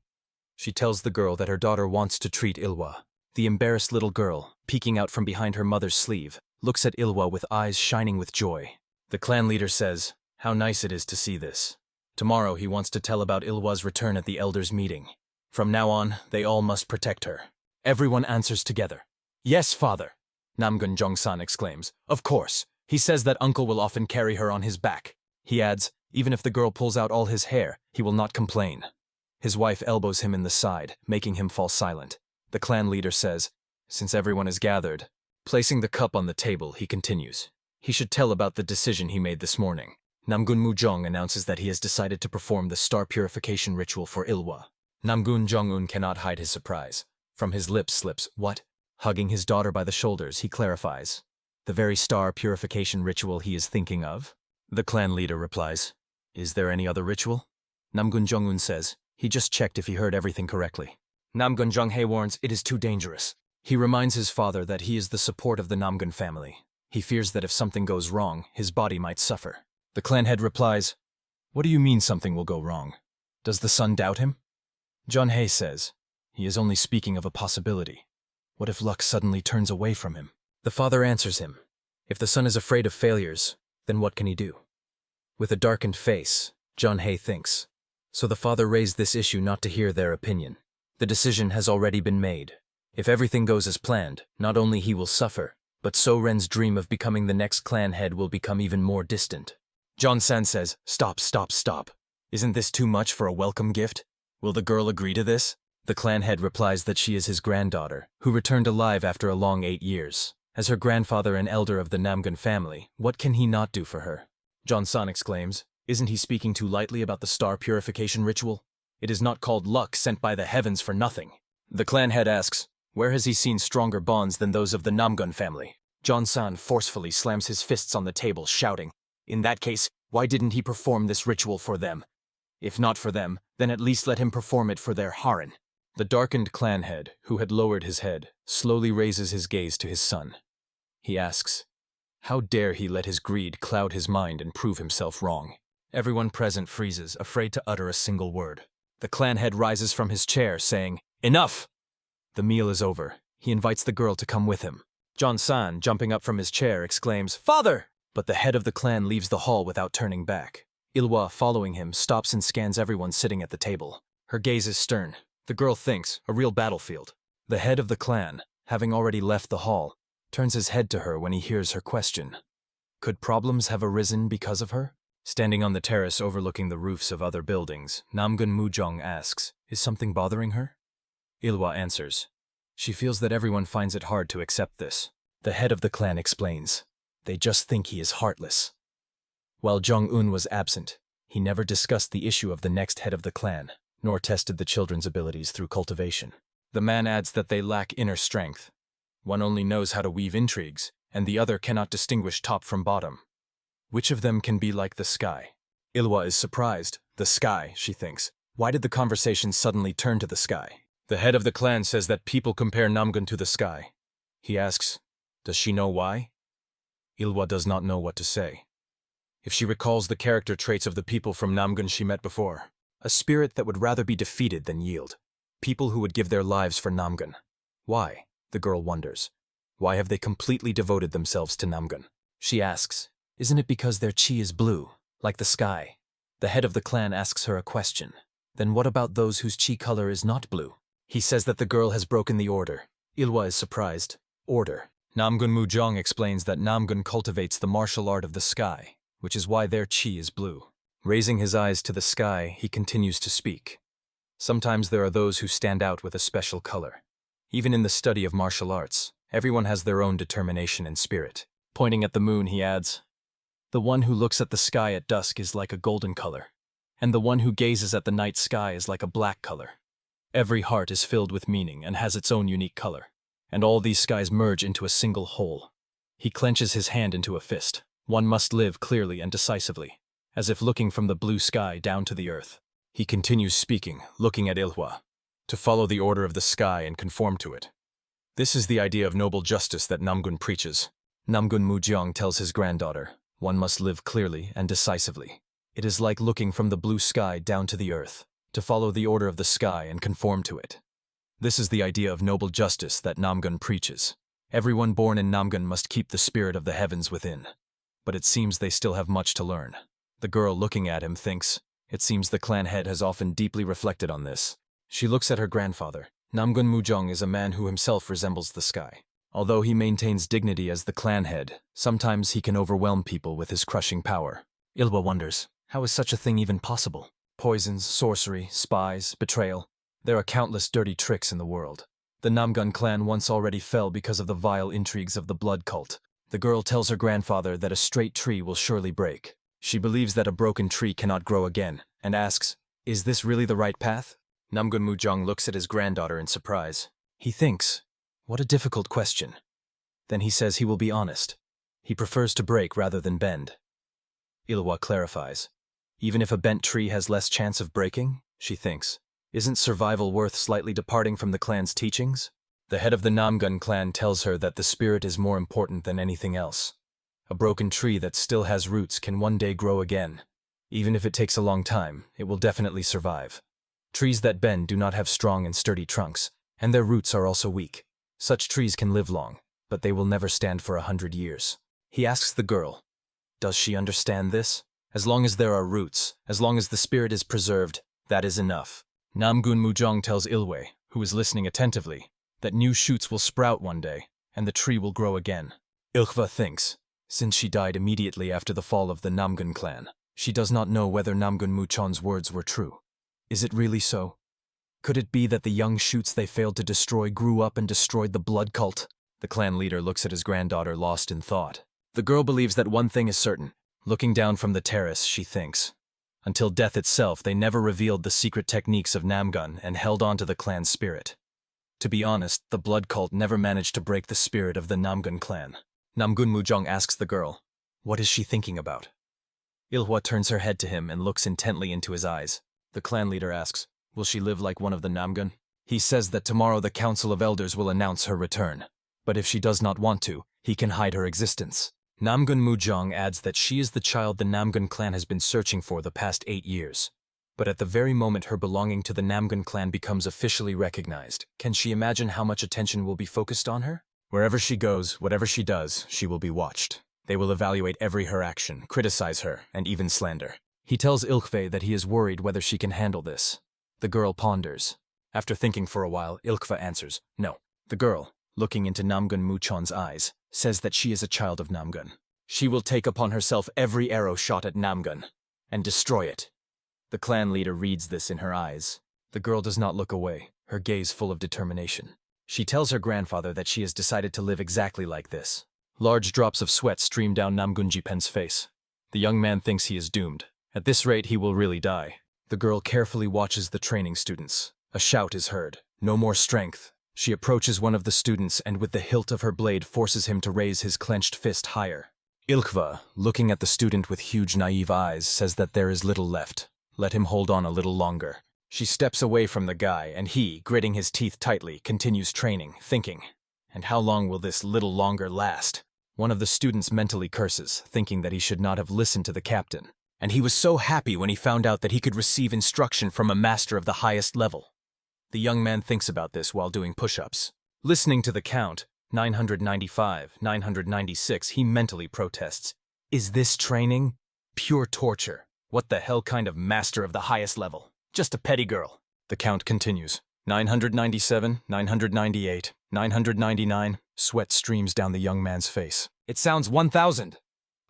She tells the girl that her daughter wants to treat Ilhwa. The embarrassed little girl, peeking out from behind her mother's sleeve, looks at Ilhwa with eyes shining with joy. The clan leader says, "How nice it is to see this." Tomorrow he wants to tell about Ilhwa's return at the elders' meeting. From now on, they all must protect her. Everyone answers together. "Yes, father," Namgun Jongsan exclaims. "Of course. He says that uncle will often carry her on his back." He adds, even if the girl pulls out all his hair, he will not complain. His wife elbows him in the side, making him fall silent. The clan leader says, since everyone is gathered, placing the cup on the table, he continues. He should tell about the decision he made this morning. Namgun Mujong announces that he has decided to perform the star purification ritual for Ilhwa. Namgun Jong-un cannot hide his surprise. From his lips slips, "What?" Hugging his daughter by the shoulders, he clarifies. The very star purification ritual he is thinking of? The clan leader replies, "Is there any other ritual?" Namgun Jong-un says, he just checked if he heard everything correctly. Namgun Jonghei warns, it is too dangerous. He reminds his father that he is the support of the Namgun family. He fears that if something goes wrong, his body might suffer. The clan head replies, "What do you mean something will go wrong? Does the son doubt him?" Jonghei says, he is only speaking of a possibility. What if luck suddenly turns away from him? The father answers him, if the son is afraid of failures, then what can he do? With a darkened face, Jonghei thinks. So the father raised this issue not to hear their opinion. The decision has already been made. If everything goes as planned, not only he will suffer, but So-ren's dream of becoming the next clan head will become even more distant. John-san says, "Stop, stop, stop. Isn't this too much for a welcome gift? Will the girl agree to this?" The clan head replies that she is his granddaughter, who returned alive after a long 8 years. As her grandfather and elder of the Namgun family, what can he not do for her? John-san exclaims, "Isn't he speaking too lightly about the star purification ritual? It is not called luck sent by the heavens for nothing." The clan head asks, where has he seen stronger bonds than those of the Namgun family? John-san forcefully slams his fists on the table, shouting, "In that case, why didn't he perform this ritual for them? If not for them, then at least let him perform it for their Harin." The darkened clan head, who had lowered his head, slowly raises his gaze to his son. He asks, how dare he let his greed cloud his mind and prove himself wrong? Everyone present freezes, afraid to utter a single word. The clan head rises from his chair, saying, "Enough!" The meal is over. He invites the girl to come with him. John-san, jumping up from his chair, exclaims, "Father!" But the head of the clan leaves the hall without turning back. Ilhwa, following him, stops and scans everyone sitting at the table. Her gaze is stern. The girl thinks, a real battlefield. The head of the clan, having already left the hall, turns his head to her when he hears her question. Could problems have arisen because of her? Standing on the terrace overlooking the roofs of other buildings, Namgun Mujong asks, is something bothering her? Ilhwa answers, she feels that everyone finds it hard to accept this. The head of the clan explains, they just think he is heartless. While Jong-un was absent, He never discussed the issue of the next head of the clan, nor tested the children's abilities through cultivation. The man adds that they lack inner strength. One only knows how to weave intrigues, and the other cannot distinguish top from bottom. Which of them can be like the sky? Ilwa is surprised. The sky, she thinks. Why did the conversation suddenly turn to the sky? The head of the clan says that people compare Namgung to the sky. He asks, does she know why? Ilwa does not know what to say. If she recalls the character traits of the people from Namgung she met before, a spirit that would rather be defeated than yield. People who would give their lives for Namgung. Why? The girl wonders. Why have they completely devoted themselves to Namgung? She asks, isn't it because their chi is blue, like the sky? The head of the clan asks her a question. Then what about those whose chi color is not blue? He says that the girl has broken the order. Ilwa is surprised. Order. Namgung Mujong explains that Namgung cultivates the martial art of the sky, which is why their chi is blue. Raising his eyes to the sky, he continues to speak. Sometimes there are those who stand out with a special color. Even in the study of martial arts, everyone has their own determination and spirit. Pointing at the moon, he adds, the one who looks at the sky at dusk is like a golden color, and the one who gazes at the night sky is like a black color. Every heart is filled with meaning and has its own unique color, and all these skies merge into a single whole. He clenches his hand into a fist. One must live clearly and decisively, as if looking from the blue sky down to the earth. He continues speaking, looking at Ilhwa, to follow the order of the sky and conform to it. This is the idea of noble justice that Namgung preaches. Namgung Mujong tells his granddaughter, one must live clearly and decisively. It is like looking from the blue sky down to the earth, to follow the order of the sky and conform to it. This is the idea of noble justice that Namgung preaches. Everyone born in Namgung must keep the spirit of the heavens within. But it seems they still have much to learn. The girl looking at him thinks, it seems the clan head has often deeply reflected on this. She looks at her grandfather. Namgung Mujong is a man who himself resembles the sky. Although he maintains dignity as the clan head, sometimes he can overwhelm people with his crushing power. Ilwa wonders, how is such a thing even possible? Poisons, sorcery, spies, betrayal. There are countless dirty tricks in the world. The Namgung clan once already fell because of the vile intrigues of the blood cult. The girl tells her grandfather that a straight tree will surely break. She believes that a broken tree cannot grow again, and asks, is this really the right path? Namgung Mujong looks at his granddaughter in surprise. He thinks, what a difficult question. Then he says he will be honest. He prefers to break rather than bend. Ilwa clarifies. Even if a bent tree has less chance of breaking, she thinks, isn't survival worth slightly departing from the clan's teachings? The head of the Namgung clan tells her that the spirit is more important than anything else. A broken tree that still has roots can one day grow again. Even if it takes a long time, it will definitely survive. Trees that bend do not have strong and sturdy trunks, and their roots are also weak. Such trees can live long, but they will never stand for 100 years. He asks the girl, does she understand this? As long as there are roots, as long as the spirit is preserved, that is enough. Namgung Mujong tells Ilwe, who is listening attentively, that new shoots will sprout one day, and the tree will grow again. Ilhwa thinks, since she died immediately after the fall of the Namgung clan, she does not know whether Namgung Muchon's words were true. Is it really so? Could it be that the young shoots they failed to destroy grew up and destroyed the blood cult? The clan leader looks at his granddaughter lost in thought. The girl believes that one thing is certain. Looking down from the terrace, she thinks. Until death itself, they never revealed the secret techniques of Namgung and held on to the clan's spirit. To be honest, the blood cult never managed to break the spirit of the Namgung clan. Namgung Mujong asks the girl, what is she thinking about? Ilhwa turns her head to him and looks intently into his eyes. The clan leader asks, will she live like one of the Namgung? He says that tomorrow the Council of Elders will announce her return. But if she does not want to, he can hide her existence. Namgung Mujong adds that she is the child the Namgung clan has been searching for the past 8 years. But at the very moment her belonging to the Namgung clan becomes officially recognized, can she imagine how much attention will be focused on her? Wherever she goes, whatever she does, she will be watched. They will evaluate every her action, criticize her, and even slander. He tells Ilkve that he is worried whether she can handle this. The girl ponders. After thinking for a while, Ilkve answers, no. The girl, looking into Namgung Muchon's eyes, says that she is a child of Namgung. She will take upon herself every arrow shot at Namgung and destroy it. The clan leader reads this in her eyes. The girl does not look away, her gaze full of determination. She tells her grandfather that she has decided to live exactly like this. Large drops of sweat stream down Namgung Jipen's face. The young man thinks he is doomed, At this rate, he will really die. The girl carefully watches the training students. A shout is heard. No more strength. She approaches one of the students and with the hilt of her blade forces him to raise his clenched fist higher. Ilkva, looking at the student with huge naive eyes, says that there is little left. Let him hold on a little longer. She steps away from the guy, and he, gritting his teeth tightly, continues training, thinking, and how long will this little longer last? One of the students mentally curses, thinking that he should not have listened to the captain. And he was so happy when he found out that he could receive instruction from a master of the highest level. The young man thinks about this while doing push-ups. Listening to the count, 995, 996, he mentally protests. Is this training? Pure torture. What the hell kind of master of the highest level? Just a petty girl. The count continues. 997, 998, 999. Sweat streams down the young man's face. It sounds 1,000.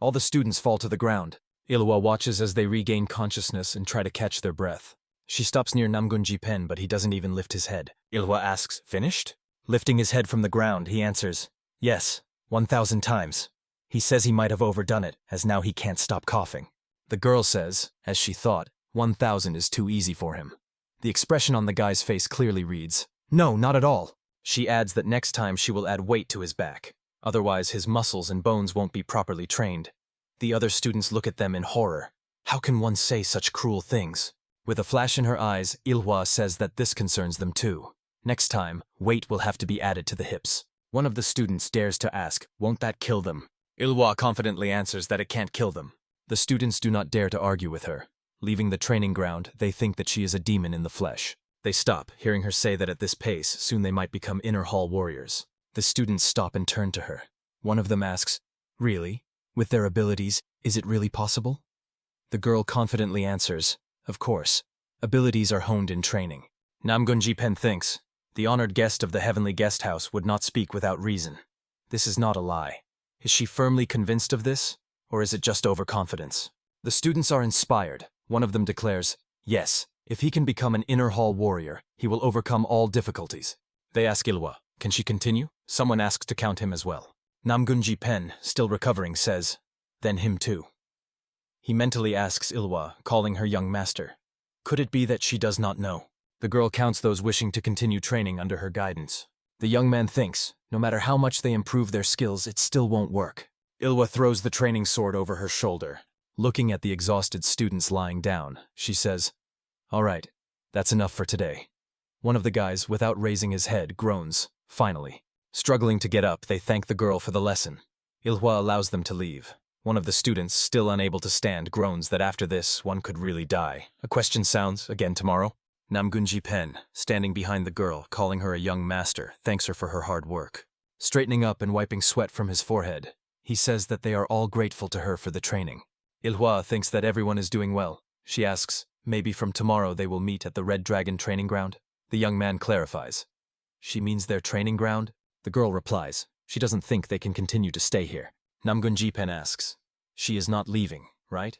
All the students fall to the ground. Ilwa watches as they regain consciousness and try to catch their breath. She stops near Namgung, but he doesn't even lift his head. Ilwa asks, finished? Lifting his head from the ground, he answers, yes, 1,000 times. He says he might have overdone it, as now he can't stop coughing. The girl says, as she thought, 1,000 is too easy for him. The expression on the guy's face clearly reads, no, not at all. She adds that next time she will add weight to his back. Otherwise, his muscles and bones won't be properly trained. The other students look at them in horror. How can one say such cruel things? With a flash in her eyes, Ilhwa says that this concerns them too. Next time, weight will have to be added to the hips. One of the students dares to ask, won't that kill them? Ilhwa confidently answers that it can't kill them. The students do not dare to argue with her. Leaving the training ground, they think that she is a demon in the flesh. They stop, hearing her say that at this pace, soon they might become inner hall warriors. The students stop and turn to her. One of them asks, really? With their abilities, is it really possible? The girl confidently answers, of course. Abilities are honed in training. Namgung thinks, the honored guest of the heavenly guest house would not speak without reason. This is not a lie. Is she firmly convinced of this? Or is it just overconfidence? The students are inspired. One of them declares, yes, if he can become an inner hall warrior, he will overcome all difficulties. They ask Ilhwa, can she continue? Someone asks to count him as well. Namgung, still recovering, says, then him too. He mentally asks Ilhwa, calling her young master. Could it be that she does not know? The girl counts those wishing to continue training under her guidance. The young man thinks, no matter how much they improve their skills, it still won't work. Ilhwa throws the training sword over her shoulder. Looking at the exhausted students lying down, she says, all right, that's enough for today. One of the guys, without raising his head, groans, finally. Struggling to get up, they thank the girl for the lesson. Ilhwa allows them to leave. One of the students, still unable to stand, groans that after this, one could really die. A question sounds, again tomorrow. Namgung, standing behind the girl, calling her a young master, thanks her for her hard work. Straightening up and wiping sweat from his forehead, he says that they are all grateful to her for the training. Ilhwa thinks that everyone is doing well. She asks, maybe from tomorrow they will meet at the Red Dragon training ground? The young man clarifies. She means their training ground? The girl replies, she doesn't think they can continue to stay here. Namgung asks, she is not leaving, right?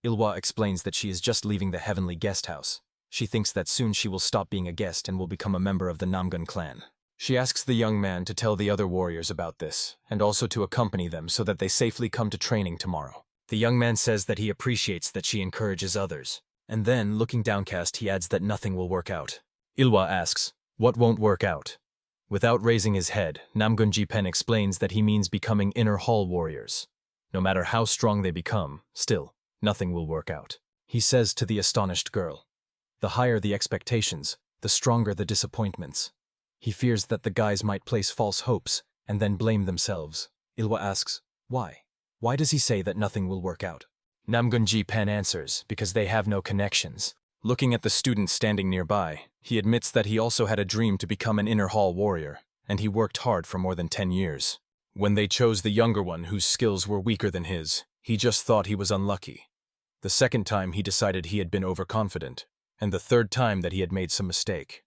Ilhwa explains that she is just leaving the heavenly guest house. She thinks that soon she will stop being a guest and will become a member of the Namgung clan. She asks the young man to tell the other warriors about this, and also to accompany them so that they safely come to training tomorrow. The young man says that he appreciates that she encourages others. And then, looking downcast, he adds that nothing will work out. Ilhwa asks, what won't work out? Without raising his head, Namgung explains that he means becoming inner hall warriors. No matter how strong they become, still, nothing will work out. He says to the astonished girl, the higher the expectations, the stronger the disappointments. He fears that the guys might place false hopes and then blame themselves. Ilhwa asks, why? Why does he say that nothing will work out? Namgung answers, because they have no connections. Looking at the students standing nearby, he admits that he also had a dream to become an inner hall warrior, and he worked hard for more than 10 years. When they chose the younger one whose skills were weaker than his, he just thought he was unlucky. The second time he decided he had been overconfident, and the third time that he had made some mistake.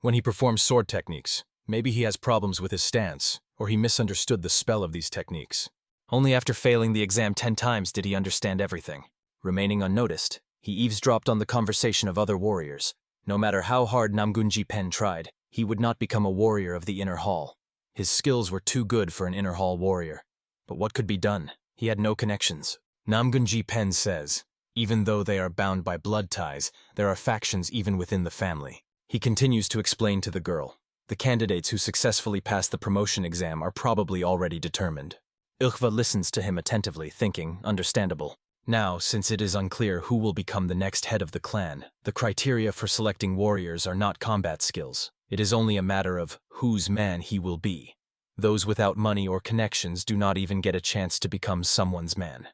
When he performs sword techniques, maybe he has problems with his stance, or he misunderstood the spell of these techniques. Only after failing the exam 10 times did he understand everything. Remaining unnoticed, he eavesdropped on the conversation of other warriors. No matter how hard Namgung tried, he would not become a warrior of the inner hall. His skills were too good for an inner hall warrior. But what could be done? He had no connections. Namgung says, Even though they are bound by blood ties, there are factions even within the family. He continues to explain to the girl. The candidates who successfully pass the promotion exam are probably already determined. Ilkva listens to him attentively, thinking, understandable. Now, since it is unclear who will become the next head of the clan, the criteria for selecting warriors are not combat skills. It is only a matter of whose man he will be. Those without money or connections do not even get a chance to become someone's man.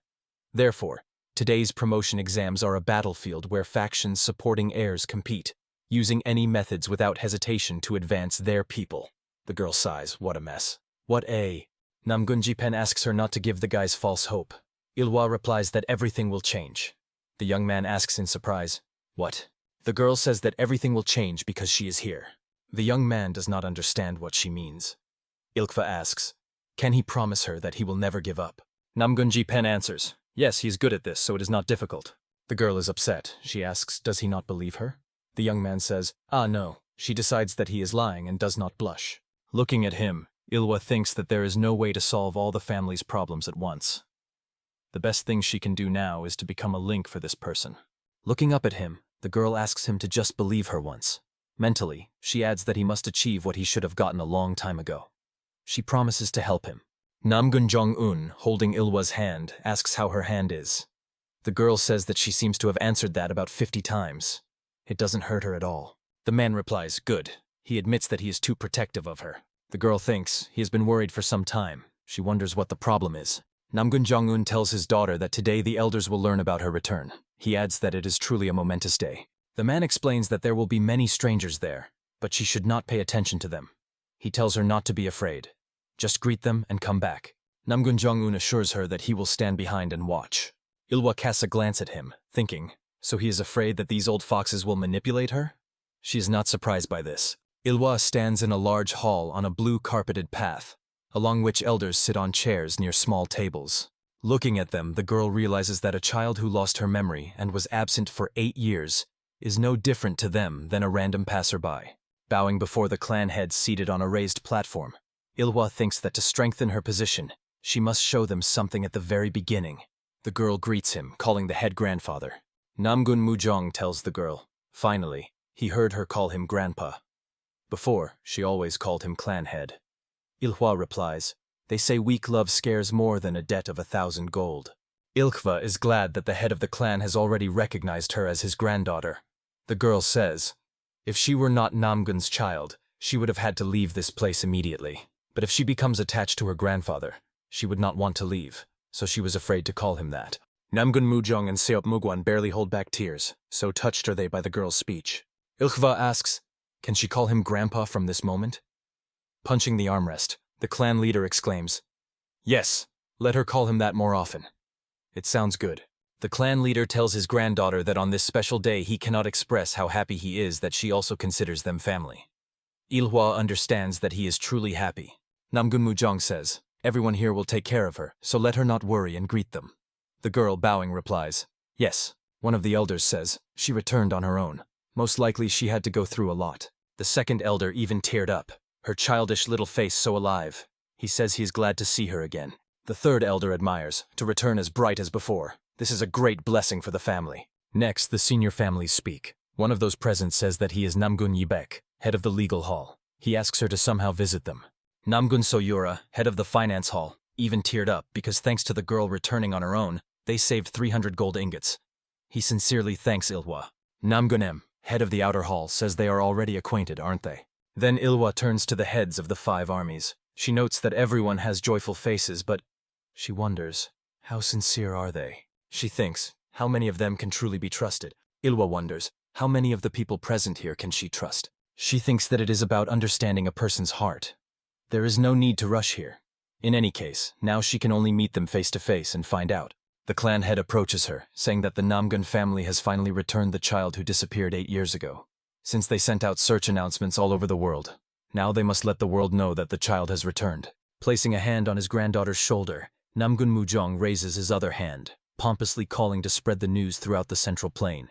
Therefore, today's promotion exams are a battlefield where factions supporting heirs compete, using any methods without hesitation to advance their people. The girl sighs, what a mess. What a... Namgung Jipen asks her not to give the guys false hope. Ilhwa replies that everything will change. The young man asks in surprise, what? The girl says that everything will change because she is here. The young man does not understand what she means. Ilkva asks, can he promise her that he will never give up? Namgung Jipen answers, yes, he is good at this, so it is not difficult. The girl is upset. She asks, does he not believe her? The young man says, no. She decides that he is lying and does not blush. Looking at him, Ilhwa thinks that there is no way to solve all the family's problems at once. The best thing she can do now is to become a link for this person. Looking up at him, the girl asks him to just believe her once. Mentally, she adds that he must achieve what he should have gotten a long time ago. She promises to help him. Namgung Jong-un, holding Ilhwa's hand, asks how her hand is. The girl says that she seems to have answered that about 50 times. It doesn't hurt her at all. The man replies, good. He admits that he is too protective of her. The girl thinks he has been worried for some time. She wonders what the problem is. Namgung Jong-un tells his daughter that today the elders will learn about her return. He adds that it is truly a momentous day. The man explains that there will be many strangers there, but she should not pay attention to them. He tells her not to be afraid. Just greet them and come back. Namgung Jong-un assures her that he will stand behind and watch. Ilhwa casts a glance at him, thinking, so he is afraid that these old foxes will manipulate her? She is not surprised by this. Ilhwa stands in a large hall on a blue carpeted path, along which elders sit on chairs near small tables. Looking at them, the girl realizes that a child who lost her memory and was absent for 8 years is no different to them than a random passerby. Bowing before the clan head seated on a raised platform, Ilhwa thinks that to strengthen her position, she must show them something at the very beginning. The girl greets him, calling the head grandfather. Namgun Mujong tells the girl, finally, he heard her call him grandpa. Before, she always called him clan head. Ilhwa replies, they say weak love scares more than a debt of 1,000 gold. Ilkva is glad that the head of the clan has already recognized her as his granddaughter. The girl says, if she were not Namgun's child, she would have had to leave this place immediately. But if she becomes attached to her grandfather, she would not want to leave, so she was afraid to call him that. Namgun Mujong and Seop Mugwan barely hold back tears, so touched are they by the girl's speech. Ilkva asks, can she call him grandpa from this moment? Punching the armrest, the clan leader exclaims, yes, let her call him that more often. It sounds good. The clan leader tells his granddaughter that on this special day he cannot express how happy he is that she also considers them family. Ilhwa understands that he is truly happy. Namgun Mujong says, everyone here will take care of her, so let her not worry and greet them. The girl, bowing, replies, yes. One of the elders says, she returned on her own. Most likely she had to go through a lot. The second elder even teared up, her childish little face so alive. He says he is glad to see her again. The third elder admires, to return as bright as before. This is a great blessing for the family. Next, the senior families speak. One of those present says that he is Namgun Yibek, head of the legal hall. He asks her to somehow visit them. Namgun Soyura, head of the finance hall, even teared up because thanks to the girl returning on her own, they saved 300 gold ingots. He sincerely thanks Ilhwa. Namgun M, head of the outer hall, says they are already acquainted, aren't they? Then Ilhwa turns to the heads of the 5 armies. She notes that everyone has joyful faces, but she wonders, how sincere are they? She thinks, how many of them can truly be trusted? Ilhwa wonders, how many of the people present here can she trust? She thinks that it is about understanding a person's heart. There is no need to rush here. In any case, now she can only meet them face to face and find out. The clan head approaches her, saying that the Namgun family has finally returned the child who disappeared 8 years ago. Since they sent out search announcements all over the world, now they must let the world know that the child has returned. Placing a hand on his granddaughter's shoulder, Namgun Mujong raises his other hand, pompously calling to spread the news throughout the central plain.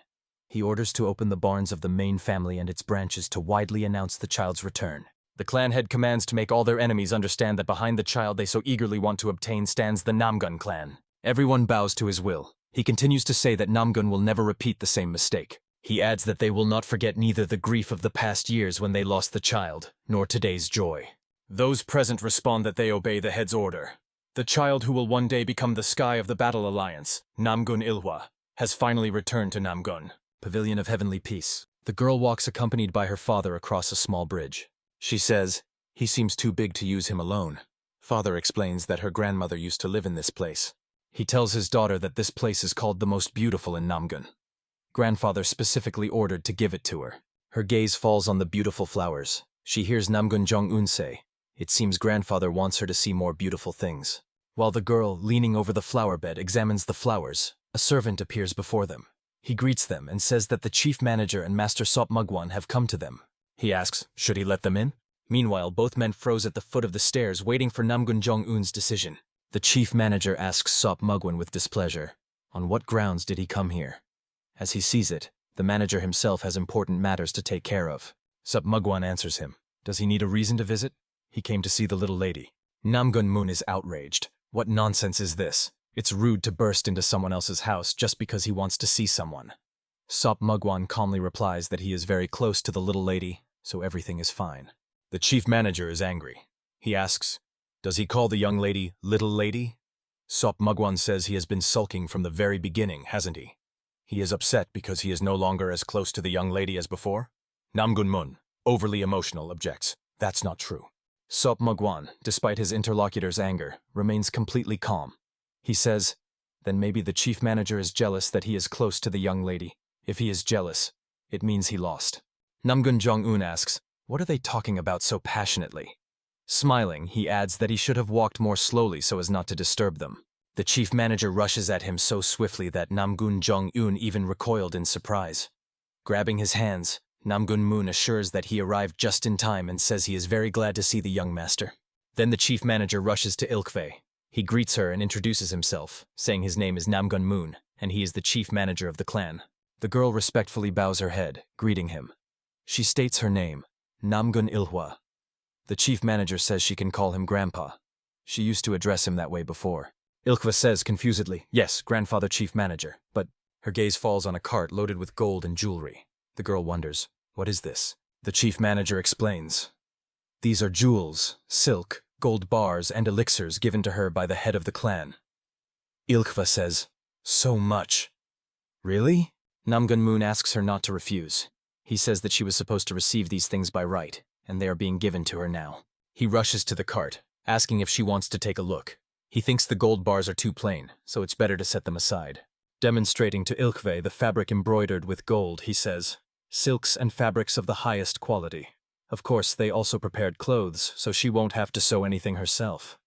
He orders to open the barns of the main family and its branches to widely announce the child's return. The clan head commands to make all their enemies understand that behind the child they so eagerly want to obtain stands the Namgun clan. Everyone bows to his will. He continues to say that Namgung will never repeat the same mistake. He adds that they will not forget neither the grief of the past years when they lost the child, nor today's joy. Those present respond that they obey the head's order. The child who will one day become the sky of the Battle Alliance, Namgung Ilhwa, has finally returned to Namgung, Pavilion of Heavenly Peace. The girl walks accompanied by her father across a small bridge. She says, "He seems too big to use him alone." Father explains that her grandmother used to live in this place. He tells his daughter that this place is called the most beautiful in Namgung. Grandfather specifically ordered to give it to her. Her gaze falls on the beautiful flowers. She hears Namgung Jong-un say, "It seems grandfather wants her to see more beautiful things." While the girl, leaning over the flower bed, examines the flowers, a servant appears before them. He greets them and says that the chief manager and Master Sop Mugwan have come to them. He asks, should he let them in? Meanwhile, both men froze at the foot of the stairs, waiting for Namgung Jong-un's decision. The chief manager asks Sop Mugwan with displeasure, on what grounds did he come here? As he sees it, the manager himself has important matters to take care of. Sop Mugwan answers him. Does he need a reason to visit? He came to see the little lady. Namgung Moon is outraged. What nonsense is this? It's rude to burst into someone else's house just because he wants to see someone. Sop Mugwan calmly replies that he is very close to the little lady, so everything is fine. The chief manager is angry. He asks, does he call the young lady little lady? Sop Mugwan says he has been sulking from the very beginning, hasn't he? He is upset because he is no longer as close to the young lady as before? Namgung Moon, overly emotional, objects. That's not true. Sop Mugwan, despite his interlocutor's anger, remains completely calm. He says, then maybe the chief manager is jealous that he is close to the young lady. If he is jealous, it means he lost. Namgung Jong-un asks, what are they talking about so passionately? Smiling, he adds that he should have walked more slowly so as not to disturb them. The chief manager rushes at him so swiftly that Namgung Jong-un even recoiled in surprise. Grabbing his hands, Namgung Moon assures that he arrived just in time and says he is very glad to see the young master. Then the chief manager rushes to Ilkfei. He greets her and introduces himself, saying his name is Namgung Moon, and he is the chief manager of the clan. The girl respectfully bows her head, greeting him. She states her name, Namgung Ilhwa. The chief manager says she can call him Grandpa. She used to address him that way before. Ilkwa says confusedly, yes, grandfather chief manager, but her gaze falls on a cart loaded with gold and jewelry. The girl wonders, what is this? The chief manager explains. These are jewels, silk, gold bars, and elixirs given to her by the head of the clan. Ilkwa says, so much. Really? Namgung Moon asks her not to refuse. He says that she was supposed to receive these things by right, and they are being given to her now. He rushes to the cart, asking if she wants to take a look. He thinks the gold bars are too plain, so it's better to set them aside. Demonstrating to Ilkve the fabric embroidered with gold, he says, silks and fabrics of the highest quality. Of course, they also prepared clothes, so she won't have to sew anything herself.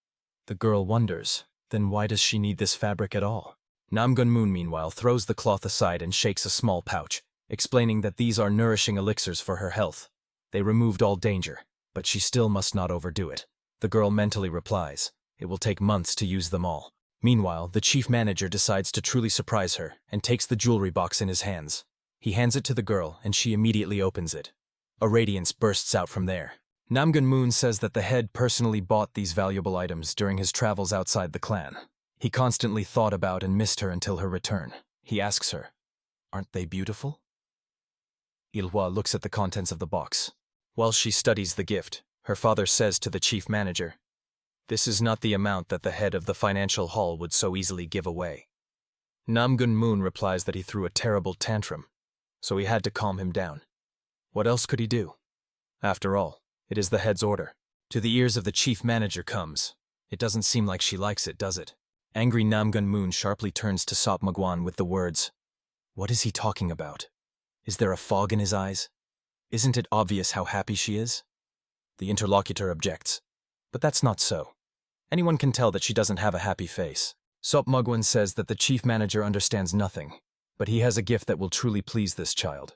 The girl wonders, then why does she need this fabric at all? Namgung Moon, meanwhile, throws the cloth aside and shakes a small pouch, explaining that these are nourishing elixirs for her health. They removed all danger, but she still must not overdo it. The girl mentally replies, it will take months to use them all. Meanwhile, the chief manager decides to truly surprise her and takes the jewelry box in his hands. He hands it to the girl and she immediately opens it. A radiance bursts out from there. Namgung Moon says that the head personally bought these valuable items during his travels outside the clan. He constantly thought about and missed her until her return. He asks her, aren't they beautiful? Ilhwa looks at the contents of the box. While she studies the gift, her father says to the chief manager, this is not the amount that the head of the financial hall would so easily give away. Namgung Moon replies that he threw a terrible tantrum, so he had to calm him down. What else could he do? After all, it is the head's order. To the ears of the chief manager comes. It doesn't seem like she likes it, does it? Angry Namgung Moon sharply turns to Sop Mugwan with the words, what is he talking about? Is there a fog in his eyes? Isn't it obvious how happy she is? The interlocutor objects, but that's not so. Anyone can tell that she doesn't have a happy face. Sop Mugwan says that the chief manager understands nothing, but he has a gift that will truly please this child.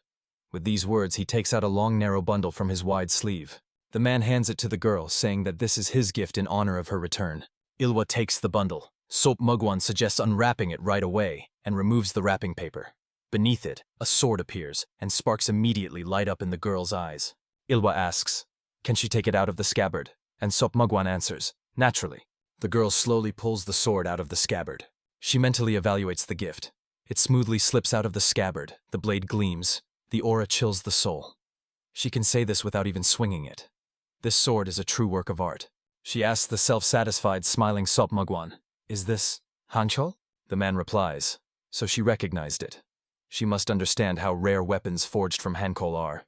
With these words, he takes out a long narrow bundle from his wide sleeve. The man hands it to the girl, saying that this is his gift in honor of her return. Ilhwa takes the bundle. Sop Mugwan suggests unwrapping it right away and removes the wrapping paper. Beneath it, a sword appears, and sparks immediately light up in the girl's eyes. Ilhwa asks, can she take it out of the scabbard? And Sop Mugwan answers, naturally. The girl slowly pulls the sword out of the scabbard. She mentally evaluates the gift. It smoothly slips out of the scabbard, the blade gleams, the aura chills the soul. She can say this without even swinging it. This sword is a true work of art. She asks the self-satisfied, smiling Sop Mugwan, "Is this Hanchol?" The man replies, so she recognized it. She must understand how rare weapons forged from Hanchol are.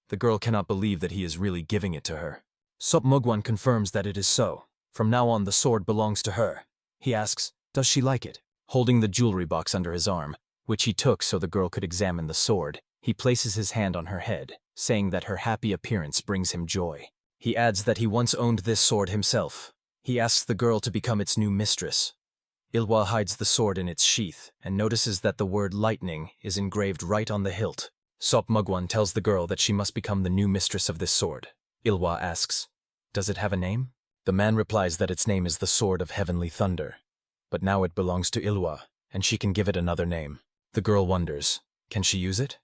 The girl cannot believe that he is really giving it to her. Sop Mugwan confirms that it is so. From now on, the sword belongs to her. He asks, does she like it? Holding the jewelry box under his arm, which he took so the girl could examine the sword, he places his hand on her head, saying that her happy appearance brings him joy. He adds that he once owned this sword himself. He asks the girl to become its new mistress. Ilwa hides the sword in its sheath and notices that the word lightning is engraved right on the hilt. Sop Mugwan tells the girl that she must become the new mistress of this sword. Ilwa asks, does it have a name? The man replies that its name is the Sword of Heavenly Thunder. But now it belongs to Ilwa, and she can give it another name. The girl wonders, can she use it?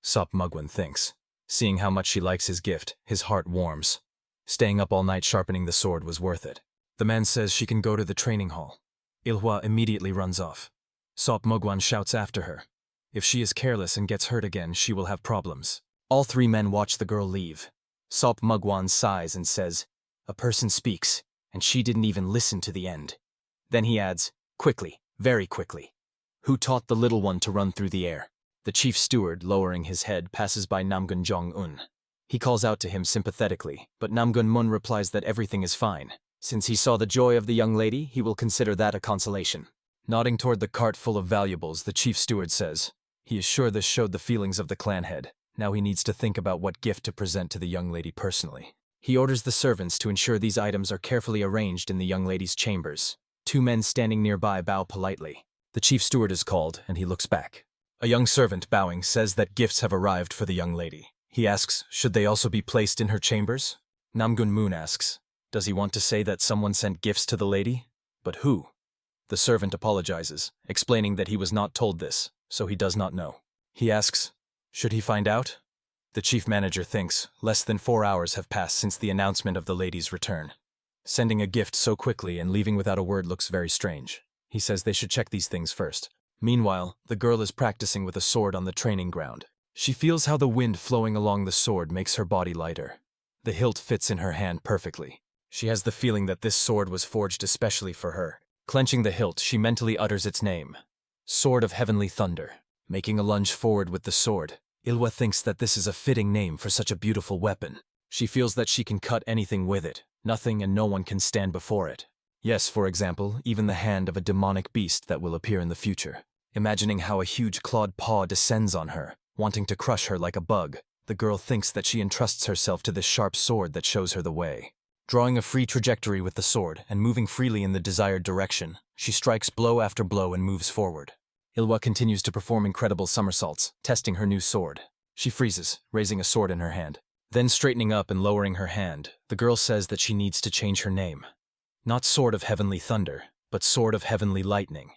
Sop Mugwan thinks. Seeing how much she likes his gift, his heart warms. Staying up all night sharpening the sword was worth it. The man says she can go to the training hall. Ilwa immediately runs off. Sop Mugwan shouts after her. If she is careless and gets hurt again, she will have problems. All three men watch the girl leave. Sop Mugwan sighs and says, a person speaks, and she didn't even listen to the end. Then he adds, quickly, very quickly. Who taught the little one to run through the air? The chief steward, lowering his head, passes by Namgun Jong-un. He calls out to him sympathetically, but Namgun Mun replies that everything is fine. Since he saw the joy of the young lady, he will consider that a consolation. Nodding toward the cart full of valuables, the chief steward says, he is sure this showed the feelings of the clan head. Now he needs to think about what gift to present to the young lady personally. He orders the servants to ensure these items are carefully arranged in the young lady's chambers. Two men standing nearby bow politely. The chief steward is called, and he looks back. A young servant, bowing, says that gifts have arrived for the young lady. He asks, should they also be placed in her chambers? Namgun Moon asks, does he want to say that someone sent gifts to the lady? But who? The servant apologizes, explaining that he was not told this, so he does not know. He asks, should he find out? The chief manager thinks, less than 4 hours have passed since the announcement of the lady's return. Sending a gift so quickly and leaving without a word looks very strange. He says they should check these things first. Meanwhile, the girl is practicing with a sword on the training ground. She feels how the wind flowing along the sword makes her body lighter. The hilt fits in her hand perfectly. She has the feeling that this sword was forged especially for her. Clenching the hilt, she mentally utters its name. Sword of Heavenly Thunder. Making a lunge forward with the sword, Ilwa thinks that this is a fitting name for such a beautiful weapon. She feels that she can cut anything with it. Nothing and no one can stand before it. Yes, for example, even the hand of a demonic beast that will appear in the future. Imagining how a huge clawed paw descends on her, wanting to crush her like a bug, the girl thinks that she entrusts herself to this sharp sword that shows her the way. Drawing a free trajectory with the sword and moving freely in the desired direction, she strikes blow after blow and moves forward. Ilwa continues to perform incredible somersaults, testing her new sword. She freezes, raising a sword in her hand. Then straightening up and lowering her hand, the girl says that she needs to change her name. Not Sword of Heavenly Thunder, but Sword of Heavenly Lightning.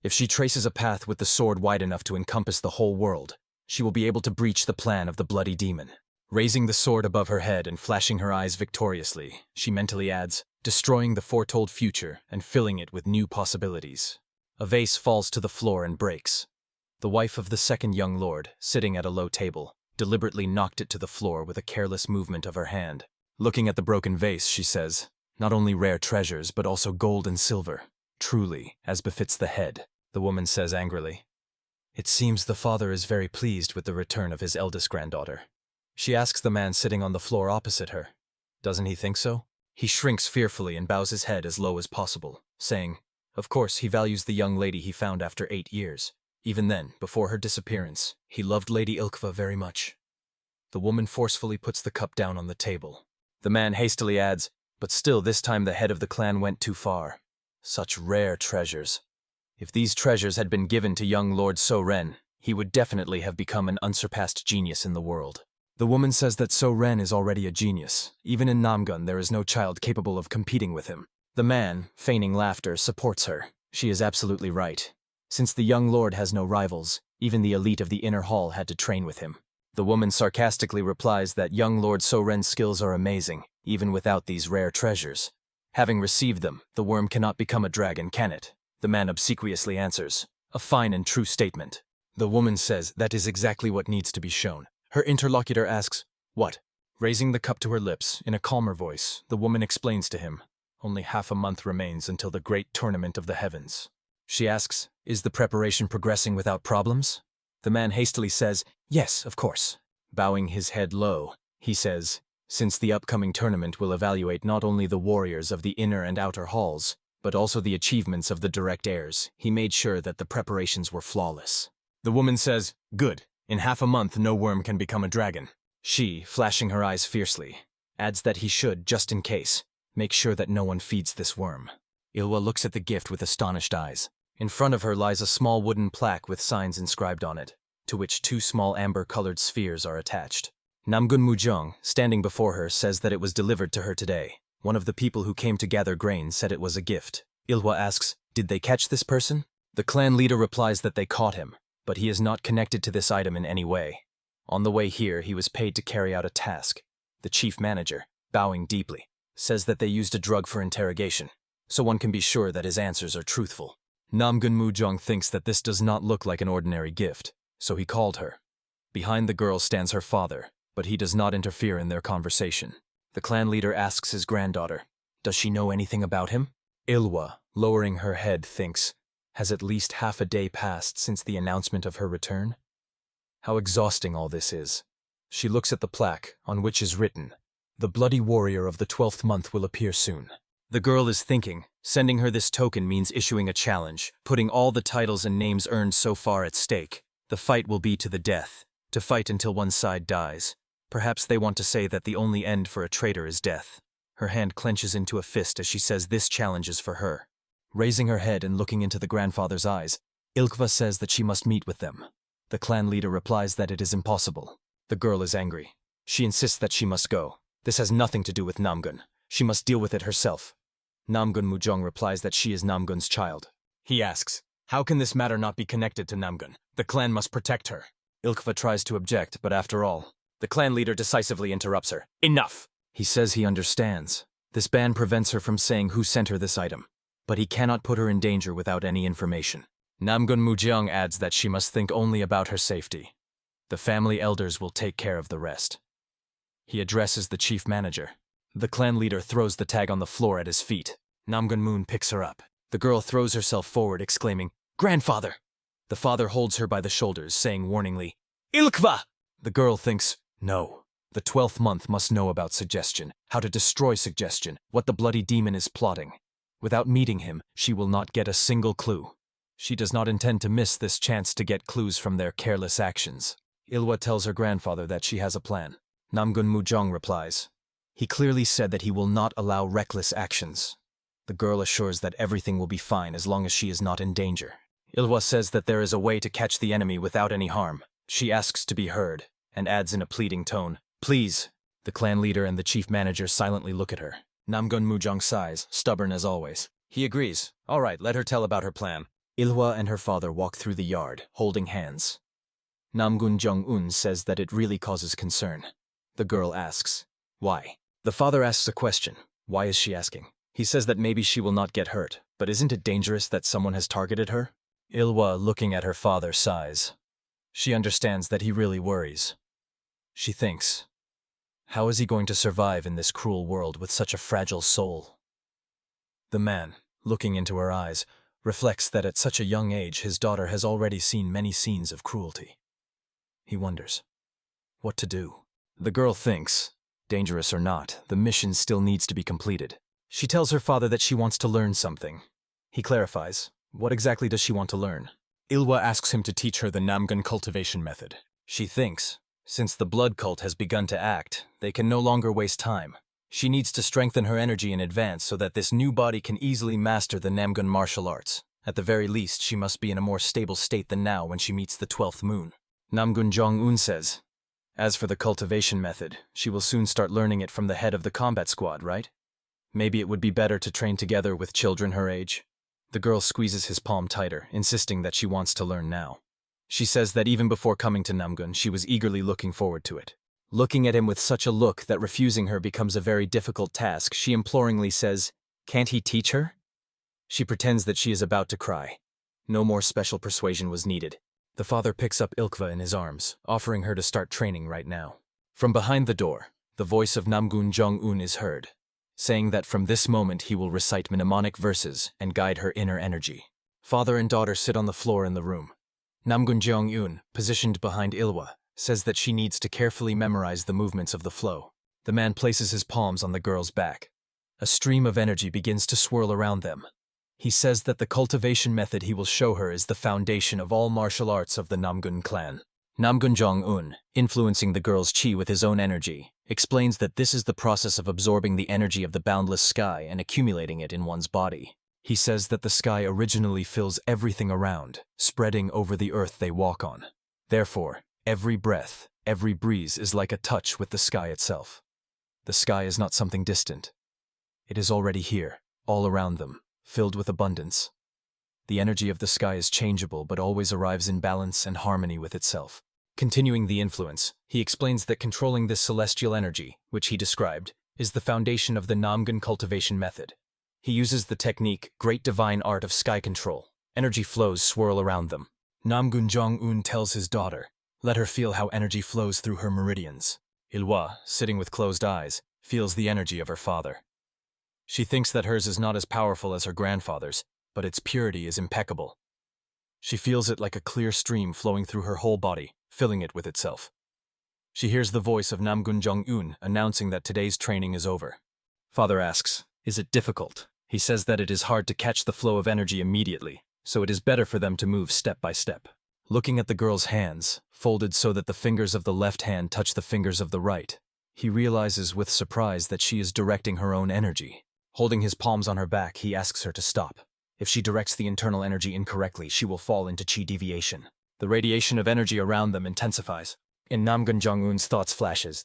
If she traces a path with the sword wide enough to encompass the whole world, she will be able to breach the plan of the bloody demon. Raising the sword above her head and flashing her eyes victoriously, she mentally adds, destroying the foretold future and filling it with new possibilities. A vase falls to the floor and breaks. The wife of the second young lord, sitting at a low table, deliberately knocked it to the floor with a careless movement of her hand. Looking at the broken vase, she says, not only rare treasures, but also gold and silver. Truly, as befits the head, the woman says angrily. It seems the father is very pleased with the return of his eldest granddaughter. She asks the man sitting on the floor opposite her. Doesn't he think so? He shrinks fearfully and bows his head as low as possible, saying, of course he values the young lady he found after 8 years. Even then, before her disappearance, he loved Lady Ilkva very much. The woman forcefully puts the cup down on the table. The man hastily adds, but still this time the head of the clan went too far. Such rare treasures. If these treasures had been given to young Lord So-Ren, he would definitely have become an unsurpassed genius in the world. The woman says that So-Ren is already a genius. Even in Namgun there is no child capable of competing with him. The man, feigning laughter, supports her. She is absolutely right. Since the young lord has no rivals, even the elite of the inner hall had to train with him. The woman sarcastically replies that young Lord So-Ren's skills are amazing, even without these rare treasures. Having received them, the worm cannot become a dragon, can it? The man obsequiously answers, A fine and true statement. The woman says that is exactly what needs to be shown. Her interlocutor asks, what? Raising the cup to her lips, in a calmer voice, the woman explains to him, only half a month remains until the great tournament of the heavens. She asks, is the preparation progressing without problems? The man hastily says, yes, of course. Bowing his head low, he says, since the upcoming tournament will evaluate not only the warriors of the inner and outer halls, but also the achievements of the direct heirs, he made sure that the preparations were flawless. The woman says, good. In half a month no worm can become a dragon. She, flashing her eyes fiercely, adds that he should, just in case, make sure that no one feeds this worm. Ilwa looks at the gift with astonished eyes. In front of her lies a small wooden plaque with signs inscribed on it, to which 2 small amber-colored spheres are attached. Namgung Mujong, standing before her, says that it was delivered to her today. One of the people who came to gather grain said it was a gift. Ilwa asks, did they catch this person? The clan leader replies that they caught him, but he is not connected to this item in any way. On the way here, he was paid to carry out a task. The chief manager, bowing deeply, says that they used a drug for interrogation, so one can be sure that his answers are truthful. Namgung Mujong thinks that this does not look like an ordinary gift, so he called her. Behind the girl stands her father, but he does not interfere in their conversation. The clan leader asks his granddaughter, does she know anything about him? Ilwa, lowering her head, thinks, has at least half a day passed since the announcement of her return? How exhausting all this is. She looks at the plaque, on which is written, the bloody warrior of the 12th month will appear soon. The girl is thinking, sending her this token means issuing a challenge, putting all the titles and names earned so far at stake. The fight will be to the death, to fight until one side dies. Perhaps they want to say that the only end for a traitor is death. Her hand clenches into a fist as she says this challenge is for her. Raising her head and looking into the grandfather's eyes, Ilkva says that she must meet with them. The clan leader replies that it is impossible. The girl is angry. She insists that she must go. This has nothing to do with Namgun. She must deal with it herself. Namgung Mujong replies that she is Namgun's child. He asks, how can this matter not be connected to Namgun? The clan must protect her. Ilkva tries to object, but after all, the clan leader decisively interrupts her. Enough! He says he understands. This ban prevents her from saying who sent her this item, but he cannot put her in danger without any information. Namgung Mujong adds that she must think only about her safety. The family elders will take care of the rest. He addresses the chief manager. The clan leader throws the tag on the floor at his feet. Namgun Moon picks her up. The girl throws herself forward, exclaiming, Grandfather! The father holds her by the shoulders, saying warningly, Ilkva! The girl thinks, no. The 12th month must know about suggestion, how to destroy suggestion, what the bloody demon is plotting. Without meeting him, she will not get a single clue. She does not intend to miss this chance to get clues from their careless actions. Ilwa tells her grandfather that she has a plan. Namgung Mujong replies, he clearly said that he will not allow reckless actions. The girl assures that everything will be fine as long as she is not in danger. Ilwa says that there is a way to catch the enemy without any harm. She asks to be heard, and adds in a pleading tone, please. The clan leader and the chief manager silently look at her. Namgung Mujong sighs, stubborn as always. He agrees. All right, let her tell about her plan. Ilwa and her father walk through the yard, holding hands. Namgung Jong-un says that it really causes concern. The girl asks, why? The father asks a question. Why is she asking? He says that maybe she will not get hurt, but isn't it dangerous that someone has targeted her? Ilwa, looking at her father, sighs. She understands that he really worries. She thinks, how is he going to survive in this cruel world with such a fragile soul? The man, looking into her eyes, reflects that at such a young age his daughter has already seen many scenes of cruelty. He wonders what to do. The girl thinks, dangerous or not, the mission still needs to be completed. She tells her father that she wants to learn something. He clarifies, what exactly does she want to learn? Ilwa asks him to teach her the Namgun cultivation method. She thinks, since the blood cult has begun to act, they can no longer waste time. She needs to strengthen her energy in advance so that this new body can easily master the Namgun martial arts. At the very least, she must be in a more stable state than now when she meets the 12th moon. Namgung Jong-un says, as for the cultivation method, she will soon start learning it from the head of the combat squad, right? Maybe it would be better to train together with children her age. The girl squeezes his palm tighter, insisting that she wants to learn now. She says that even before coming to Namgun, she was eagerly looking forward to it. Looking at him with such a look that refusing her becomes a very difficult task, she imploringly says, can't he teach her? She pretends that she is about to cry. No more special persuasion was needed. The father picks up Ilkva in his arms, offering her to start training right now. From behind the door, the voice of Namgung Jong-un is heard, saying that from this moment he will recite mnemonic verses and guide her inner energy. Father and daughter sit on the floor in the room. Namgung Jong-un, positioned behind Ilwa, says that she needs to carefully memorize the movements of the flow. The man places his palms on the girl's back. A stream of energy begins to swirl around them. He says that the cultivation method he will show her is the foundation of all martial arts of the Namgung clan. Namgung Jong-un, influencing the girl's chi with his own energy, explains that this is the process of absorbing the energy of the boundless sky and accumulating it in one's body. He says that the sky originally fills everything around, spreading over the earth they walk on. Therefore, every breath, every breeze is like a touch with the sky itself. The sky is not something distant. It is already here, all around them, filled with abundance. The energy of the sky is changeable but always arrives in balance and harmony with itself. Continuing the influence, he explains that controlling this celestial energy, which he described, is the foundation of the Namgung cultivation method. He uses the technique, great divine art of sky control. Energy flows swirl around them. Namgung Jong-un tells his daughter, let her feel how energy flows through her meridians. Ilwa, sitting with closed eyes, feels the energy of her father. She thinks that hers is not as powerful as her grandfather's, but its purity is impeccable. She feels it like a clear stream flowing through her whole body, filling it with itself. She hears the voice of Namgung Jong-un announcing that today's training is over. Father asks, is it difficult? He says that it is hard to catch the flow of energy immediately, so it is better for them to move step by step. Looking at the girl's hands, folded so that the fingers of the left hand touch the fingers of the right, he realizes with surprise that she is directing her own energy. Holding his palms on her back, he asks her to stop. If she directs the internal energy incorrectly, she will fall into chi deviation. The radiation of energy around them intensifies. In Namgung Jong-un's thoughts flashes,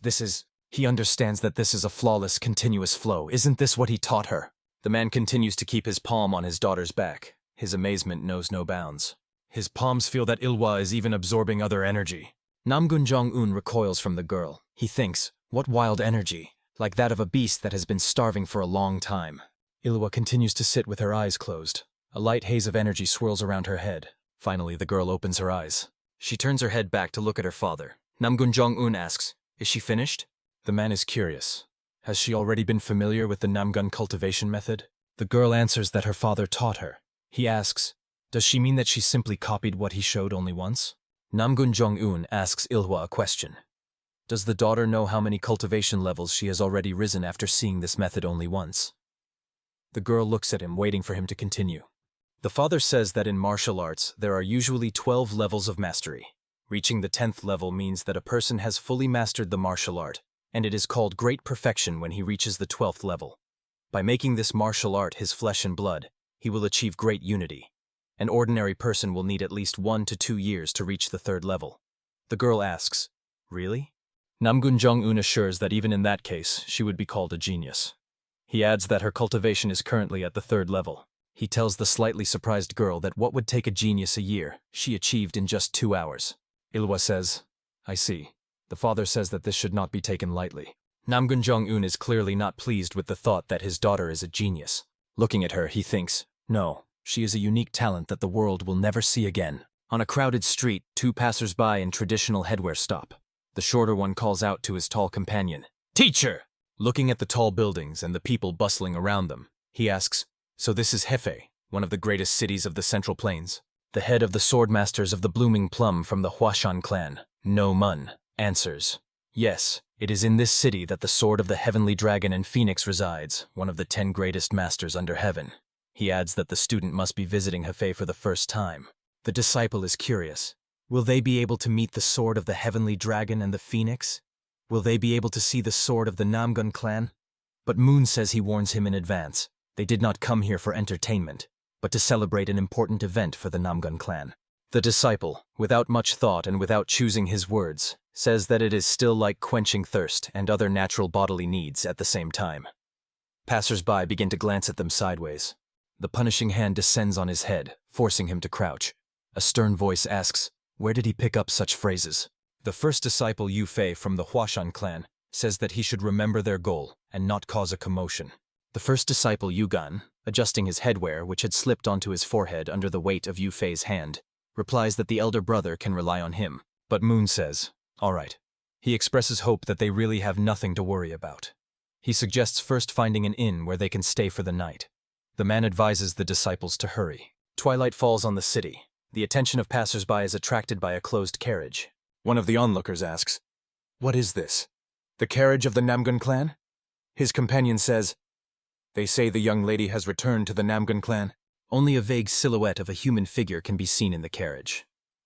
he understands that this is a flawless, continuous flow. Isn't this what he taught her? The man continues to keep his palm on his daughter's back. His amazement knows no bounds. His palms feel that Ilwa is even absorbing other energy. Namgung Jong-un recoils from the girl. He thinks, what wild energy, like that of a beast that has been starving for a long time. Ilwa continues to sit with her eyes closed. A light haze of energy swirls around her head. Finally, the girl opens her eyes. She turns her head back to look at her father. Namgung Jong-un asks, is she finished? The man is curious. Has she already been familiar with the Namgung cultivation method? The girl answers that her father taught her. He asks, does she mean that she simply copied what he showed only once? Namgung Jong-un asks Ilhwa a question. Does the daughter know how many cultivation levels she has already risen after seeing this method only once? The girl looks at him, waiting for him to continue. The father says that in martial arts, there are usually 12 levels of mastery. Reaching the 10th level means that a person has fully mastered the martial art, and it is called great perfection when he reaches the 12th level. By making this martial art his flesh and blood, he will achieve great unity. An ordinary person will need at least 1 to 2 years to reach the 3rd level. The girl asks, really? Namgung Jong-un assures that even in that case, she would be called a genius. He adds that her cultivation is currently at the 3rd level. He tells the slightly surprised girl that what would take a genius a year, she achieved in just 2 hours. Ilhwa says, I see. The father says that this should not be taken lightly. Namgung Jong-un is clearly not pleased with the thought that his daughter is a genius. Looking at her, he thinks, no, she is a unique talent that the world will never see again. On a crowded street, 2 passers-by in traditional headwear stop. The shorter one calls out to his tall companion, Teacher! Looking at the tall buildings and the people bustling around them, he asks, so this is Hefei, one of the greatest cities of the Central Plains. The head of the swordmasters of the Blooming Plum from the Huashan clan, No Mun, answers, yes, it is in this city that the sword of the heavenly dragon and phoenix resides, one of the 10 greatest masters under heaven. He adds that the student must be visiting Hefei for the first time. The disciple is curious. Will they be able to meet the sword of the heavenly dragon and the phoenix? Will they be able to see the sword of the Namgung clan? But Moon says he warns him in advance. They did not come here for entertainment, but to celebrate an important event for the Namgung clan. The disciple, without much thought and without choosing his words, says that it is still like quenching thirst and other natural bodily needs at the same time. Passers-by begin to glance at them sideways. The punishing hand descends on his head, forcing him to crouch. A stern voice asks, where did he pick up such phrases? The first disciple Yufei from the Huashan clan says that he should remember their goal and not cause a commotion. The first disciple Yugan, adjusting his headwear which had slipped onto his forehead under the weight of Yufei's hand, replies that the elder brother can rely on him. But Moon says, all right. He expresses hope that they really have nothing to worry about. He suggests first finding an inn where they can stay for the night. The man advises the disciples to hurry. Twilight falls on the city. The attention of passers-by is attracted by a closed carriage. One of the onlookers asks, "What is this? The carriage of the Namgung clan?" His companion says, "They say the young lady has returned to the Namgung clan." Only a vague silhouette of a human figure can be seen in the carriage.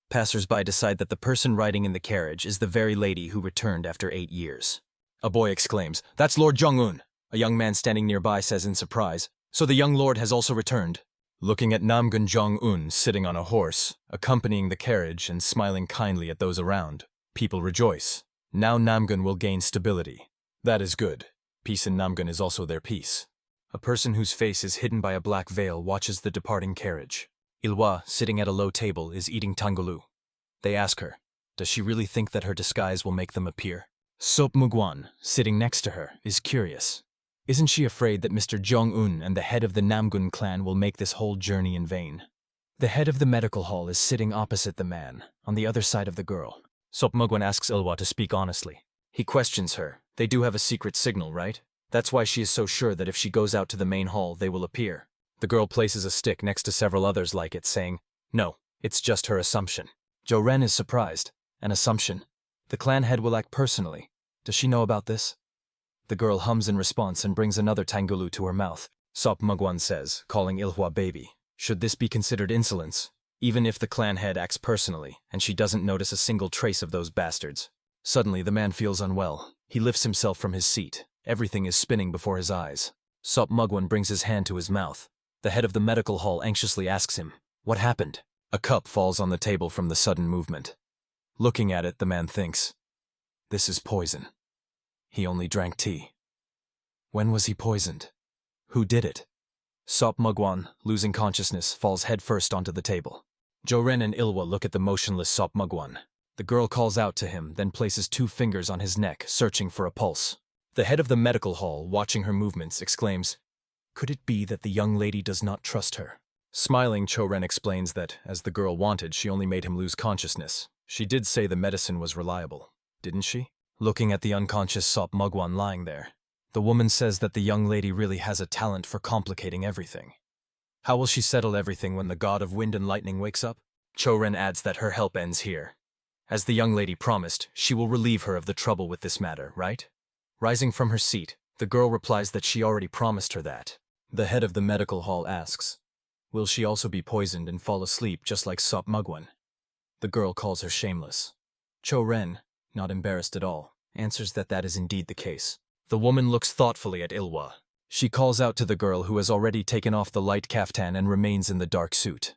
Passers-by decide that the person riding in the carriage is the very lady who returned after 8 years. A boy exclaims, "That's Lord Jong-un!" A young man standing nearby says in surprise, "So the young lord has also returned?" Looking at Namgung Jong-un sitting on a horse, accompanying the carriage and smiling kindly at those around, people rejoice. Now Namgung will gain stability. That is good. Peace in Namgung is also their peace. A person whose face is hidden by a black veil watches the departing carriage. Ilwa, sitting at a low table, is eating tangulu. They ask her, does she really think that her disguise will make them appear? Sop Mugwan, sitting next to her, is curious. Isn't she afraid that Mr. Jong-un and the head of the Namgung clan will make this whole journey in vain? The head of the medical hall is sitting opposite the man, on the other side of the girl. Sop Mugwan asks Ilwa to speak honestly. He questions her. They do have a secret signal, right? That's why she is so sure that if she goes out to the main hall, they will appear. The girl places a stick next to several others like it, saying, "No, it's just her assumption." Jo-ren is surprised. An assumption? The clan head will act personally. Does she know about this? The girl hums in response and brings another tangulu to her mouth. Sop Mugwan says, calling Ilhwa baby. Should this be considered insolence? Even if the clan head acts personally, and she doesn't notice a single trace of those bastards. Suddenly, the man feels unwell. He lifts himself from his seat. Everything is spinning before his eyes. Sop Mugwan brings his hand to his mouth. The head of the medical hall anxiously asks him, "What happened?" A cup falls on the table from the sudden movement. Looking at it, the man thinks, "This is poison. He only drank tea. When was he poisoned? Who did it?" Sop Mugwan, losing consciousness, falls headfirst onto the table. Jo-ren and Ilwa look at the motionless Sop Mugwan. The girl calls out to him, then places 2 fingers on his neck, searching for a pulse. The head of the medical hall, watching her movements, exclaims, "Could it be that the young lady does not trust her?" Smiling, Jo-ren explains that, as the girl wanted, she only made him lose consciousness. She did say the medicine was reliable, didn't she? Looking at the unconscious Sop Mugwan lying there, the woman says that the young lady really has a talent for complicating everything. How will she settle everything when the god of wind and lightning wakes up? Jo-ren adds that her help ends here. As the young lady promised, she will relieve her of the trouble with this matter, right? Rising from her seat, the girl replies that she already promised her that. The head of the medical hall asks, will she also be poisoned and fall asleep just like Sop Mugwan? The girl calls her shameless. Jo-ren, not embarrassed at all, answers that that is indeed the case. The woman looks thoughtfully at Ilwa. She calls out to the girl who has already taken off the light kaftan and remains in the dark suit.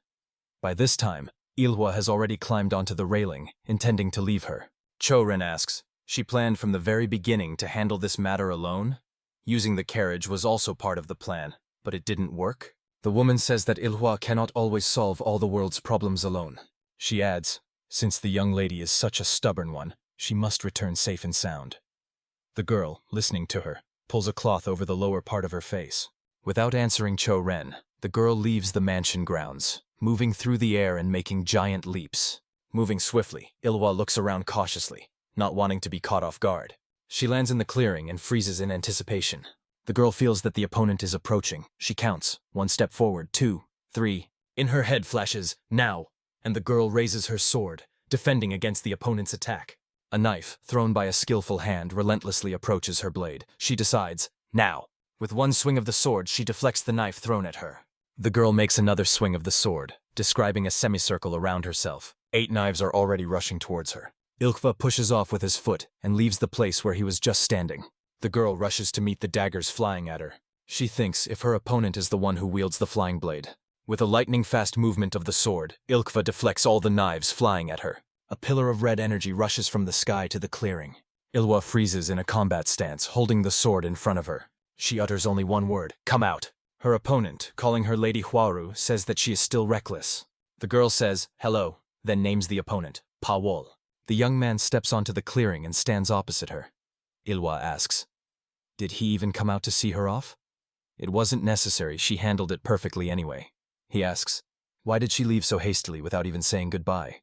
By this time, Ilwa has already climbed onto the railing, intending to leave her. Jo-ren asks, she planned from the very beginning to handle this matter alone? Using the carriage was also part of the plan, but it didn't work? The woman says that Ilhwa cannot always solve all the world's problems alone. She adds, since the young lady is such a stubborn one, she must return safe and sound. The girl, listening to her, pulls a cloth over the lower part of her face. Without answering Jo-ren, the girl leaves the mansion grounds, moving through the air and making giant leaps. Moving swiftly, Ilhwa looks around cautiously, not wanting to be caught off guard. She lands in the clearing and freezes in anticipation. The girl feels that the opponent is approaching. She counts, 1 step forward, 2, 3. In her head flashes, now, and the girl raises her sword, defending against the opponent's attack. A knife, thrown by a skillful hand, relentlessly approaches her blade. She decides, now. With 1 swing of the sword, she deflects the knife thrown at her. The girl makes another swing of the sword, describing a semicircle around herself. 8 knives are already rushing towards her. Ilhwa pushes off with his foot and leaves the place where he was just standing. The girl rushes to meet the daggers flying at her. She thinks if her opponent is the one who wields the flying blade. With a lightning-fast movement of the sword, Ilhwa deflects all the knives flying at her. A pillar of red energy rushes from the sky to the clearing. Ilhwa freezes in a combat stance, holding the sword in front of her. She utters only 1 word, "Come out." Her opponent, calling her Lady Huaru, says that she is still reckless. The girl says, "Hello," then names the opponent, Pa Wol. The young man steps onto the clearing and stands opposite her. Ilhwa asks, did he even come out to see her off? It wasn't necessary, she handled it perfectly anyway. He asks, why did she leave so hastily without even saying goodbye?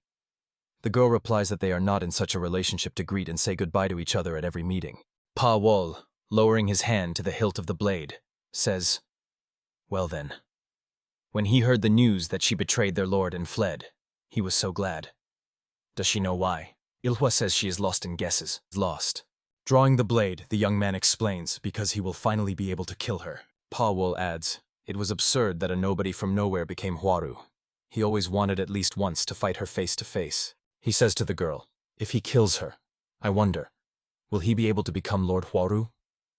The girl replies that they are not in such a relationship to greet and say goodbye to each other at every meeting. Pa Wol, lowering his hand to the hilt of the blade, says, well then. When he heard the news that she betrayed their lord and fled, he was so glad. Does she know why? Ilhwa says she is lost in guesses. Lost. Drawing the blade, the young man explains, because he will finally be able to kill her. Pa Wol adds, it was absurd that a nobody from nowhere became Huaru. He always wanted at least once to fight her face to face. He says to the girl, if he kills her, I wonder, will he be able to become Lord Huaru?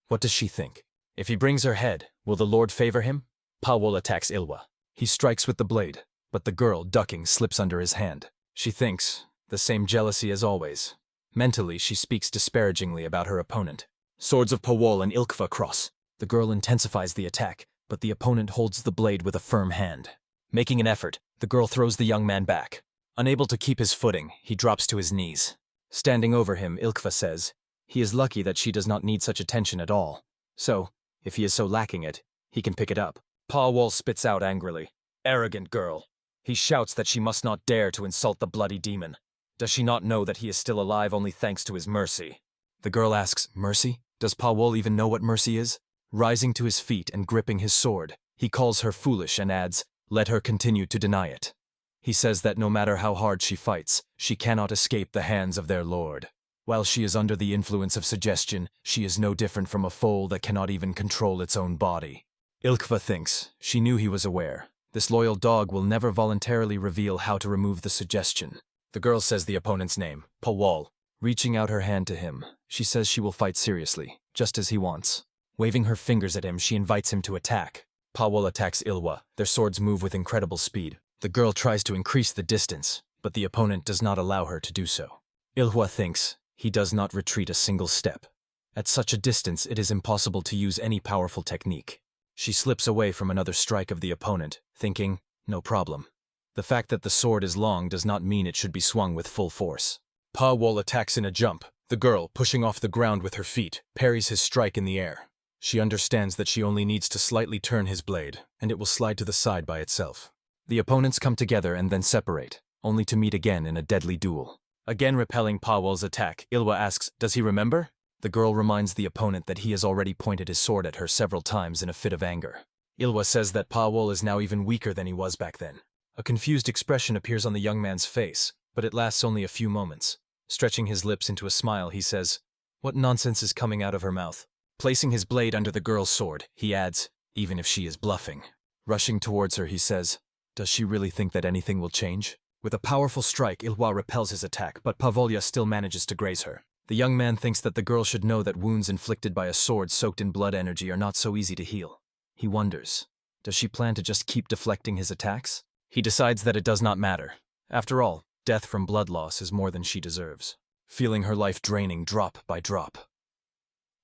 What does she think? If he brings her head, will the Lord favor him? Pa Wol attacks Ilhwa. He strikes with the blade, but the girl, ducking, slips under his hand. She thinks, the same jealousy as always. Mentally, she speaks disparagingly about her opponent. Swords of Pa Wol and Ilkva cross. The girl intensifies the attack, but the opponent holds the blade with a firm hand. Making an effort, the girl throws the young man back. Unable to keep his footing, he drops to his knees. Standing over him, Ilkva says, he is lucky that she does not need such attention at all. So, if he is so lacking it, he can pick it up. Pa Wol spits out angrily. Arrogant girl. He shouts that she must not dare to insult the bloody demon. Does she not know that he is still alive only thanks to his mercy? The girl asks, mercy? Does Pa Wol even know what mercy is? Rising to his feet and gripping his sword, he calls her foolish and adds, let her continue to deny it. He says that no matter how hard she fights, she cannot escape the hands of their lord. While she is under the influence of suggestion, she is no different from a foal that cannot even control its own body. Ilkva thinks, she knew he was aware. This loyal dog will never voluntarily reveal how to remove the suggestion. The girl says the opponent's name, Pa Wol. Reaching out her hand to him, she says she will fight seriously, just as he wants. Waving her fingers at him, she invites him to attack. Pa Wol attacks Ilhwa. Their swords move with incredible speed. The girl tries to increase the distance, but the opponent does not allow her to do so. Ilhwa thinks, he does not retreat a single step. At such a distance, it is impossible to use any powerful technique. She slips away from another strike of the opponent, thinking, no problem. The fact that the sword is long does not mean it should be swung with full force. Pa Wol attacks in a jump. The girl, pushing off the ground with her feet, parries his strike in the air. She understands that she only needs to slightly turn his blade, and it will slide to the side by itself. The opponents come together and then separate, only to meet again in a deadly duel. Again repelling Pa Wol's attack, Ilhwa asks, does he remember? The girl reminds the opponent that he has already pointed his sword at her several times in a fit of anger. Ilhwa says that Pa Wol is now even weaker than he was back then. A confused expression appears on the young man's face, but it lasts only a few moments. Stretching his lips into a smile, he says, what nonsense is coming out of her mouth? Placing his blade under the girl's sword, he adds, even if she is bluffing. Rushing towards her, he says, does she really think that anything will change? With a powerful strike, Ilhwa repels his attack, but Pavolya still manages to graze her. The young man thinks that the girl should know that wounds inflicted by a sword soaked in blood energy are not so easy to heal. He wonders, does she plan to just keep deflecting his attacks? He decides that it does not matter. After all, death from blood loss is more than she deserves. Feeling her life draining drop by drop.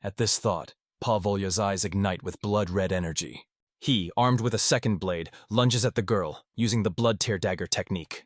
At this thought, Pavolya's eyes ignite with blood-red energy. He, armed with a second blade, lunges at the girl, using the blood tear dagger technique.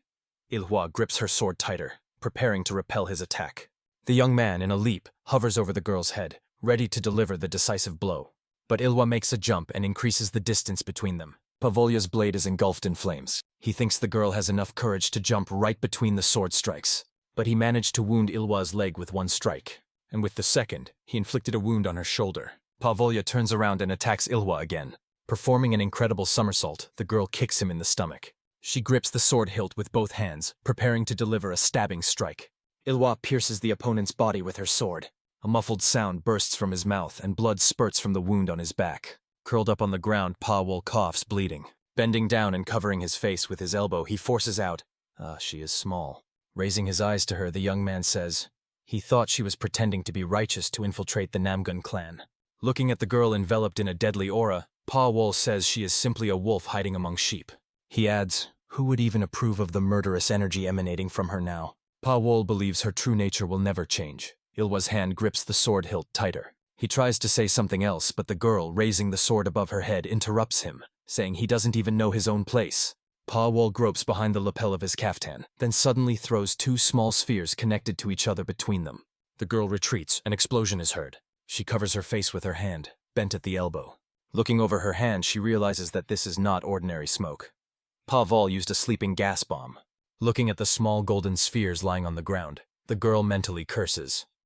Ilhwa grips her sword tighter, preparing to repel his attack. The young man, in a leap, hovers over the girl's head, ready to deliver the decisive blow. But Ilhwa makes a jump and increases the distance between them. Pavolya's blade is engulfed in flames. He thinks the girl has enough courage to jump right between the sword strikes. But he managed to wound Ilhwa's leg with one strike. And with the second, he inflicted a wound on her shoulder. Pavolya turns around and attacks Ilhwa again. Performing an incredible somersault, the girl kicks him in the stomach. She grips the sword hilt with both hands, preparing to deliver a stabbing strike. Ilhwa pierces the opponent's body with her sword. A muffled sound bursts from his mouth, and blood spurts from the wound on his back. Curled up on the ground, Pa Wol coughs, bleeding. Bending down and covering his face with his elbow, he forces out, she is small. Raising his eyes to her, the young man says, he thought she was pretending to be righteous to infiltrate the Namgung clan. Looking at the girl enveloped in a deadly aura, Pa Wol says she is simply a wolf hiding among sheep. He adds, who would even approve of the murderous energy emanating from her now? Pa Wol believes her true nature will never change. Ilhwa's hand grips the sword hilt tighter. He tries to say something else, but the girl, raising the sword above her head, interrupts him, saying he doesn't even know his own place. Pa Wol gropes behind the lapel of his kaftan, then suddenly throws two small spheres connected to each other between them. The girl retreats, an explosion is heard. She covers her face with her hand, bent at the elbow. Looking over her hand, she realizes that this is not ordinary smoke. Pavel used a sleeping gas bomb. Looking at the small golden spheres lying on the ground, the girl mentally curses.